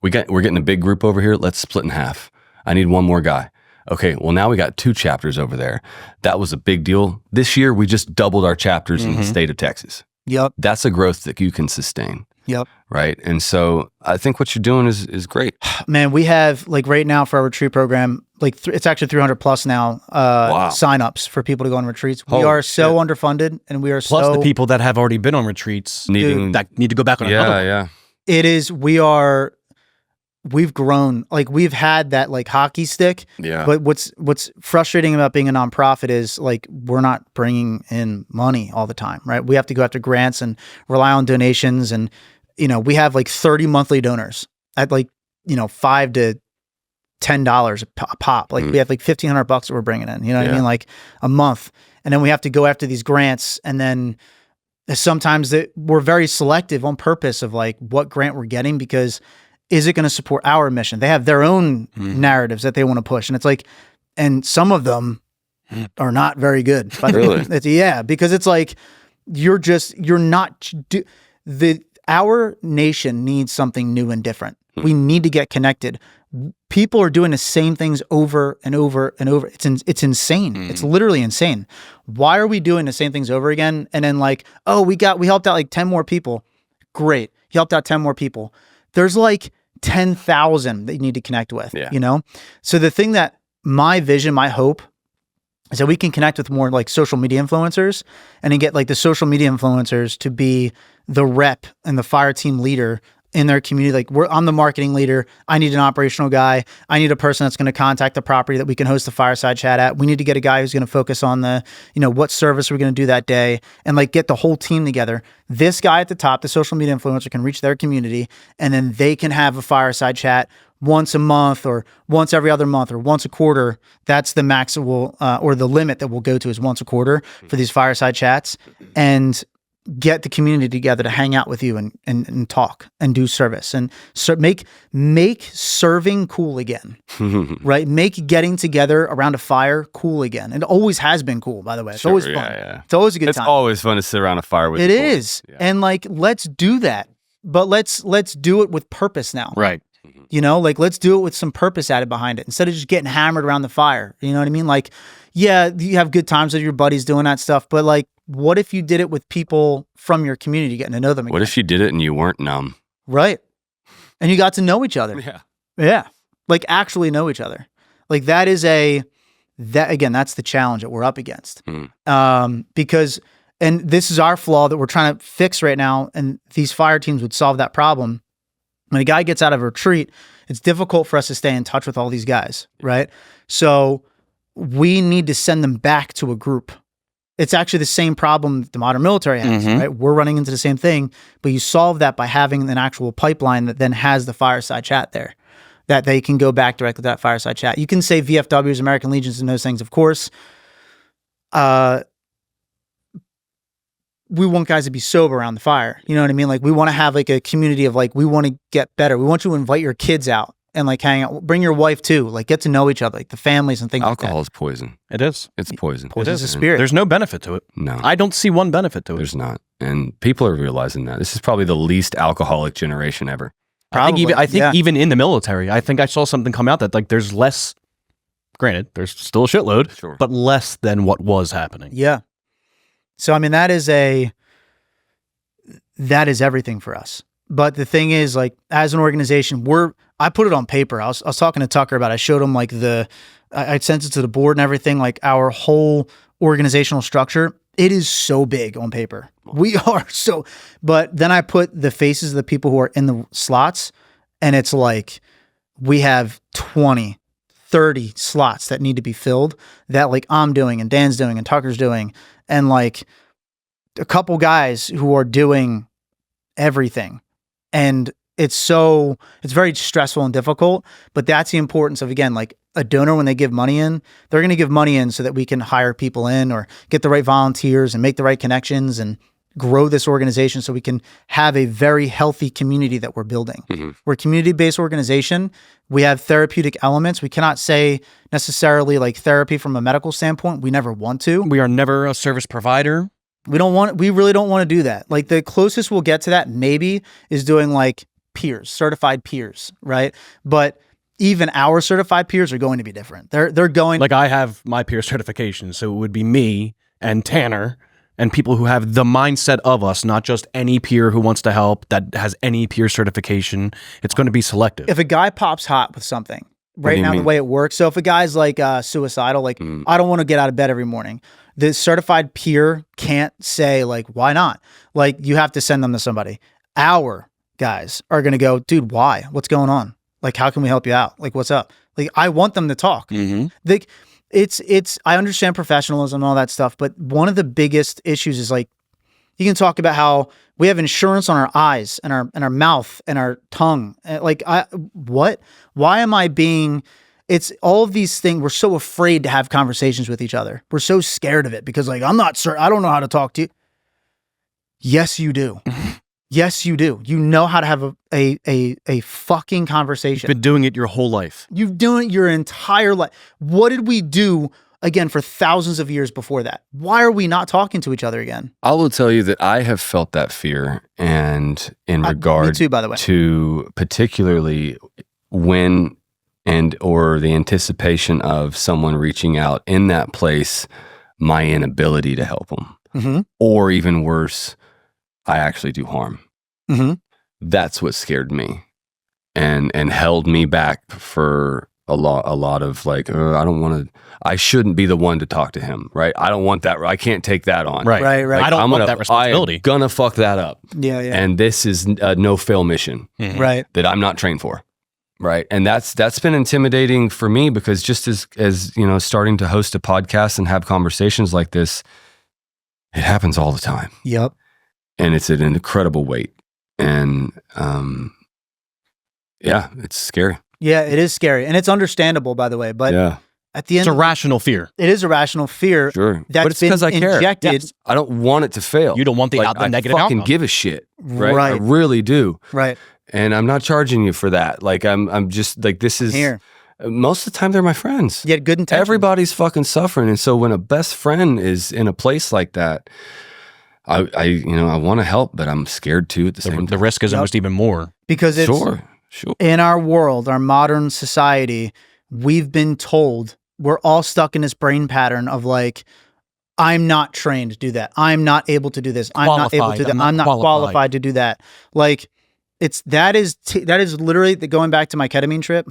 we're getting a big group over here. Let's split in half. I need one more guy. Okay, well now we got 2 chapters over there. That was a big deal. This year, we just doubled our chapters in the state of Texas. Yep. That's a growth that you can sustain. Yep. Right? And so I think what you're doing is great. Man, we have like right now for our retreat program, like it's actually 300 plus now signups for people to go on retreats. We Holy are so shit. underfunded, and we are Plus so the people that have already been on retreats that need to go back on another one. Yeah. It is. We've grown. Like we've had that like hockey stick. Yeah. But what's frustrating about being a nonprofit is like we're not bringing in money all the time, right? We have to go after grants and rely on donations, and we have like 30 monthly donors at like $5 to $10 a pop. Like we have like $1,500 that we're bringing in, you know what I mean? Like a month. And then we have to go after these grants. And then sometimes we're very selective on purpose of like what grant we're getting, because is it going to support our mission? They have their own narratives that they want to push. And it's like, and some of them are not very good. Really? Because it's like, our nation needs something new and different. We need to get connected. People are doing the same things over and over and over. It's insane. It's literally insane. Why are we doing the same things over again? And then like, oh, we helped out like 10 more people. Great. You helped out 10 more people. There's like 10,000 that you need to connect with, you know? So the thing that my vision, my hope is that we can connect with more like social media influencers and then get like the social media influencers to be the rep and the fire team leader in their community. Like I'm the marketing leader. I need an operational guy. I need a person that's going to contact the property that we can host the fireside chat at. We need to get a guy who's going to focus on the, what service we're going to do that day, and like get the whole team together. This guy at the top, the social media influencer, can reach their community, and then they can have a fireside chat once a month or once every other month or once a quarter. That's the max or the limit that we'll go to is once a quarter for these fireside chats, and get the community together to hang out with you and talk and do service and make serving cool again, right? Make getting together around a fire cool again. It always has been cool, by the way. It's always fun. Yeah. It's always a good time. It's always fun to sit around a fire with people. It people. is. Yeah. And like, let's do that, but let's do it with purpose now. Right. Like let's do it with some purpose added behind it instead of just getting hammered around the fire. You know what I mean? Like, yeah, you have good times with your buddies doing that stuff, but like, what if you did it with people from your community, getting to know them again? What if you did it and you weren't numb? Right. And you got to know each other. Yeah. Yeah. Like actually know each other. Like that's the challenge that we're up against. Because, and this is our flaw that we're trying to fix right now. And these fire teams would solve that problem. When a guy gets out of a retreat, it's difficult for us to stay in touch with all these guys. Right. So we need to send them back to a group. It's actually the same problem that the modern military has, right? We're running into the same thing, but you solve that by having an actual pipeline that then has the fireside chat there, that they can go back directly to that fireside chat. You can say VFWs, American Legions, and those things, of course. We want guys to be sober around the fire. You know what I mean? Like we want to have like a community of like, we want to get better. We want you to invite your kids out and like hang out. Bring your wife too. Like get to know each other, like the families and things like that. Alcohol is poison. It is. It's poison. Poison's a spirit. There's no benefit to it. No. I don't see one benefit to it. There's not. And people are realizing that. This is probably the least alcoholic generation ever. Probably. I think even in the military, I think I saw something come out that like there's less, granted, there's still a shitload, but less than what was happening. Yeah. So, I mean, that is everything for us. But the thing is, like, as an organization, I put it on paper. I was talking to Tucker about it. I showed him like I sent it to the board and everything, like our whole organizational structure. It is so big on paper. We are but then I put the faces of the people who are in the slots, and it's like, we have 20, 30 slots that need to be filled that like I'm doing and Dan's doing and Tucker's doing. And like a couple guys who are doing everything. And it's very stressful and difficult, but that's the importance of, again, like a donor, when they give money in, they're going to give money in so that we can hire people in or get the right volunteers and make the right connections and grow this organization so we can have a very healthy community that we're building. We're a community-based organization. We have therapeutic elements. We cannot say necessarily like therapy from a medical standpoint. We never want to. We are never a service provider. We really don't want to do that. Like the closest we'll get to that maybe is doing like peers, certified peers, right? But even our certified peers are going to be different. They're going, like I have my peer certification, so it would be me and Tanner and people who have the mindset of us, not just any peer who wants to help that has any peer certification. It's going to be selective. If a guy pops hot with something right now, the way it works. So if a guy's like suicidal, like I don't want to get out of bed every morning, the certified peer can't say like, why not? Like you have to send them to somebody. Our guys are going to go, dude, why? What's going on? Like, how can we help you out? Like, what's up? Like, I want them to talk. Like, I understand professionalism and all that stuff, but one of the biggest issues is like, you can talk about how we have insurance on our eyes and our mouth and our tongue. Like, what? Why am I being it's all of these things. We're so afraid to have conversations with each other. We're so scared of it because like, I'm not certain. I don't know how to talk to you. Yes, you do. Yes, you do. You know how to have a fucking conversation. You've been doing it your whole life. You've done it your entire life. What did we do again for thousands of years before that? Why are we not talking to each other again? I will tell you that I have felt that fear, and in regard me too, by the way. to particularly when and or the anticipation of someone reaching out in that place, my inability to help them, Mm-hmm. or even worse, I actually do harm. Mm-hmm. That's what scared me and held me back for a lot of like, I shouldn't be the one to talk to him, right? I don't want that. I can't take that on. Right. Right. I don't want that responsibility. I'm gonna fuck that up. Yeah. Yeah. And this is a no-fail mission Right. that I'm not trained for. Right. And that's been intimidating for me because just as starting to host a podcast and have conversations like this, it happens all the time. Yep. And it's an incredible weight. And it's scary. Yeah, it is scary. And it's understandable, by the way. But Yeah. at the end, It's a rational fear. it is a rational fear Sure. that's But it's been 'cause I care. injected. Yes. I don't want it to fail. You don't want the I negative fucking outcome. give a shit. Right? I Right. really do. Right. And I'm not charging you for that. Like I'm just like, this is Here. most of the time they're my friends. You had good intentions. Everybody's fucking suffering. And so when a best friend is in a place like that, I want to help, but I'm scared too at the same The time. risk is Yep. almost even more. Because it's Sure. in our world, our modern society, we've been told we're all stuck in this brain pattern of like, I'm not trained to do that. I'm not able to do this. I'm not able to do that. I'm not qualified to do that. Like, that is literally going back to my ketamine trip.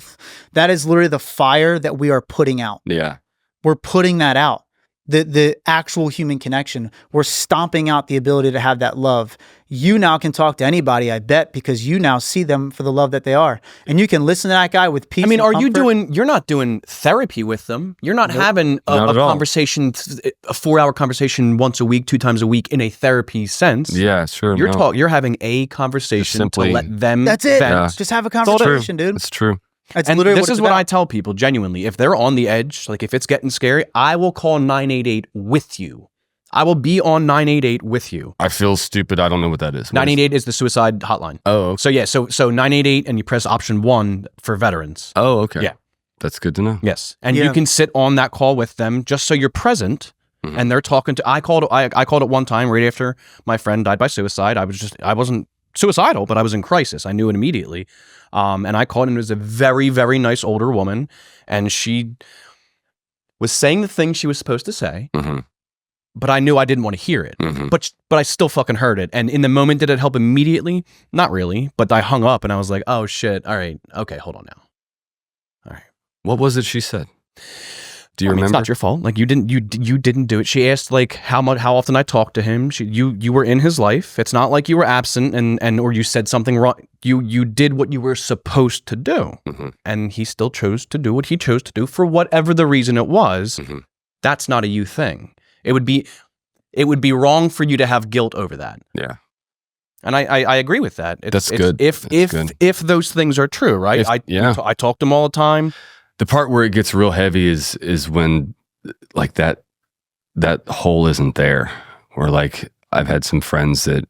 That is literally the fire that we are putting out. Yeah. We're putting that out. The actual human connection. We're stomping out the ability to have that love. You now can talk to anybody, I bet, because you now see them for the love that they are. And you can listen to that guy with peace. I mean, and are you comfort. you're not doing therapy with them. You're not having Not a at all. conversation, a 4-hour conversation once a week, 2 times a week in a therapy sense. Yeah, sure. You're having a conversation simply- to let them That's it. vent. Yeah. Just have a all there is. conversation, dude. It's true. That's And literally this is it's what about. I tell people genuinely. If they're on the edge, like if it's getting scary, I will call 988 with you. I will be on 988 with you. I feel stupid. I don't know what that is. 988 is the suicide hotline. Oh, okay. So yeah, so 988 and you press option 1 for veterans. Oh, okay. Yeah. That's good to know. Yes. And Yeah. you can sit on that call with them just so you're present. Mhm. And they're talking to I called it one time right after my friend died by suicide. I wasn't suicidal, but I was in crisis. I knew it immediately. And I called, and it was a very, very nice older woman, and she was saying the things she was supposed to say, Mm-hmm. but I knew I didn't want to hear it. Mm-hmm. But I still fucking heard it. And in the moment, did it help immediately? Not really. But I hung up and I was like, oh shit. All right. Okay, hold on now. All right. What was it she said? Do you I mean, remember? it's not your fault. Like you didn't do it. She asked like how often I talked to him. You were in his life. It's not like you were absent and or you said something wrong. You did what you were supposed to do, Mhm. and he still chose to do what he chose to do for whatever the reason it was. Mhm. That's not a you thing. It would be wrong for you to have guilt over that. Yeah. And I agree with that. That's good. That's good. If those things are true, right? I talk to him all the time. The part where it gets real heavy is when like that hole isn't there. Where like I've had some friends that,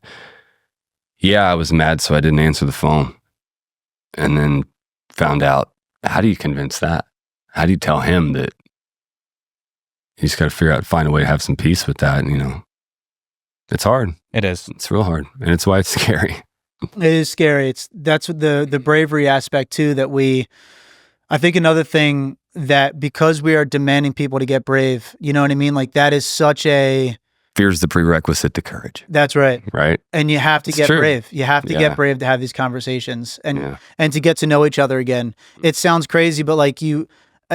yeah, I was mad, so I didn't answer the phone. And then found out, how do you convince that? How do you tell him that you just got to find a way to have some peace with that? And, it's hard. It is. It's real hard. And it's why it's scary. It is scary. That's the bravery aspect too I think another thing that because we are demanding people to get brave, you know what I mean? Like that is such a Fear's the prerequisite to courage, that's right. right? And you have to It's get true. brave. You have to Yeah. get brave to have these conversations and Yeah. to get to know each other again. It sounds crazy, but like it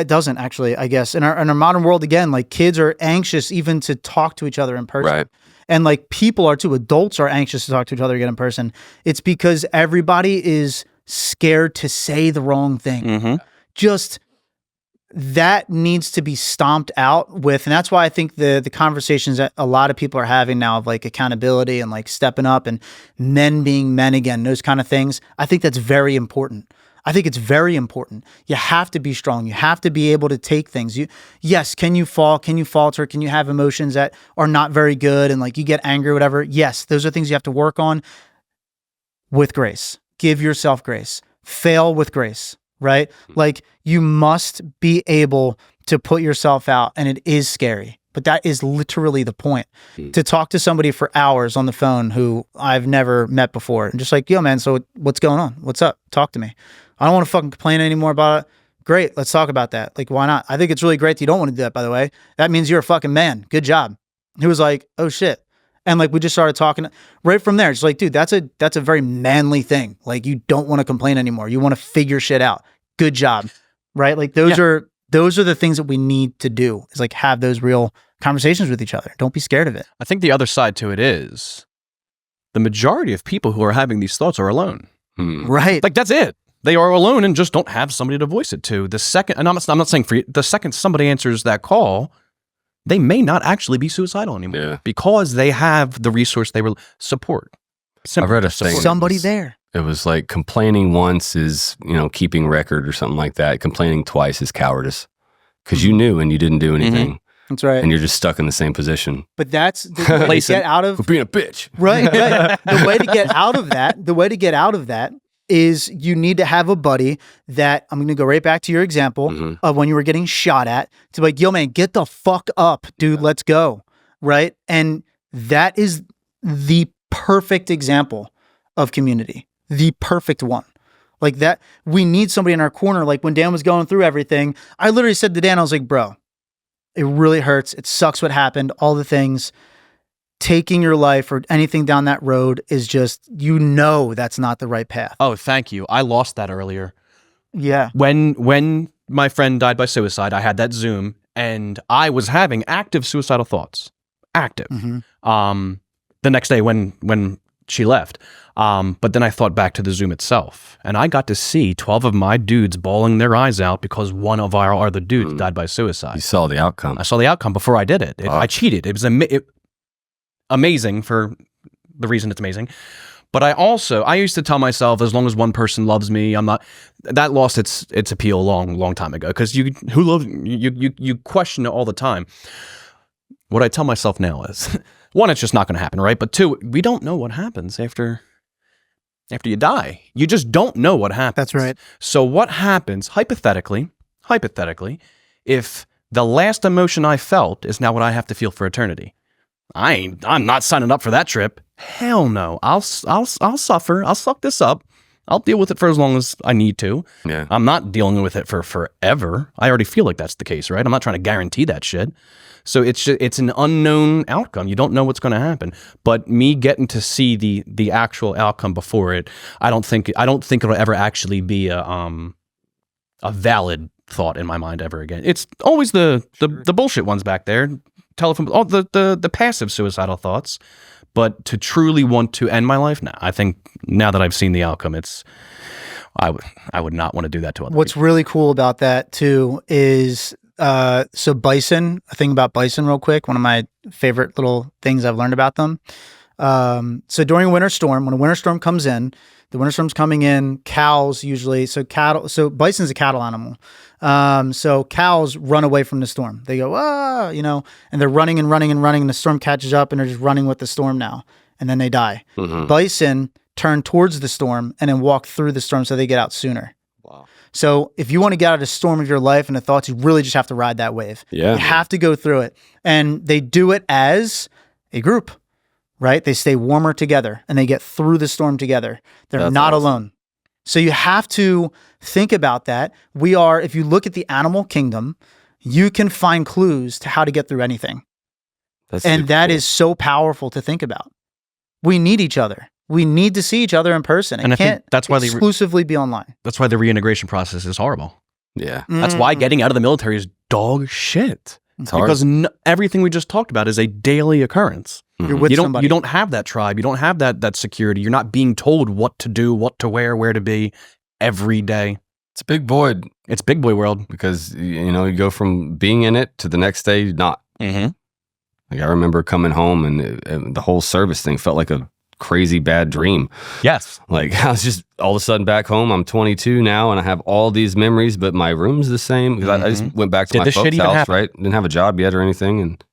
doesn't actually, I guess. In our modern world again, like kids are anxious even to talk to each other in person. Right. And like people are too. Adults are anxious to talk to each other again in person. It's because everybody is scared to say the wrong thing. Mm-hmm. Just that needs to be stomped out with. And that's why I think the conversations that a lot of people are having now of like accountability and like stepping up and men being men again, those kind of things. I think that's very important. I think it's very important. You have to be strong. You have to be able to take things. Yes, can you fall? Can you falter? Can you have emotions that are not very good and like you get angry or whatever? Yes, those are things you have to work on with grace. Give yourself grace. Fail with grace, right? Like you must be able to put yourself out, and it is scary. But that is literally the point. To talk to somebody for hours on the phone who I've never met before and just like, yo, man, so what's going on? What's up? Talk to me. I don't want to fucking complain anymore about it. Great. Let's talk about that. Like, why not? I think it's really great that you don't want to do that, by the way. That means you're a fucking man. Good job. He was like, oh shit. And like, we just started talking right from there. It's like, dude, that's a very manly thing. Like, you don't want to complain anymore. You want to figure shit out. Good job. Right? Like those are the things that we need to do, is like have those real conversations with each other. Don't be scared of it. I think the other side to it is the majority of people who are having these thoughts are alone. Right. Like that's it. They are alone and just don't have somebody to voice it to. The second, and I'm not saying for you, the second somebody answers that call, they may not actually be suicidal anymore because they have the resource they will support. I've read a thing. Somebody there. It was like complaining once is, keeping record or something like that. Complaining twice is cowardice because you knew and you didn't do anything. That's right. And you're just stuck in the same position. But that's the way to get out of being a bitch. Right. The way to get out of that is you need to have a buddy that, I'm going to go right back to your example of when you were getting shot at, to be like, yo, man, get the fuck up, dude. Let's go. Right. And that is the perfect example of community. The perfect one. Like that, we need somebody in our corner. Like when Dan was going through everything, I literally said to Dan, I was like, bro, it really hurts. It sucks what happened. All the things. Taking your life or anything down that road is just, that's not the right path. Oh, thank you. I lost that earlier. Yeah. When my friend died by suicide, I had that Zoom and I was having active suicidal thoughts. Active. The next day when she left. But then I thought back to the Zoom itself, and I got to see 12 of my dudes bawling their eyes out because one of our other dudes died by suicide. You saw the outcome. I saw the outcome before I did it. I cheated. It was amazing for the reason it's amazing. But I used to tell myself, as long as one person loves me, that lost its appeal long time ago. Because you question it all the time. What I tell myself now is, one, it's just not going to happen, right? But two, we don't know what happens after you die. You just don't know what happens. That's right. So what happens, hypothetically, if the last emotion I felt is now what I have to feel for eternity? I'm not signing up for that trip. Hell no. I'll suffer. I'll suck this up. I'll deal with it for as long as I need to. Yeah. I'm not dealing with it for forever. I already feel like that's the case, right? I'm not trying to guarantee that shit. So it's an unknown outcome. You don't know what's going to happen. But me getting to see the actual outcome before it, I don't think it'll ever actually be a valid thought in my mind ever again. It's always the bullshit ones back there. The passive suicidal thoughts. But to truly want to end my life, now I think now that I've seen the outcome, I would not want to do that to other What's people. really cool about that too is so bison. A thing about bison, real quick. One of my favorite little things I've learned about them. So during a winter storm, when a winter storm comes in, the winter storm's coming in. Cows usually. So bison's a cattle animal. So cows run away from the storm. They go, and they're running and running and running, and the storm catches up, and they're just running with the storm now, and then they die. Bison turn towards the storm and then walk through the storm, so they get out sooner. Wow. So if you want to get out of the storm of your life and the thoughts, you really just have to ride that wave. Yeah. You have to go through it, and they do it as a group, right? They stay warmer together, and they get through the storm together. They're That's not awesome. alone. So you have to think about that. If you look at the animal kingdom, you can find clues to how to get through anything. And that is so powerful to think about. We need each other. We need to see each other in person. And I think that's why exclusively be online. That's why the reintegration process is horrible. Yeah. That's why getting out of the military is dog shit. It's hard. Because everything we just talked about is a daily occurrence. You're with somebody. You don't have that tribe. You don't have that security. You're not being told what to do, what to wear, where to be every day. It's a big void It's big boy world. because, you go from being in it to the next day not. Mm-hmm. Like I remember coming home and the whole service thing felt like a crazy bad dream. Yes. Like I was just all of a sudden back home. I'm 22 now, and I have all these memories, but my room's the same because I just went back to Did my this shit folks' even house, happen? right? Didn't have a job yet or anything, and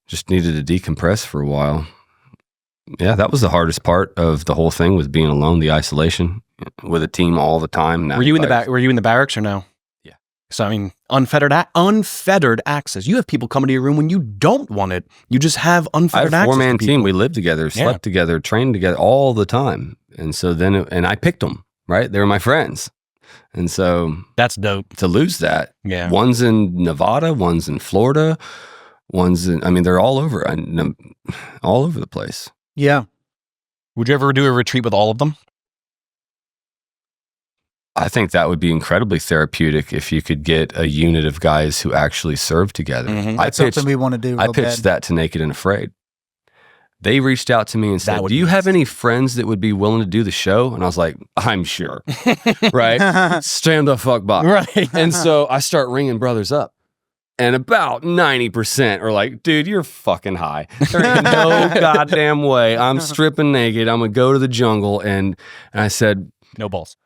just needed to decompress for a while. Yeah, that was the hardest part of the whole thing, was being alone, the isolation with a team all the time. Were you in the Were you in the barracks or no? Yeah. So I mean, unfettered access. You have people coming to your room when you don't want it. You just have I unfettered had a access. 4-man to team. people. We lived together, slept together, trained together all the time. And so then, and I picked them, right? They were my friends. And so That's dope. to lose that, Yeah. one's in Nevada, one's in Florida, I mean, they're all over the place. Yeah. Would you ever do a retreat with all of them? I think that would be incredibly therapeutic if you could get a unit of guys who actually serve together. Mhm. That's something we want to do. I real pitched bad. that to Naked and Afraid. They reached out to me and said, would do you be have any friends that would be willing to do the show? And I was like, I'm sure. Right? Stand the fuck by. Right. And so I start ringing brothers up. And about 90% are like, dude, you're fucking high. There ain't no goddamn way. I'm stripping naked. I'm going to go to the jungle. And I said, No balls.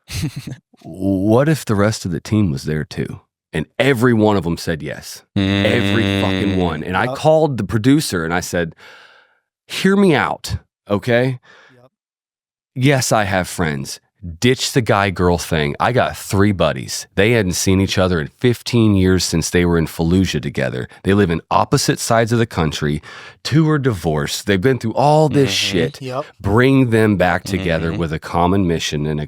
what if the rest of the team was there too? And every one of them said yes. Every fucking one. And I called the producer and I said, hear me out, okay? Yep. Yes, I have friends. Ditch the guy-girl thing. I got 3 buddies. They hadn't seen each other in 15 years since they were in Fallujah together. They live in opposite sides of the country. 2 are divorced. They've been through all this shit. Yep. Bring them back together with a common mission and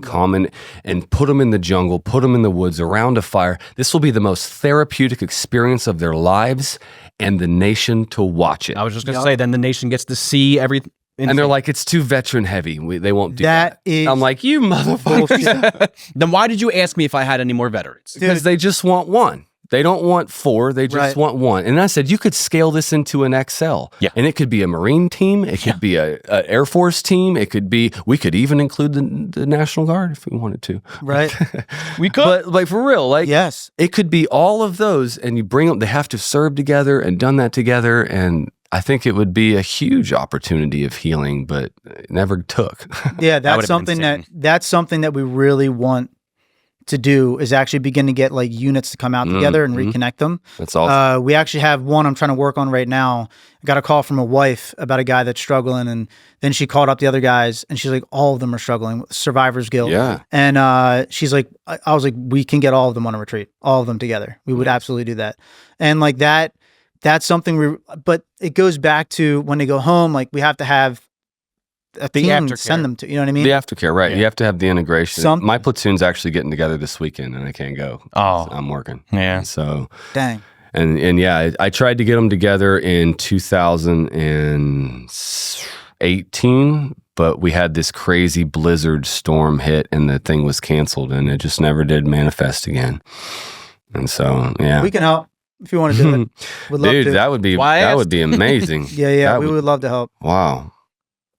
and put them in the jungle, put them in the woods around a fire. This will be the most therapeutic experience of their lives, and the nation to watch it. I was just going to say, then the nation gets to see everything. And they're like, it's too veteran heavy. They won't do that. That is I'm like, you motherfuckers. Then why did you ask me if I had any more veterans? Because they just want one. They don't want 4. They just Right. want one. And I said, you could scale this into an XL. Yeah. And it could be a Marine team. It could be a Air Force team. We could even include the National Guard if we wanted to. right. We could. But like for real, like Yes. it could be all of those, and you bring them, they have to serve together and done that together. And I think it would be a huge opportunity of healing, but it never took. Yeah, would've that's been something insane. that's something that we really want to do, is actually begin to get like units to come out together and reconnect them. That's awesome. We actually have one I'm trying to work on right now. I got a call from a wife about a guy that's struggling, and then she called up the other guys, and she's like, all of them are struggling with survivor's guilt. Yeah. And she's like, I was like, we can get all of them on a retreat, all of them together. We would absolutely do that. And like that's something but it goes back to when they go home, like we have to have a The team aftercare. to send them to, you know what I mean? The aftercare, right? You have to have the integration. Something. My platoon's actually getting together this weekend, and I can't go. Oh. I'm working. Yeah. So, Dang. and yeah, I tried to get them together in 2018, but we had this crazy blizzard storm hit, and the thing was canceled, and it just never did manifest again. And so, yeah, We can help if you want to do it. We'd love dude, to. that would be Why that ask? would be amazing. Yeah, That we would love to help. Wow.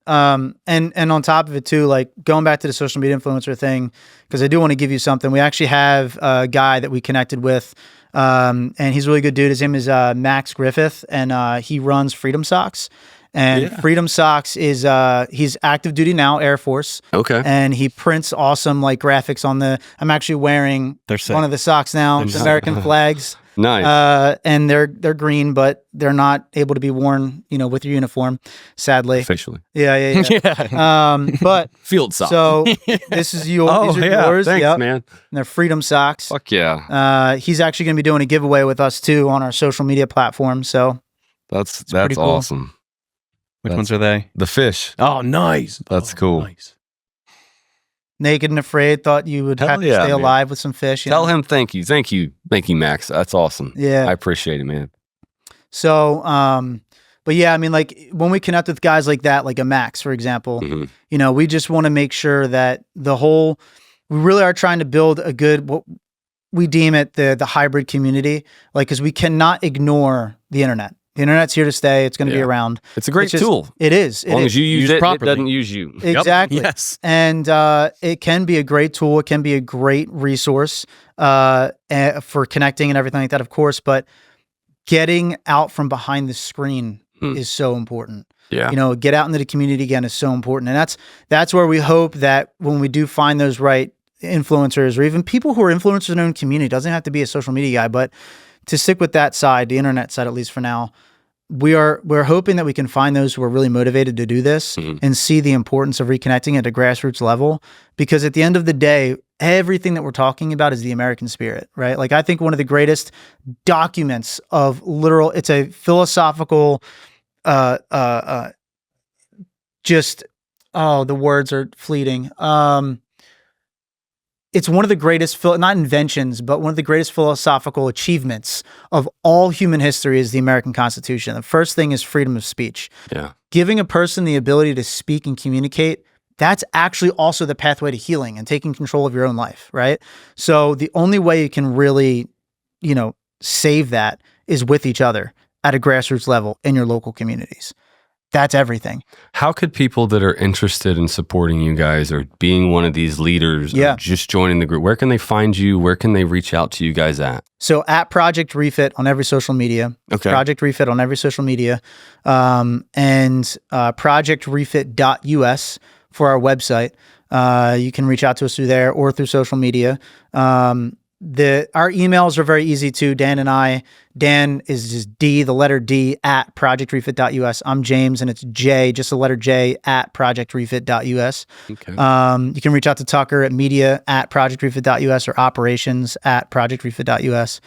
And on top of it too, like going back to the social media influencer thing, because I do want to give you something. We actually have a guy that we connected with, and he's a really good dude. His name is Max Griffith, and he runs Freedom Socks. And Freedom Socks is he's active duty now, Air Force, Okay. and he prints awesome like graphics on the. I'm actually wearing They're sick. one of the socks now, the American flags. Nice. And they're green, but they're not able to be worn, with your uniform, sadly. Officially. Yeah. Yeah. But Field socks. so this is these are yours. Thanks, Yep. man. And they're Freedom Socks. Fuck yeah. He's actually going to be doing a giveaway with us too on our social media platform. So That's pretty cool. awesome. Which ones are they? The fish. Oh, nice. That's Oh, cool. Nice. Naked and Afraid thought you would Hell have to yeah, stay man. alive with some fish. Tell him thank you. Thank you, Max. That's awesome. Yeah. I appreciate it, man. So, but yeah, I mean, like when we connect with guys like that, like a Max, for example, Mhm. we just want to make sure that we really are trying to build a good, what we deem it the hybrid community, like, because we cannot ignore the internet. The internet's here to stay. It's going to be Yeah. around. It's a great It's just- tool. It is. As long as you use Used it, it properly. doesn't use you. Exactly. Yes. And it can be a great tool. It can be a great resource for connecting and everything like that, of course. But getting out from behind the screen is so important. Yeah. You know, get out into the community again is so important. And that's where we hope that when we do find those right influencers, or even people who are influencers in their own community, doesn't have to be a social media guy, but to stick with that side, the internet side, at least for now, we're hoping that we can find those who are really motivated to do this and see the importance of reconnecting at a grassroots level. Because at the end of the day, everything that we're talking about is the American spirit, right? Like, I think one of the greatest documents of it's a philosophical, the words are fleeting. It's one of the greatest, not inventions, but one of the greatest philosophical achievements of all human history is the American Constitution. The first thing is freedom of speech. Yeah. Giving a person the ability to speak and communicate, that's actually also the pathway to healing and taking control of your own life, right? So the only way you can really, save that is with each other at a grassroots level in your local communities. That's everything. How could people that are interested in supporting you guys or being one of these leaders or just joining the group, where can they find you? Where can they reach out to you guys at? So at Project Refit on every social media. Okay. Project Refit on every social media. And projectrefit.us for our website. You can reach out to us through there or through social media. Our emails are very easy too. Dan and I. Dan is just D, the letter D, at projectrefit.us. I'm James, and it's J, just the letter J, at projectrefit.us. Okay. You can reach out to Tucker at media@projectrefit.us or operations@projectrefit.us.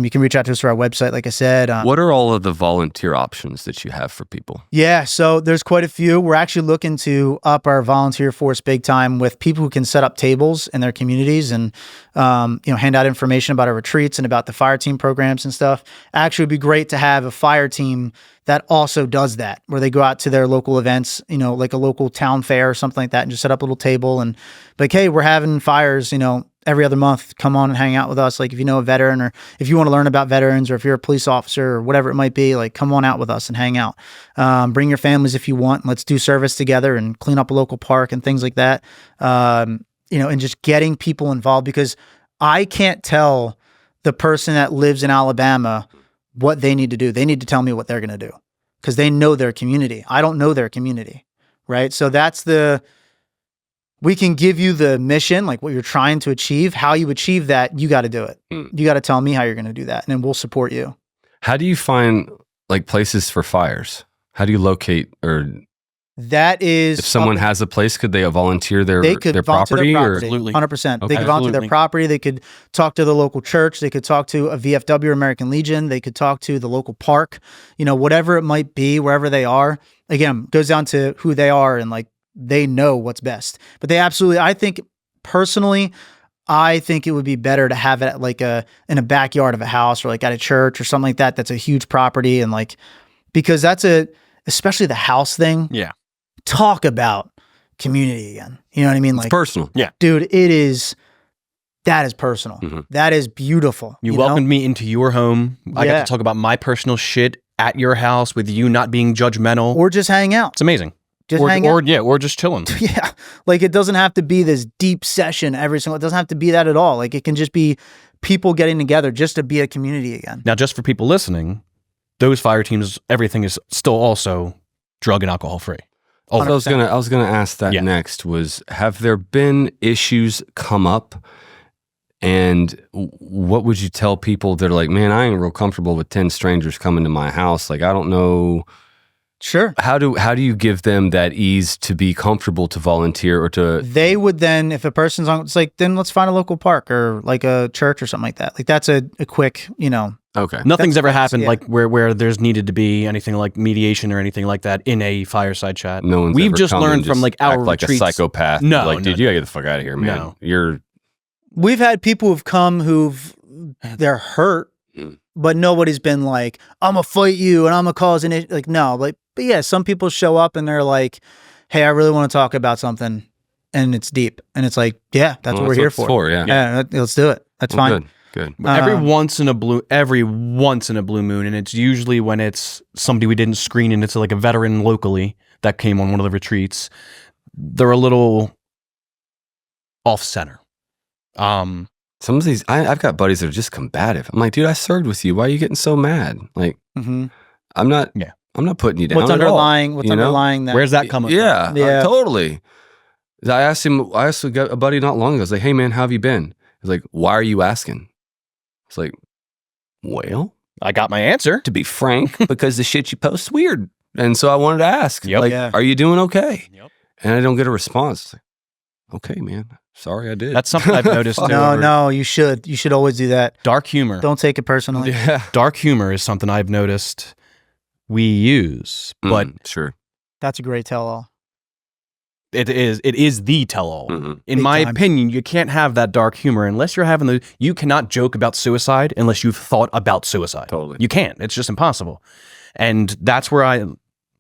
You can reach out to us through our website, like I said. What are all of the volunteer options that you have for people? Yeah, so there's quite a few. We're actually looking to up our volunteer force big time with people who can set up tables in their communities and hand out information about our retreats and about the fire team programs and stuff. Actually, it'd be great to have a fire team that also does that, where they go out to their local events, like a local town fair or something like that, and just set up a little table and like, hey, we're having fires, every other month, come on and hang out with us. Like, if you know a veteran, or if you want to learn about veterans, or if you're a police officer or whatever it might be, like, come on out with us and hang out. Bring your families if you want. Let's do service together and clean up a local park and things like that. And just getting people involved, because I can't tell the person that lives in Alabama what they need to do. They need to tell me what they're going to do, because they know their community. I don't know their community, right? So we can give you the mission, like what you're trying to achieve. How you achieve that, you got to do it. You got to tell me how you're going to do that, and then we'll support you. How do you find places for fires? How do you locate, or that is, if someone has a place, could they volunteer their property? Or? Absolutely, 100%. Okay. They could volunteer their property. They could talk to the local church. They could talk to a VFW or American Legion. They could talk to the local park. Whatever it might be, wherever they are. Again, goes down to who they are and they know what's best. But they absolutely, I think personally, it would be better to have it in a backyard of a house, or at a church or something like that. That's a huge property, and because especially the house thing. Yeah. Talk about community again. You know what I mean? It's personal. Yeah. Dude, that is personal. Mm-hmm. That is beautiful. You welcomed me into your home. I got to talk about my personal shit at your house with you not being judgmental. Or just hang out. It's amazing. Hang out. Or just chilling. Yeah. It doesn't have to be this deep session it doesn't have to be that at all. It can just be people getting together just to be a community again. Now, just for people listening, those fire teams, everything is still also drug and alcohol free. I was gonna ask that next. Have there been issues come up, and what would you tell people that are like, man, I ain't real comfortable with 10 strangers coming to my house? I don't know. Sure. How do you give them that ease to be comfortable to volunteer or to? They would then, if a person's on, it's then let's find a local park or a church or something like that. That's a quick, Okay. Nothing's ever happened where there's needed to be anything like mediation or anything like that in a fireside chat. No one's We've ever just come learned and from just our act like retreats. a psychopath. No, dude, you gotta get the fuck out of here, man. No. We've had people who've come they're hurt, but nobody's been like, I'm gonna fight you and I'm gonna cause an issue. No, but yeah, some people show up and they're like, hey, I really want to talk about something, and it's deep, and it's that's what we're here for. Yeah, let's do it. That's fine. Good. Every once in a blue moon, and it's usually when it's somebody we didn't screen and it's a veteran locally that came on one of the retreats. They're a little off center. Some of these, I've got buddies that are just combative. I'm like, dude, I served with you. Why are you getting so mad? I'm not. Yeah. I'm not putting you down. What's at all, underlying? What's you know? underlying that? Where's that coming Yeah, Yeah. totally. I asked a buddy not long ago. I was like, "Hey man, how have you been?" He's like, "Why are you asking?" It's like, well, I got my answer. to be frank, because the shit you post's weird, and so I wanted to ask, Yep. like, Yeah. are you doing okay? Yep. And I don't get a response. It's like, okay, man, sorry, I did. That's something I've noticed. Fuck. too. No, you should. You should always do that. Dark humor. Don't take it personally. Yeah, Dark humor is something I've noticed we use, but sure. That's a great tell-all. it is the tell-all. Mhm. In Big my time. opinion, you can't have that dark humor unless you're having you cannot joke about suicide unless you've thought about suicide. Totally. You can't. It's just impossible. And that's where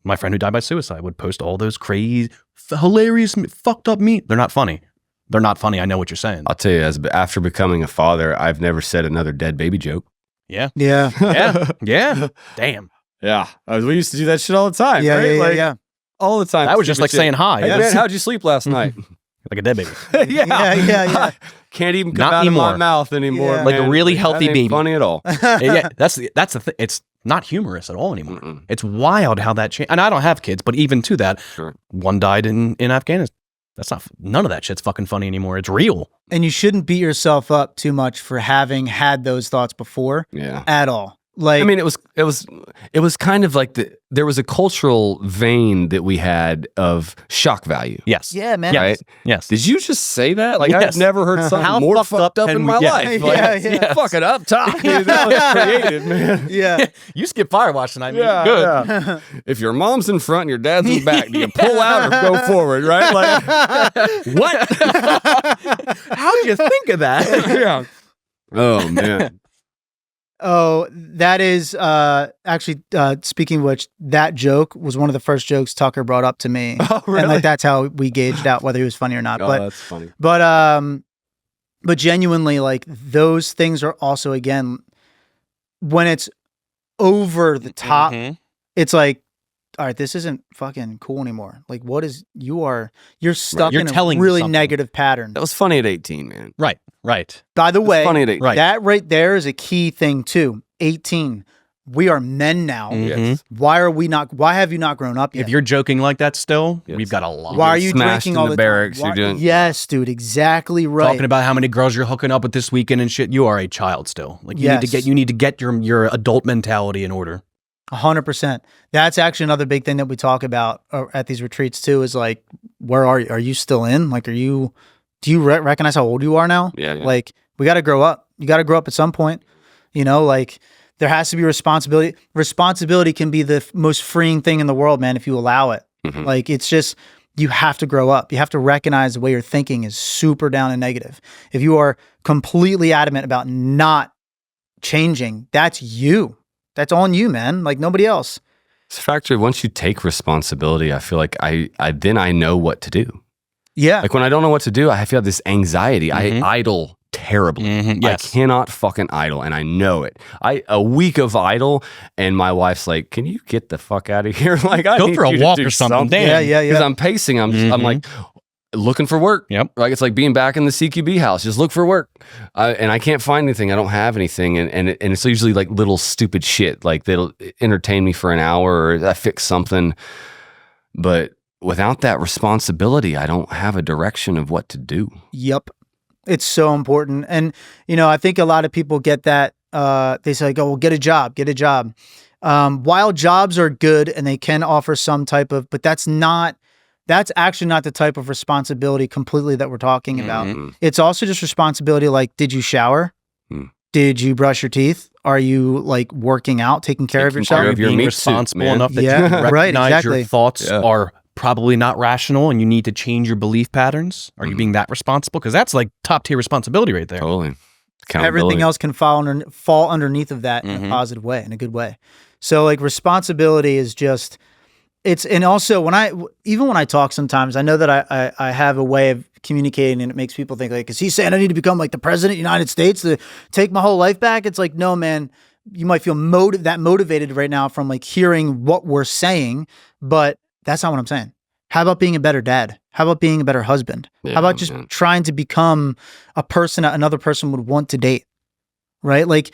my friend who died by suicide would post all those crazy, hilarious, fucked up They're not funny. They're not funny. I know what you're saying. I'll tell you, after becoming a father, I've never said another dead baby joke. Yeah. Yeah. Yeah. Yeah. Damn. Yeah, we used to do that shit all the time. Yeah, right? yeah, Like, yeah. all the time. That was just Stupid like shit. saying hi. Hey, Yeah. man, how'd you sleep last night? Like a dead baby. Yeah. Can't even come Not out anymore. of my mouth anymore. Yeah. Like a man. really That healthy ain't baby. Funny at all. Yeah, that's the thing. It's not humorous at all anymore. Mm-mm. It's wild how that changed. And I don't have kids, but even to that, Sure. one died in Afghanistan. That's not none of that shit's fucking funny anymore. It's real. And you shouldn't beat yourself up too much for having had those thoughts before Yeah. at all. Like, I mean, it was kind of like there was a cultural vein that we had of shock value. Yes. yeah, man. Yes. Right? Yes. Did you just say that? Like Yes. I've never heard something How more fucked fucked up up in can my we- yeah. life. Yeah, Like, yeah. Fucking up top. Dude, that was creative, man. Yeah. You skip Firewatch tonight. Man. Yeah, Good. yeah. If your mom's in front and your dad's in back, do you pull out or go forward? Right? Like what? How'd you think of that? Yeah. Oh man. Oh, that is actually speaking of which, that joke was one of the first jokes Tucker brought up to me. Oh really? And like that's how we gauged out whether he was funny or not. Oh, But that's funny. but genuinely, like those things are also, again, when it's over the top, Mhm. it's like, all right, this isn't fucking cool anymore. Like, what is you're stuck You're in telling a me really something. negative pattern. That was funny at 18, man. Right. Right. By the way, Funny at 18. Right. that right there is a key thing too. 18. We are men now. Mhm. Yes. Why have you not grown up yet? If you're joking like that still, Yes. we've got a lot. Why are you smashed drinking in all the the barracks, time? you're doing- Yes, dude, exactly right. Talking about how many girls you're hooking up with this weekend and shit, you are a child still. Like Yes. you need to get your adult mentality in order. 100%. That's actually another big thing that we talk about at these retreats too, is like, where are you? Are you still in? Like, do you recognize how old you are now? Yeah, yeah. Like, we got to grow up. You got to grow up at some point, like there has to be responsibility. Responsibility can be the most freeing thing in the world, man, if you allow it. Mhm. Like, it's just, you have to grow up. You have to recognize the way you're thinking is super down and negative. If you are completely adamant about not changing, that's you. That's on you, man. Like nobody else. It's a factor. Once you take responsibility, I feel like I know what to do. Yeah. Like when I don't know what to do, I feel this anxiety. Mhm. I idle terribly. Mhm, yes. I cannot fucking idle, and I know it. A week of idle, and my wife's like, "Can you get the fuck out of here? Like, I Go need for a you to walk do or something. Damn. Yeah. Because I'm pacing. I'm Mhm. like looking for work. Yep. Like it's like being back in the CQB house. Just look for work, and I can't find anything. I don't have anything, and it's usually like little stupid shit. Like they'll entertain me for an hour, or I fix something, but without that responsibility, I don't have a direction of what to do. Yep. It's so important. And, I think a lot of people get that. They say, like, oh, well, get a job. While jobs are good and they can offer some type of, but that's actually not the type of responsibility completely that we're talking about. Mm-mm. It's also just responsibility. Like, did you shower? Mm. Did you brush your teeth? Are you like working out, taking care of Taking yourself? care Are of you your being meat responsible suit, man. enough that Yeah, you recognize right, exactly. your thoughts Yeah. are probably not rational and you need to change your belief patterns? Are you being that responsible? Because that's like top tier responsibility right there. Totally. Accountability. Everything else can fall underneath of that in a Mhm. positive way, in a good way. So like responsibility is just, and also when I talk sometimes, I know that I have a way of communicating and it makes people think like, is he saying I need to become like the president of the United States to take my whole life back? It's like, no, man, you might feel motivated right now from like hearing what we're saying, but that's not what I'm saying. How about being a better dad? How about being a better husband? Yeah, How about just man. trying to become a person that another person would want to date? Right? Like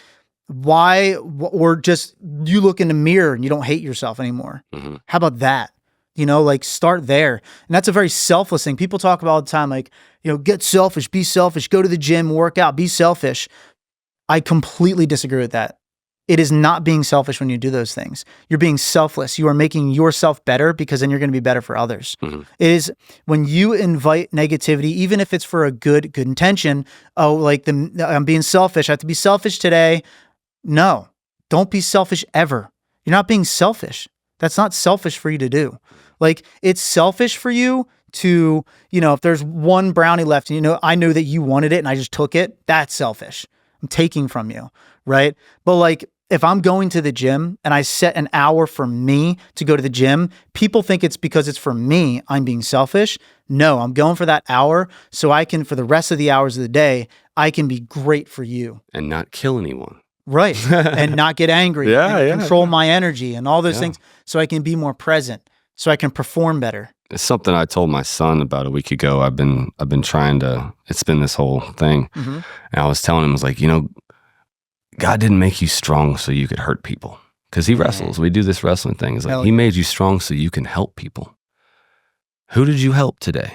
or just you look in the mirror and you don't hate yourself anymore. How about that? Like start there. And that's a very selfless thing. People talk about all the time, like, get selfish, be selfish, go to the gym, work out, be selfish. I completely disagree with that. It is not being selfish when you do those things. You're being selfless. You are making yourself better because then you're going to be better for others. It is when you invite negativity, even if it's for a good intention. Oh, like I'm being selfish. I have to be selfish today. No, don't be selfish ever. You're not being selfish. That's not selfish for you to do. Like it's selfish for you to, if there's one brownie left and I know that you wanted it and I just took it, that's selfish. I'm taking from you, right? But like if I'm going to the gym and I set an hour for me to go to the gym, people think it's because it's for me, I'm being selfish. No, I'm going for that hour so I can, for the rest of the hours of the day, I can be great for you. And not kill anyone. Right. And not get angry. Control my energy and all those things so I can be more present, so I can perform better. It's something I told my son about a week ago. I've been trying to, it's been this whole thing. And I was telling him, I was like, God didn't make you strong so you could hurt people. Because he wrestles. We do this wrestling thing. It's like, he made you strong so you can help people. Who did you help today?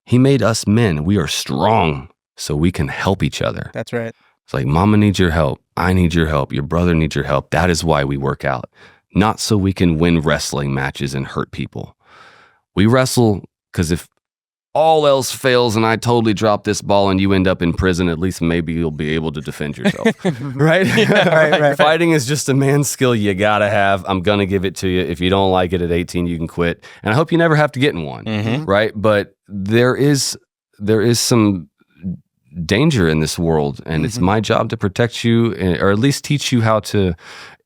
He made us men. We are strong so we can help each other. That's right. It's like, mama needs your help. I need your help. Your brother needs your help. That is why we work out. Not so we can win wrestling matches and hurt people. We wrestle because if all else fails and I totally drop this ball and you end up in prison, at least maybe you'll be able to defend yourself. Right? Right. Fighting is just a man's skill you gotta have. I'm gonna give it to you. If you don't like it at 18, you can quit. And I hope you never have to get in one. Right? But there is some danger in this world, and it's my job to protect you, or at least teach you how to,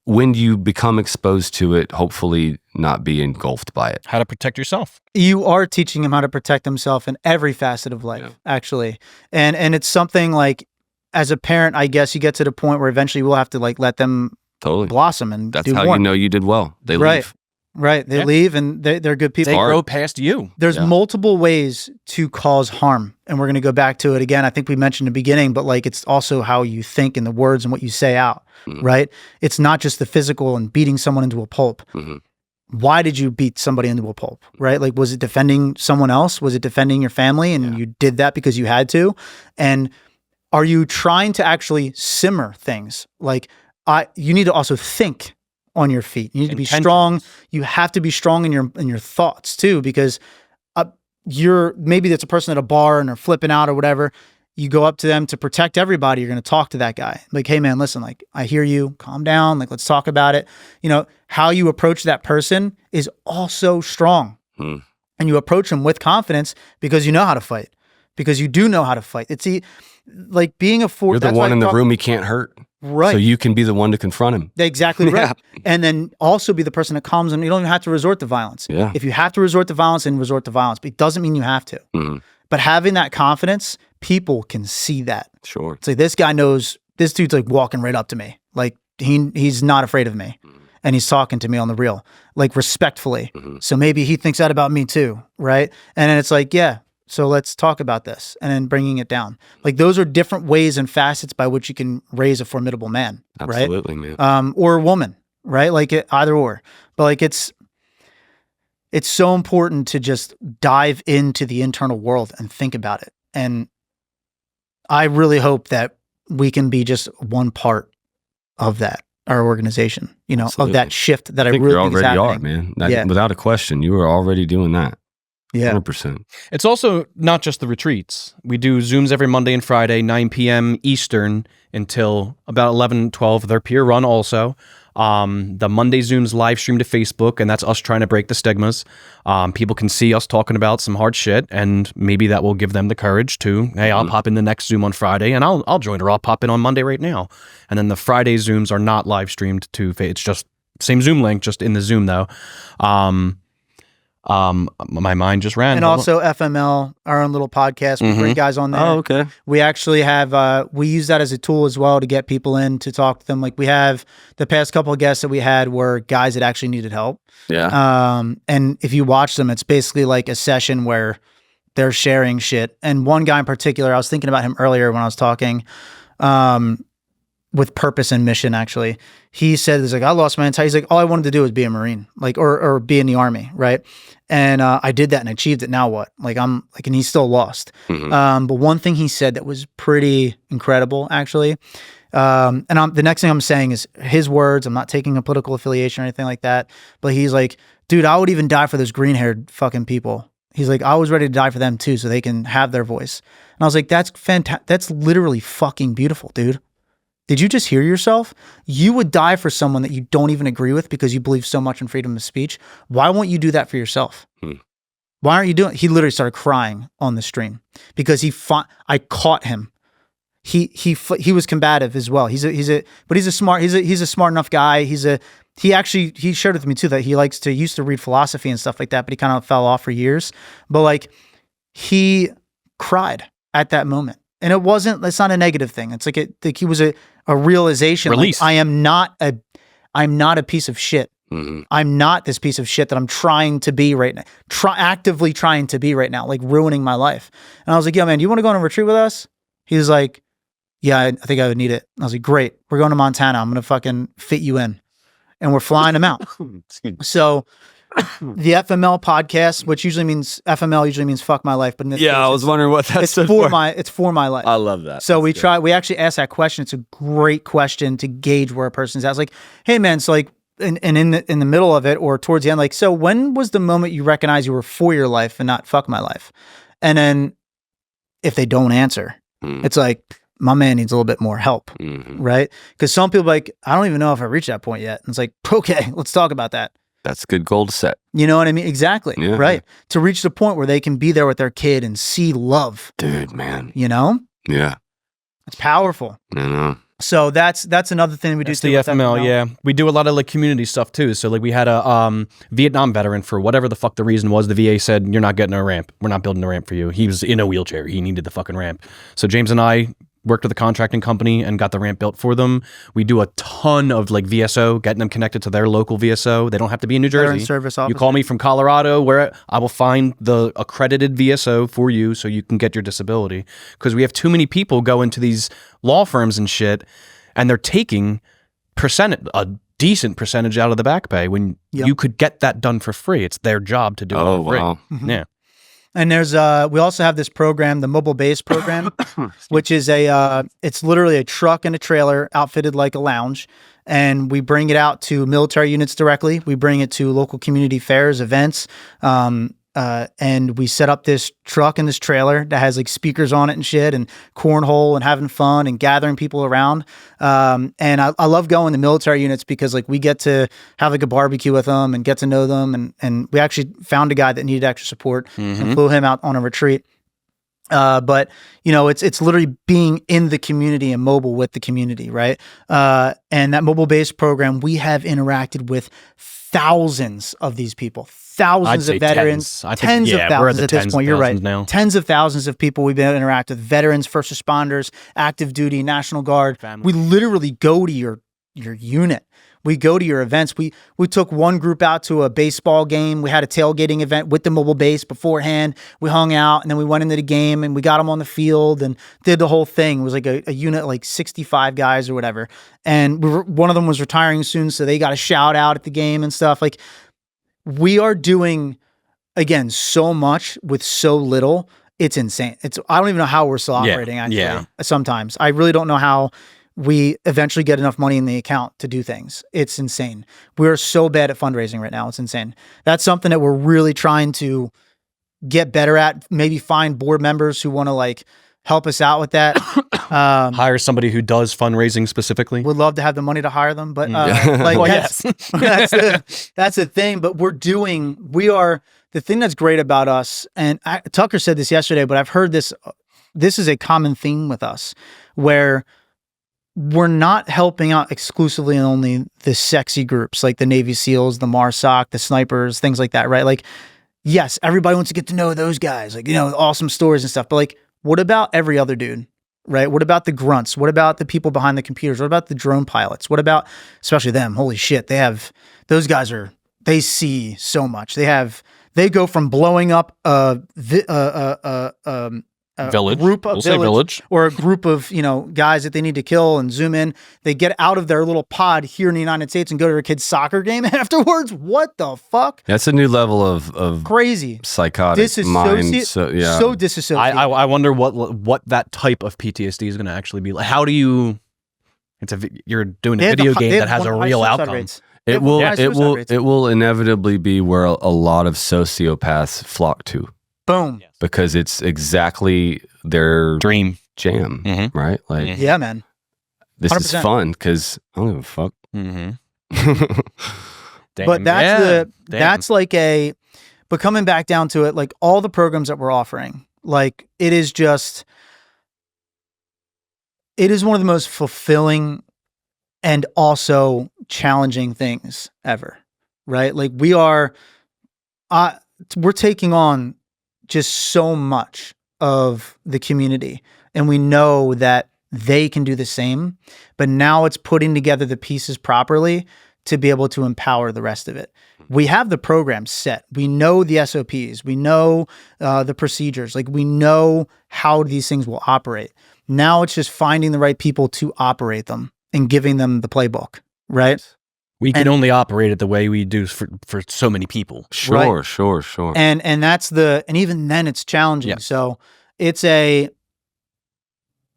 when you become exposed to it, hopefully not be engulfed by it. How to protect yourself. You are teaching him how to protect himself in every facet of life, actually. And it's something like, as a parent, I guess you get to the point where eventually we'll have to like let them blossom and That's do how more. you know you did well. They leave. Right. They leave and they're good people. They grow past you. There's multiple ways to cause harm. And we're going to go back to it again. I think we mentioned in the beginning, but like it's also how you think and the words and what you say out, right? It's not just the physical and beating someone into a pulp. Why did you beat somebody into a pulp, right? Like, was it defending someone else? Was it defending your family? And you did that because you had to? And are you trying to actually simmer things? Like, you need to also think on your feet. You need to be strong. You have to be strong in your thoughts too, because maybe that's a person at a bar and they're flipping out or whatever. You go up to them to protect everybody. You're going to talk to that guy. Like, hey man, listen, like I hear you, calm down. Like, let's talk about it. How you approach that person is also strong. And you approach them with confidence because you know how to fight, because you do know how to fight. It's like being a force. You're the one in the room he can't hurt. Right. So you can be the one to confront him. Exactly right. And then also be the person that calms him. You don't even have to resort to violence. Yeah. If you have to resort to violence, then resort to violence. But it doesn't mean you have to. But having that confidence, people can see that. Sure. It's like, this guy knows, this dude's like walking right up to me. Like he's not afraid of me. And he's talking to me on the real, like respectfully. So maybe he thinks that about me too. Right. And then it's like, yeah, so let's talk about this, and then bringing it down. Like, those are different ways and facets by which you can raise a formidable man. Absolutely, right? Man. Or a woman, right? Like either or. But like it's so important to just dive into the internal world and think about it. And I really hope that we can be just one part of that, our organization, Absolutely. of that shift that I think really you think is already happening. are, man. Without a question, you are already doing that. Yeah. 100%. It's also not just the retreats. We do Zooms every Monday and Friday, 9 p.m. Eastern until about 11, 12. They're peer run also. The Monday Zooms live stream to Facebook, and that's us trying to break the stigmas. People can see us talking about some hard shit, and maybe that will give them the courage to, hey, I'll pop in the next Zoom on Friday, and I'll join, or I'll pop in on Monday right now. And then the Friday Zooms are not live streamed to, it's just same Zoom link, just in the Zoom though. My mind just ran. And also FML, our own little podcast. We bring guys on there. Oh, okay. We actually have, we use that as a tool as well to get people in to talk to them. Like, we have the past couple of guests that we had were guys that actually needed help. Yeah. And if you watch them, it's basically like a session where they're sharing shit. And one guy in particular, I was thinking about him earlier when I was talking. with purpose and mission. Actually, he said, "He's like, I lost my entire." He's like, all I wanted to do was be a Marine, like, or be in the Army, right? And I did that and achieved it. Now what? Like, I'm like, and he's still lost. But one thing he said that was pretty incredible, actually. The next thing I'm saying is his words. I'm not taking a political affiliation or anything like that. But he's like, dude, I would even die for those green-haired fucking people. He's like, I was ready to die for them too, so they can have their voice. And I was like, that's fantastic. That's literally fucking beautiful, dude. Did you just hear yourself? You would die for someone that you don't even agree with because you believe so much in freedom of speech. Why won't you do that for yourself? Why aren't you doing it? He literally started crying on the stream because I caught him. He was combative as well. He's a smart enough guy. He shared with me too that he used to read philosophy and stuff like that, but he kind of fell off for years. But like, he cried at that moment. And it's not a negative thing. It's like he was a realization. Release. Like, I'm not a piece of shit. I'm not this piece of shit that I'm trying to be right now. Actively trying to be right now, like ruining my life. And I was like, yo, man, do you want to go on a retreat with us? He was like, yeah, I think I would need it. I was like, great. We're going to Montana. I'm going to fucking fit you in. And we're flying him out. So the FML podcast, which usually means fuck my life, but in this case, I was wondering what that's it's for my life. I love that. So we actually asked that question. It's a great question to gauge where a person's at. It's like, hey man, so like, and in the middle of it or towards the end, like, so when was the moment you recognize you were for your life and not fuck my life? And then if they don't answer, it's like, my man needs a little bit more help, right? Because some people are like, I don't even know if I reached that point yet. And it's like, okay, let's talk about that. That's a good goal to set. You know what I mean? Exactly. Yeah. Right. To reach the point where they can be there with their kid and see love. Dude, man. You know? Yeah. It's powerful. I know. So that's another thing we do. That's the FML, yeah. We do a lot of like community stuff too. So like we had a Vietnam veteran, for whatever the fuck the reason was, the VA said, you're not getting a ramp. We're not building a ramp for you. He was in a wheelchair. He needed the fucking ramp. So James and I worked with a contracting company and got the ramp built for them. We do a ton of like VSO, getting them connected to their local VSO. They don't have to be in New Jersey. Veteran Service Officer. You call me from Colorado, where I will find the accredited VSO for you so you can get your disability. Because we have too many people go into these law firms and shit, and they're taking a decent percentage out of the back pay when you could get that done for free. It's their job to do it for free. Wow. Yeah. And there's we also have this program, the mobile base program, which is it's literally a truck and a trailer outfitted like a lounge. And we bring it out to military units directly. We bring it to local community fairs, events. And we set up this truck and this trailer that has like speakers on it and shit, and cornhole and having fun and gathering people around. And I love going to military units because like we get to have like a barbecue with them and get to know them. And we actually found a guy that needed extra support and flew him out on a retreat. But you know, it's literally being in the community and mobile with the community, right? And that mobile based program, we have interacted with thousands of these people, thousands of veterans, tens of thousands at this point. You're right. Now. Tens of thousands of people we've been able to interact with: veterans, first responders, active duty, National Guard. We literally go to your unit. We go to your events. We took one group out to a baseball game. We had a tailgating event with the mobile base beforehand. We hung out, and then we went into the game, and we got them on the field and did the whole thing. It was like a unit, like 65 guys or whatever. And one of them was retiring soon, so they got a shout out at the game and stuff. Like, we are doing, again, so much with so little. It's insane. I don't even know how we're still operating, actually. Sometimes. I really don't know how we eventually get enough money in the account to do things. It's insane. We're so bad at fundraising right now. It's insane. That's something that we're really trying to get better at. Maybe find board members who want to like help us out with that. Hire somebody who does fundraising specifically. Would love to have the money to hire them, but that's the thing. But the thing that's great about us, and Tucker said this yesterday, but I've heard this is a common theme with us, where we're not helping out exclusively and only the sexy groups like the Navy SEALs, the MARSOC, the snipers, things like that, right? Like, yes, everybody wants to get to know those guys, like, you know, awesome stories and stuff. But like, what about every other dude, right? What about the grunts? What about the people behind the computers? What about the drone pilots? What about, especially them? Holy shit, those guys they see so much. They go from blowing up Village. group of We'll say village. or a group of, guys that they need to kill and zoom in. They get out of their little pod here in the United States and go to a kid's soccer game afterwards. What the fuck? That's a new level of Crazy. psychotic mind. So disassociated. I wonder what that type of PTSD is going to actually be like. How do you? You're doing a video game that has a real outcome. It will inevitably be where a lot of sociopaths flock to. Boom. Because it's exactly their dream jam, right? Like, yeah, man. This 100%. Is fun because I don't give a fuck. But that's but coming back down to it, like all the programs that we're offering, like it is one of the most fulfilling and also challenging things ever, right? Like we're taking on just so much of the community, and we know that they can do the same, but now it's putting together the pieces properly to be able to empower the rest of it. We have the program set. We know the SOPs. We know the procedures. Like we know how these things will operate. Now it's just finding the right people to operate them and giving them the playbook, right? We can only operate it the way we do for so many people. Sure. And that's and even then it's challenging. Yes. So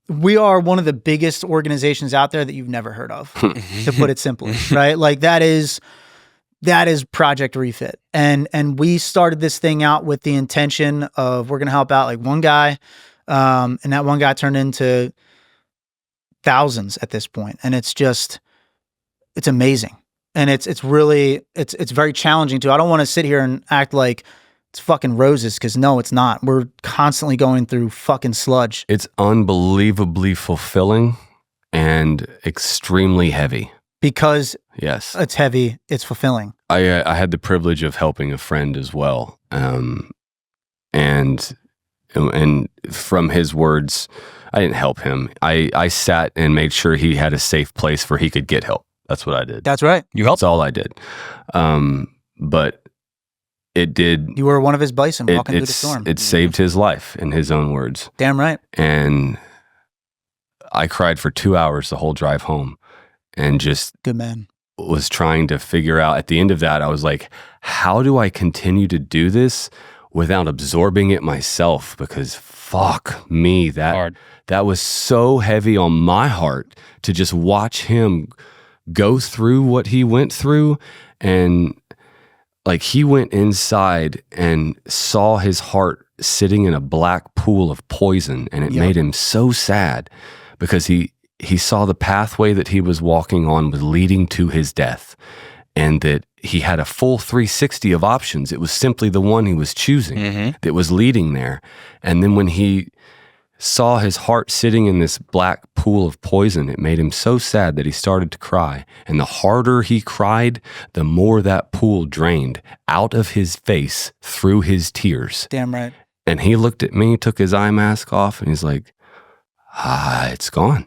we are one of the biggest organizations out there that you've never heard of, to put it simply, right? Like that is Project Refit. And we started this thing out with the intention of we're going to help out like one guy. And that one guy turned into thousands at this point. And it's amazing. And it's very challenging too. I don't want to sit here and act like it's fucking roses, because no, it's not. We're constantly going through fucking sludge. It's unbelievably fulfilling and extremely heavy. Because yes, it's heavy, it's fulfilling. I had the privilege of helping a friend as well. And from his words, I didn't help him. I sat and made sure he had a safe place where he could get help. That's what I did. That's right. You helped? That's all I did. But it did. You were one of his bison walking through the storm. It saved his life, in his own words. Damn right. And I cried for 2 hours the whole drive home, and just good man. Was trying to figure out. At the end of that, I was like, how do I continue to do this without absorbing it myself? Because fuck me, that was so heavy on my heart to just watch him go through what he went through. And like he went inside and saw his heart sitting in a black pool of poison, and it made him so sad because he saw the pathway that he was walking on was leading to his death, and that he had a full 360 of options. It was simply the one he was choosing that was leading there. And then when he saw his heart sitting in this black pool of poison, it made him so sad that he started to cry. And the harder he cried, the more that pool drained out of his face through his tears. Damn right. And he looked at me, took his eye mask off, and he's like, it's gone.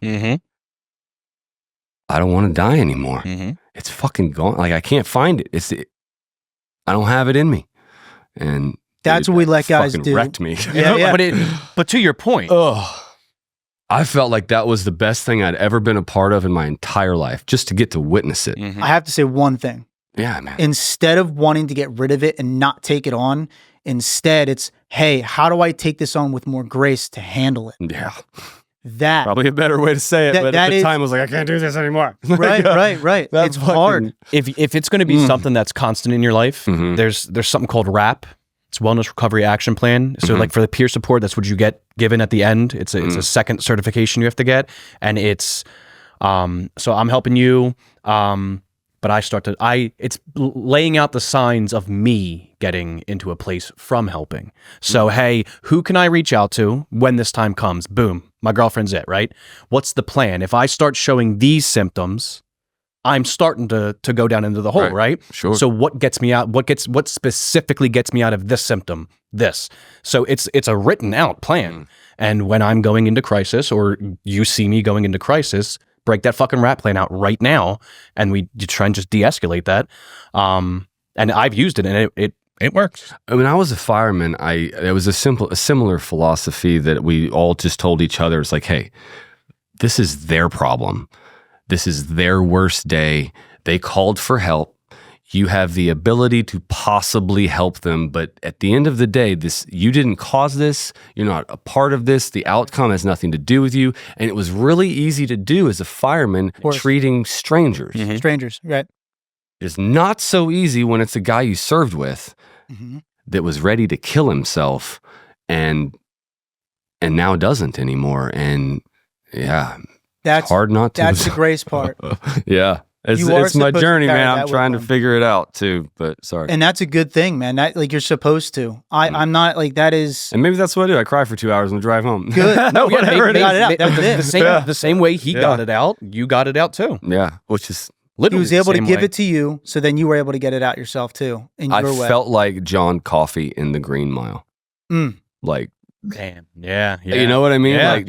I don't want to die anymore. It's fucking gone. Like, I can't find it. I don't have it in me. And that's what we let guys do. Wrecked me. Yeah. But to your point, I felt like that was the best thing I'd ever been a part of in my entire life, just to get to witness it. I have to say one thing. Yeah, man. Instead of wanting to get rid of it and not take it on, instead it's, hey, how do I take this on with more grace to handle it? Yeah. That probably a better way to say it, but at the time I was like, I can't do this anymore. Right. It's hard. If it's going to be something that's constant in your life, there's something called WRAP. It's Wellness Recovery Action Plan. So like for the peer support, that's what you get given at the end. It's a second certification you have to get. And it's, so I'm helping you. But it's laying out the signs of me getting into a place from helping. So, hey, who can I reach out to when this time comes? Boom. My girlfriend's it, right? What's the plan? If I start showing these symptoms, I'm starting to go down into the hole, right? Sure. So what gets me out? What specifically gets me out of this symptom? This. So it's a written out plan. And when I'm going into crisis, or you see me going into crisis, break that fucking WRAP plan out right now, and you try and just de-escalate that. And I've used it, and It works. When I was a fireman, it was a similar philosophy that we all just told each other. It's like, hey, this is their problem. This is their worst day. They called for help. You have the ability to possibly help them, but at the end of the day, you didn't cause this. You're not a part of this. The outcome has nothing to do with you. And it was really easy to do as a fireman treating strangers. Mm-hmm. Strangers, right. It's not so easy when it's a guy you served with that was ready to kill himself and now doesn't anymore. And yeah, it's hard not to. That's the grace part. Yeah. It's my journey, man. I'm trying to figure it out too, but sorry. And that's a good thing, man. That like you're supposed to. I'm not like that is. And maybe that's what I do. I cry for 2 hours and drive home. Good. No, whatever it is. Got it out. That was it. The same way he got it out, you got it out too. Yeah, which is literally he was able to give it to you, so then you were able to get it out yourself too. In your way. I felt like John Coffey in the Green Mile. Like, damn, yeah. You know what I mean? Yeah. Like,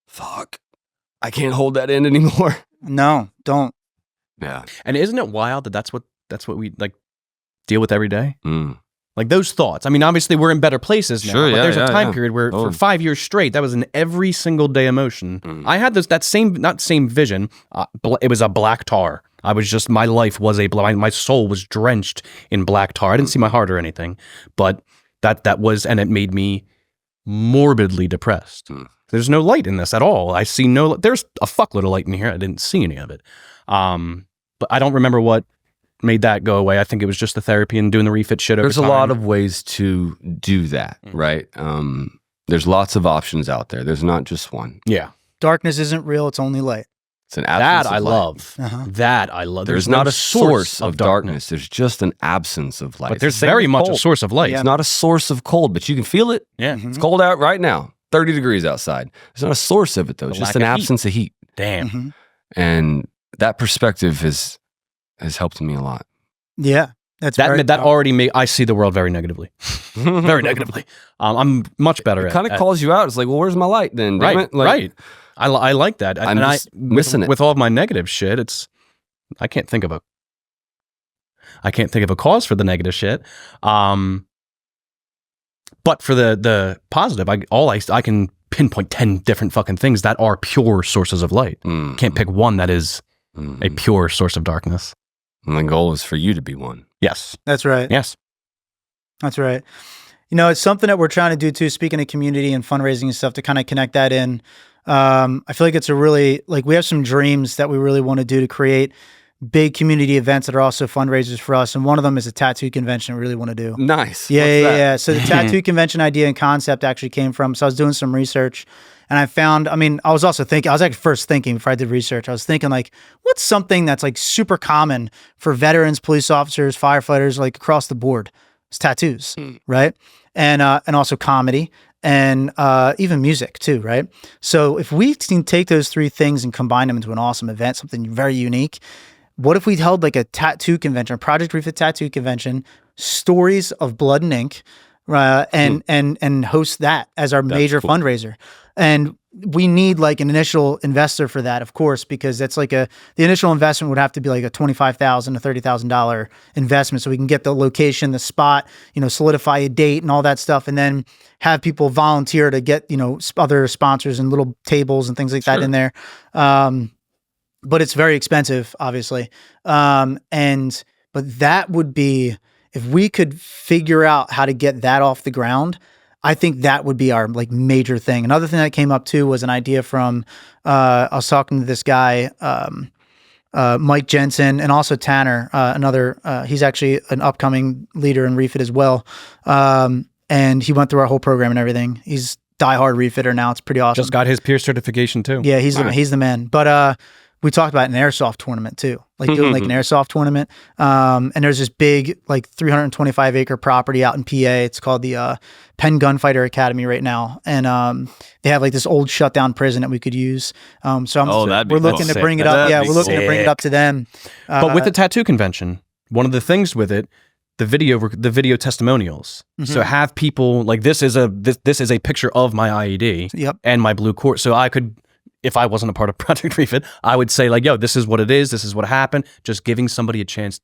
fuck, I can't hold that in anymore. No, don't. Yeah. And isn't it wild that that's what we like deal with every day? Like those thoughts. I mean, obviously we're in better places now. Sure, but there's a time period where for 5 years straight, that was an every single day emotion. I had that same vision. It was a black tar. I was just, my life was my soul was drenched in black tar. I didn't see my heart or anything, but that was, and it made me morbidly depressed. There's no light in this at all. I see there's a fuckload of light in here. I didn't see any of it. But I don't remember what made that go away. I think it was just the therapy and doing the refit shit over There's time. a lot of ways to do that, right? There's lots of options out there. There's not just one. Yeah. Darkness isn't real. It's only light. It's an absence That I of light. love. That I love. There's not a source of darkness. There's just an absence of light. But there's very much a source of light. It's not a source of cold, but you can feel it. Yeah. It's cold out right now. 30 degrees outside. There's not a source of it, though. It's just an absence of heat. Damn. And that perspective has helped me a lot. Yeah. That already made, I see the world very negatively. Very negatively. I'm much better It kind of calls you out. It's like, well, where's my light then? Damn it? Like, right. I like that. I'm just missing it. With all of my negative shit, I can't think of a cause for the negative shit. But for the positive, I can pinpoint 10 different fucking things that are pure sources of light. Can't pick one that is a pure source of darkness. And the goal is for you to be one. Yes. That's right. Yes. That's right. You know, it's something that we're trying to do too, speaking of community and fundraising and stuff, to kind of connect that in. I feel like it's a really, like, we have some dreams that we really want to do to create big community events that are also fundraisers for us. And one of them is a tattoo convention we really want to do. Nice. Yeah. So the tattoo convention idea and concept actually came from, so I was doing some research and I found, I was actually first thinking before I did research, I was thinking like, what's something that's like super common for veterans, police officers, firefighters, like across the board? It's tattoos, right? And also comedy and even music too, right? So if we can take those three things and combine them into an awesome event, something very unique, what if we held like a tattoo convention, a Project Refit tattoo convention, stories of blood and ink, and host that as our major fundraiser? And we need like an initial investor for that, of course, because that's like the initial investment would have to be like a $25,000 to $30,000 investment, so we can get the location, the spot, solidify a date and all that stuff, and then have people volunteer to get other sponsors and little tables and things like that in there. But it's very expensive, obviously. But that would be, if we could figure out how to get that off the ground, I think that would be our like major thing. Another thing that came up too was an idea from, I was talking to this guy, Mike Jensen, and also Tanner, he's actually an upcoming leader in Refit as well. And he went through our whole program and everything. He's diehard Refitter now. It's pretty awesome. Just got his peer certification too. Yeah, he's the man. But we talked about an airsoft tournament too, like doing like an airsoft tournament. And there's this big, like 325 acre property out in PA. It's called the Penn Gunfighter Academy right now. And they have like this old shut down prison that we could use. We're looking to bring it up. Yeah, we're looking to bring it up to them. But with the tattoo convention, one of the things with it, the video testimonials. So have people like, this is a picture of my IED and my blue cord. So I could, if I wasn't a part of Project Refit, I would say like, yo, this is what it is. This is what happened. Just giving somebody a chance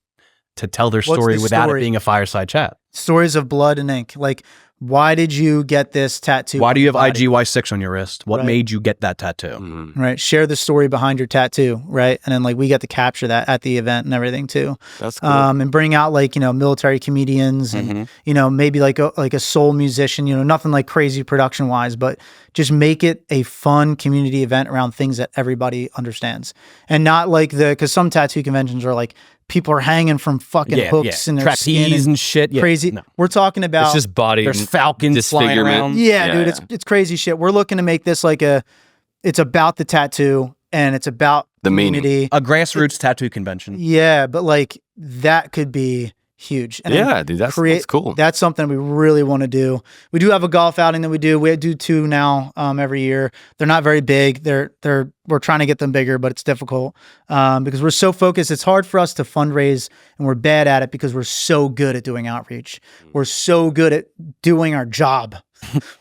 to tell their story without it being a fireside chat. Stories of blood and ink. Like, why did you get this tattoo? Why do you have on your body? IGY6 on your wrist? What made you get that tattoo? Right. Share the story behind your tattoo. Right. And then like we get to capture that at the event and everything too. That's cool. And bring out like, military comedians and, maybe like a soul musician, nothing like crazy production wise, but just make it a fun community event around things that everybody understands. And not like because some tattoo conventions are like, people are hanging from fucking hooks and their skin trapeze and shit. Yeah. Crazy. No. We're talking about It's just body. There's falcons flying around. Yeah, dude, it's crazy shit. We're looking to make this like it's about the tattoo and it's about The community. meaning. A grassroots tattoo convention. Yeah, but like that could be huge. And Yeah, dude, that's cool. That's something we really want to do. We do have a golf outing that we do. We do 2 now every year. They're not very big. We're trying to get them bigger, but it's difficult because we're so focused. It's hard for us to fundraise, and we're bad at it because we're so good at doing outreach. We're so good at doing our job,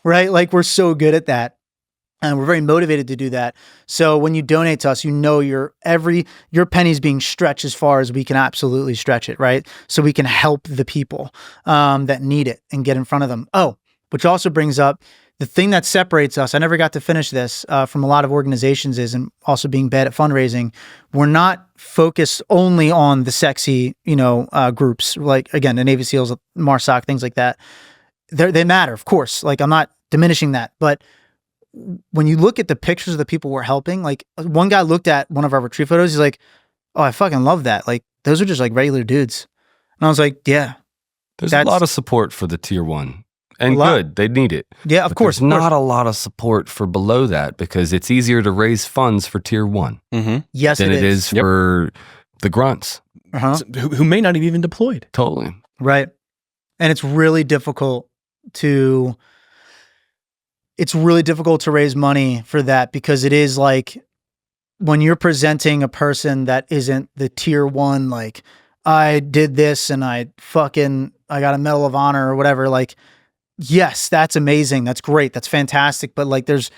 right? Like we're so good at that. And we're very motivated to do that. So when you donate to us, your penny's being stretched as far as we can absolutely stretch it, right? So we can help the people that need it and get in front of them. Oh, which also brings up the thing that separates us. I never got to finish this from a lot of organizations and also being bad at fundraising. We're not focused only on the sexy, groups. Like again, the Navy SEALs, MARSOC, things like that. They matter, of course. Like I'm not diminishing that, but when you look at the pictures of the people we're helping, like one guy looked at one of our retreat photos, he's like, "Oh, I fucking love that. Like those are just like regular dudes." And I was like, "Yeah." There's a lot of support for the tier 1. And good, they need it. Yeah, of course. There's not a lot of support for below that because it's easier to raise funds for tier 1 yes, than it is for the grunts. Who may not have even deployed. Totally. Right. And it's really difficult to raise money for that because it is like when you're presenting a person that isn't the tier 1, like I did this and I got a Medal of Honor or whatever. Like, yes, that's amazing. That's great. That's fantastic. But like there's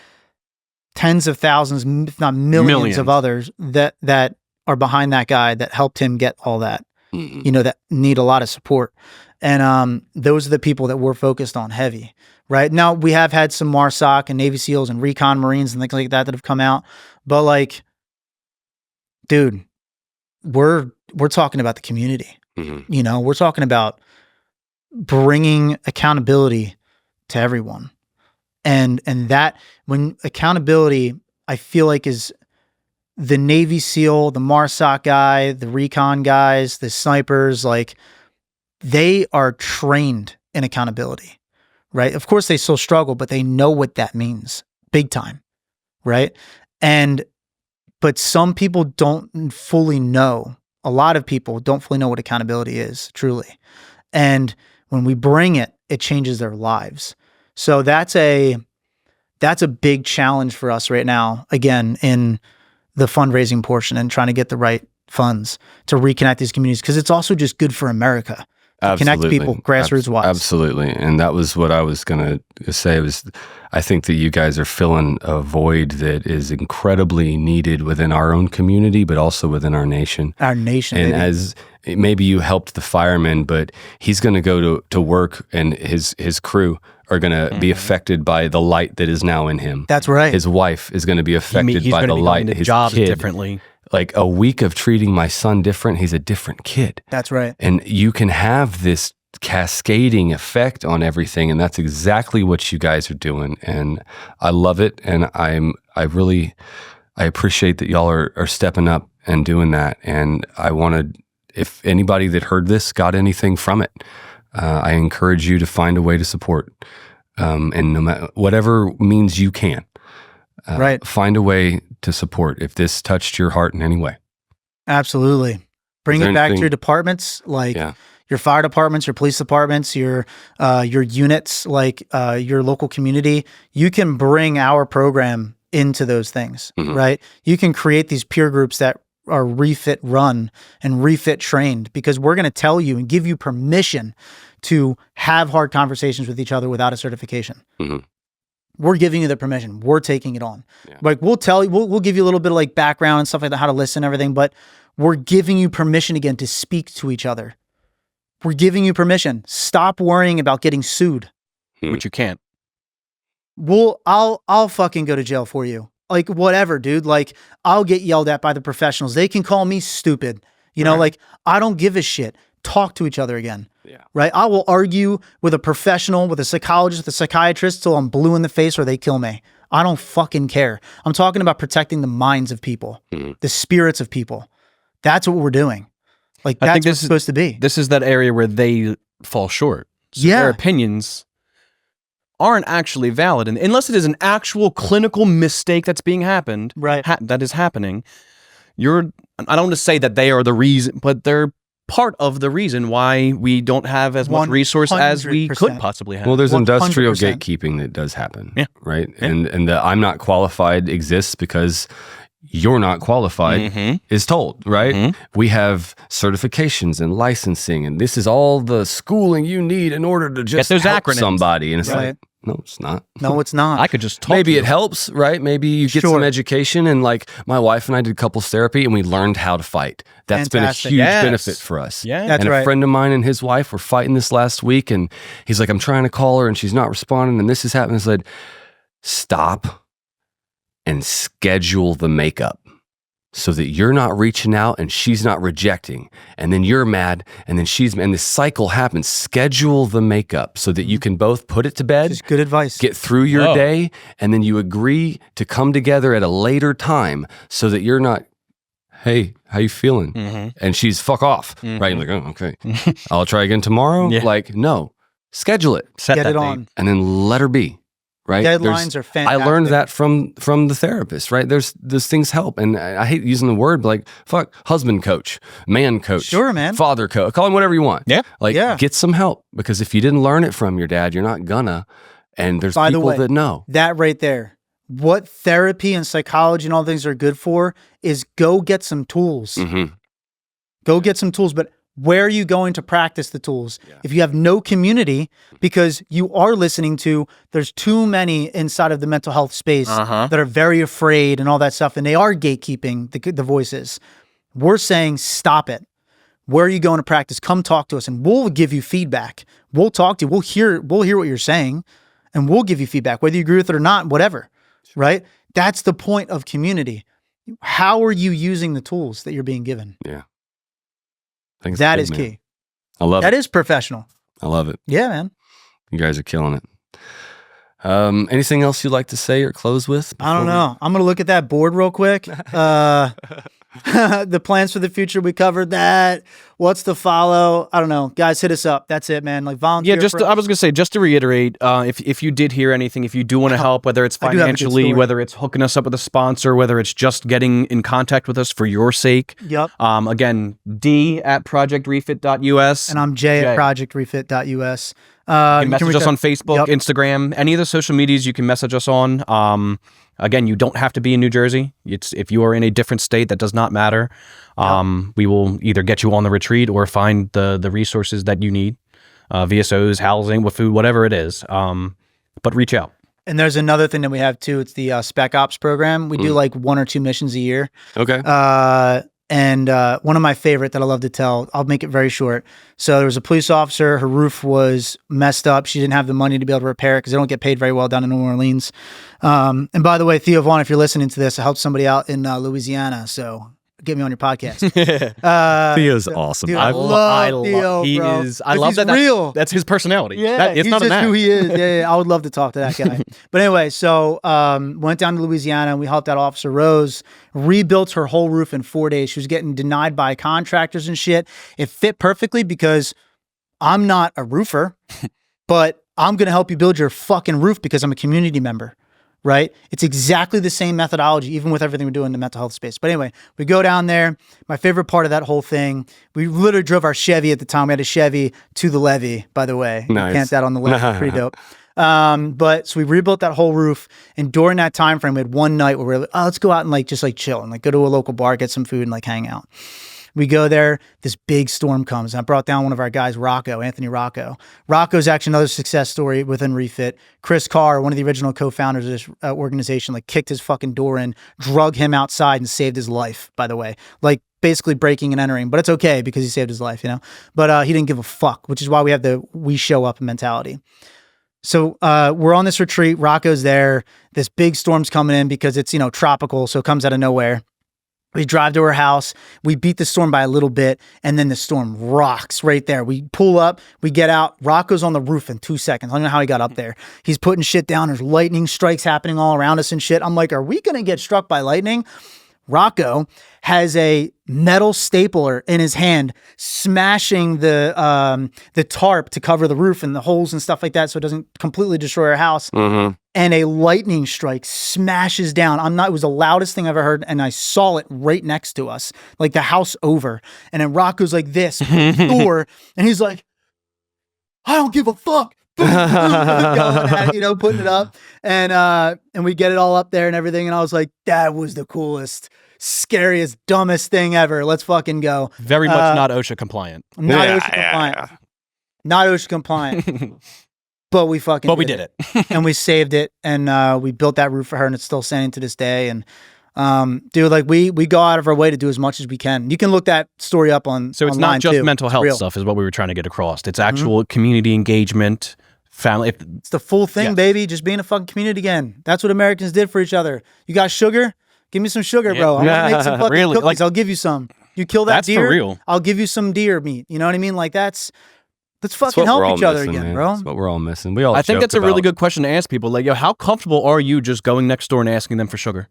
tens of thousands, if not millions of others that are behind that guy that helped him get all that, that need a lot of support. And those are the people that we're focused on heavy. Right now, we have had some MARSOC and Navy SEALs and Recon Marines and things like that have come out, but like, dude, we're talking about the community. We're talking about bringing accountability to everyone, and that when accountability, I feel like is the Navy SEAL, the MARSOC guy, the Recon guys, the snipers, like they are trained in accountability. Right. Of course, they still struggle, but they know what that means big time. Right. But some people don't fully know. A lot of people don't fully know what accountability is, truly. And when we bring it, it changes their lives. So that's a big challenge for us right now, again, in the fundraising portion and trying to get the right funds to reconnect these communities because it's also just good for America. Connect people grassroots wise. Absolutely. And that was what I was going to say I think that you guys are filling a void that is incredibly needed within our own community, but also within our nation. Our nation. And maybe. as maybe you helped the fireman, but he's going to go to work and his crew are going to be affected by the light that is now in him. That's right. His wife is going to be affected by the light. His jobs kid, differently. Like a week of treating my son different, he's a different kid. That's right. And you can have this cascading effect on everything, and that's exactly what you guys are doing. And I love it, and I appreciate that y'all are stepping up and doing that. And I wanted, if anybody that heard this got anything from it, I encourage you to find a way to support, and no matter whatever means you can. Right. Find a way to support if this touched your heart in any way. Absolutely. Bring it back to your departments, like your fire departments, your police departments, your units, like your local community. You can bring our program into those things, right? You can create these peer groups that are Refit run and Refit trained because we're going to tell you and give you permission to have hard conversations with each other without a certification. We're giving you the permission. We're taking it on. Like we'll tell you, we'll give you a little bit of like background and stuff like that, how to listen and everything, but we're giving you permission again to speak to each other We're giving you permission. Stop worrying about getting sued. Which you can't. I'll fucking go to jail for you. Like, whatever, dude. Like, I'll get yelled at by the professionals. They can call me stupid. You know, like, I don't give a shit. Talk to each other again. Yeah. Right? I will argue with a professional, with a psychologist, with a psychiatrist till I'm blue in the face or they kill me. I don't fucking care. I'm talking about protecting the minds of people, the spirits of people. That's what we're doing. Like, that's what it's supposed to be. This is that area where they fall short. So Yeah. their opinions aren't actually valid. And unless it is an actual clinical mistake that's being happened, Right. that is happening, I don't want to say that they are the reason, but they're part of the reason why we don't have as much resource as we could 100%. possibly have. Well, there's industrial 100%. gatekeeping that does happen. Yeah. Right. And the I'm not qualified exists because you're not qualified is told, right? We have certifications and licensing, and this is all the schooling you need in order to just those help acronyms. somebody. And it's Right. like, no, it's not. No, it's not. I could just talk Maybe to it you. helps, right? Maybe you get Sure. some education, and like my wife and I did couples therapy, and we learned how to fight. That's Fantastic. been a huge Yes. benefit for us. Yeah. That's and right. a friend of mine and his wife were fighting this last week, and he's like, I'm trying to call her, and she's not responding, and this is happening. I said, stop and schedule the makeup, so that you're not reaching out and she's not rejecting, and then you're mad, and then and this cycle happens. Schedule the makeup so that you can both put it to bed, Just good advice. get through your Whoa. day, and then you agree to come together at a later time so that you're not, hey, how you feeling? And she's fuck off, right? You're like, oh, okay, I'll try again tomorrow. Yeah. Like, no, schedule it Set Get that it date. on. and then let her be. Right? Deadlines are fantastic. I learned that from the therapist, right? Those things help. And I hate using the word, but like, fuck, husband coach, man coach, Sure, man. father coach, call him whatever you want. Yeah. Like, Yeah. get some help, because if you didn't learn it from your dad, you're not gonna. And there's By the people way, that know. That right there. What therapy and psychology and all things are good for is go get some tools. Go get some tools, but where are you going to practice the tools? If you have no community, because you are listening to, there's too many inside of the mental health space that are very afraid and all that stuff, and they are gatekeeping the voices. We're saying, stop it. Where are you going to practice? Come talk to us, and we'll give you feedback. We'll talk to you. We'll hear what you're saying, and we'll give you feedback, whether you agree with it or not, whatever, right? That's the point of community. How are you using the tools that you're being given? Yeah. I think it's That good, is man. key. I love That it. is professional. I love it. Yeah, man. You guys are killing it. Anything else you'd like to say or close with? I don't before we- know. I'm going to look at that board real quick. The plans for the future, we covered that. What's to follow? I don't know. Guys, hit us up. That's it, man. Like, volunteer. Yeah, I was gonna say, just to reiterate, if you did hear anything, if you do want to help, whether it's I do have a good financially, story. whether it's hooking us up with a sponsor, whether it's just getting in contact with us for your sake. Yep. Again, d@projectrefit.us. And I'm Jay at Jay. projectrefit.us. You can message reach us out- on Facebook, Yep. Instagram, any of the social medias you can message us on. Again, you don't have to be in New Jersey. If you are in a different state, that does not matter. We will either get you on the retreat or find the resources that you need, VSOs, housing, with food, whatever it is. But reach out. And there's another thing that we have too. It's the Spec Ops program. We do like 1 or 2 missions a year. Okay. And one of my favorite that I love to tell, I'll make it very short. So there was a police officer, her roof was messed up. She didn't have the money to be able to repair it because they don't get paid very well down in New Orleans. And by the way, Theo Vaughn, if you're listening to this, I helped somebody out in Louisiana. So get me on your podcast. Theo's awesome. Dude, I I love love Theo, he bro. is. I 'Cause love he's that. real. That's his personality. Yeah, It's he's not just an act. who he is. Yeah, I would love to talk to that guy. But anyway, so went down to Louisiana and we helped out Officer Rose, rebuilt her whole roof in 4 days. She was getting denied by contractors and shit. It fit perfectly because I'm not a roofer, but I'm going to help you build your fucking roof because I'm a community member. Right? It's exactly the same methodology, even with everything we're doing in the mental health space. But anyway, we go down there. My favorite part of that whole thing, we literally drove our Chevy at the time. We had a Chevy to the levee, by the way. Nice. Can't that on the levee. Pretty dope. But so we rebuilt that whole roof. And during that time frame, we had one night where we were like, oh, let's go out and just chill and go to a local bar, get some food and hang out. We go there, this big storm comes. I brought down one of our guys, Anthony Rocco. Rocco's actually another success story within Refit. Chris Carr, one of the original co-founders of this organization, like kicked his fucking door in, drug him outside and saved his life, by the way. Like basically breaking and entering, but it's okay because he saved his life, you know? But he didn't give a fuck, which is why we have the we show up mentality. So we're on this retreat. Rocco's there. This big storm's coming in because it's, you know, tropical, so it comes out of nowhere. We drive to her house. We beat the storm by a little bit, and then the storm rocks right there. We pull up. We get out. Rocco's on the roof in 2 seconds. I don't know how he got up there. He's putting shit down. There's lightning strikes happening all around us and shit. I'm like, are we going to get struck by lightning? Rocco has a metal stapler in his hand, smashing the tarp to cover the roof and the holes and stuff like that so it doesn't completely destroy our house. Mm-hmm. And a lightning strike smashes down. It was the loudest thing I've ever heard, and I saw it right next to us, like the house over. And then Rocco's like this, door, and he's like, I don't give a fuck. Going at it, you know, putting it up, and we get it all up there and everything, and I was like, that was the coolest, scariest, dumbest thing ever. Let's fucking go. Very much not OSHA compliant. Not OSHA compliant. Not OSHA compliant. But we did it. And we saved it, and we built that roof for her, and it's still standing to this day. And dude, like we go out of our way to do as much as we can. You can look that story up on. So it's not just mental health stuff, is what we were trying to get across. It's actual community engagement. Family. It's the full thing, baby. Just being a fucking community again. That's what Americans did for each other. You got sugar? Give me some sugar, bro. I'm gonna make some fucking cookies. Like, I'll give you some. You kill that deer? That's for real. I'll give you some deer meat. You know what I mean? Like let's fucking help each other again, man. bro. That's what we're all missing. We all. I think that's a really good question to ask people. Like, yo, how comfortable are you just going next door and asking them for sugar?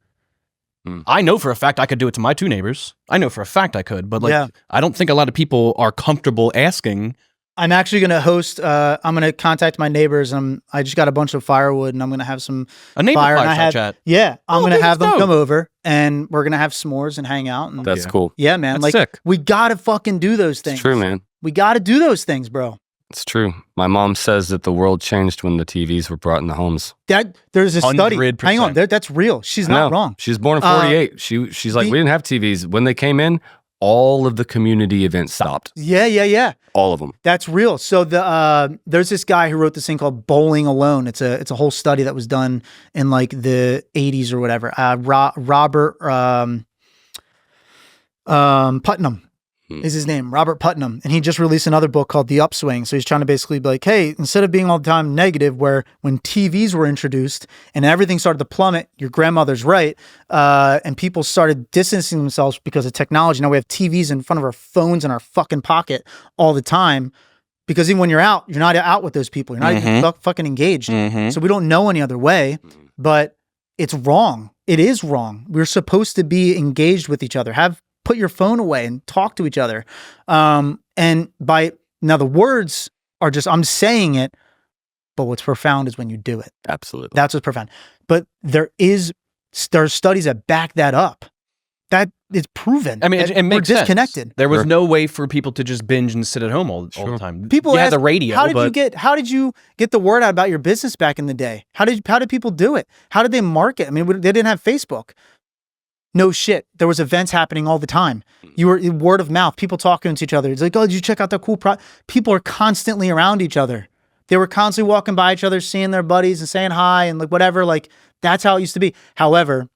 I know for a fact I could do it to my 2 neighbors. I know for a fact I could, but like, I don't think a lot of people are comfortable asking. I'm actually going to host, I'm going to contact my neighbors, and I just got a bunch of firewood, and I'm going to have some a neighbor fire. Chat. Yeah, I'm going to have them come over, and we're going to have s'mores and hang out. And that's cool. Yeah, man. That's like, sick. we got to fucking do those things. It's true, man. We got to do those things, bro. It's true. My mom says that the world changed when the TVs were brought in the homes. There's a study. 100%. Hang on, that's real. She's not wrong. She was born in 48. She's like, we didn't have TVs. When they came in, all of the community events stopped. Yeah. All of them. That's real. So there's this guy who wrote this thing called Bowling Alone. It's a whole study that was done in like the 80s or whatever. Robert Putnam is his name, Robert Putnam. And he just released another book called The Upswing. So he's trying to basically be like, hey, instead of being all the time negative, where when TVs were introduced and everything started to plummet, your grandmother's right, and people started distancing themselves because of technology. Now we have TVs in front of our phones in our fucking pocket all the time. Because even when you're out, you're not out with those people. You're not even fucking engaged. So we don't know any other way, but it's wrong. It is wrong. We're supposed to be engaged with each other. Put your phone away and talk to each other. And now the words are just, I'm saying it, but what's profound is when you do it. Absolutely. That's what's profound. But there's studies that back that up. That is proven. I mean, it makes we're disconnected. Sense. There was no way for people to just binge and sit at home all the time. People ask, the radio. How did you get the word out about your business back in the day? How did people do it? How did they market? I mean, they didn't have Facebook. No shit. There was events happening all the time. You were word of mouth, people talking to each other. It's like, oh, did you check out that cool people are constantly around each other. They were constantly walking by each other, seeing their buddies and saying hi and like whatever. Like that's how it used to be. However,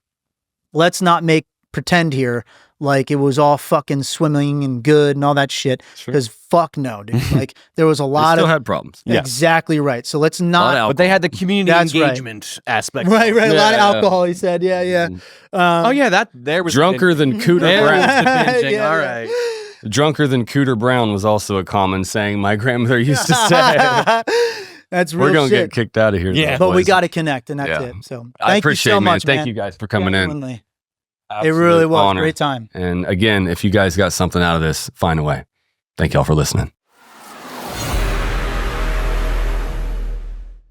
let's not pretend here like it was all fucking swimming and good and all that shit. Because fuck no, dude. Like there was a lot still of had problems. Exactly right. So let's not. But they had the community engagement aspect. Right. A lot of alcohol. He said, yeah. There was drunker than Cooter Brown. All right. Drunker than Cooter Brown was also a common saying my grandmother used to say. That's real. We're gonna get kicked out of here. Yeah, but we got to connect, and that's it. So I appreciate you so it, much, man. Thank you guys for coming in. It really was honor. a great time. And again, if you guys got something out of this, find a way. Thank y'all for listening.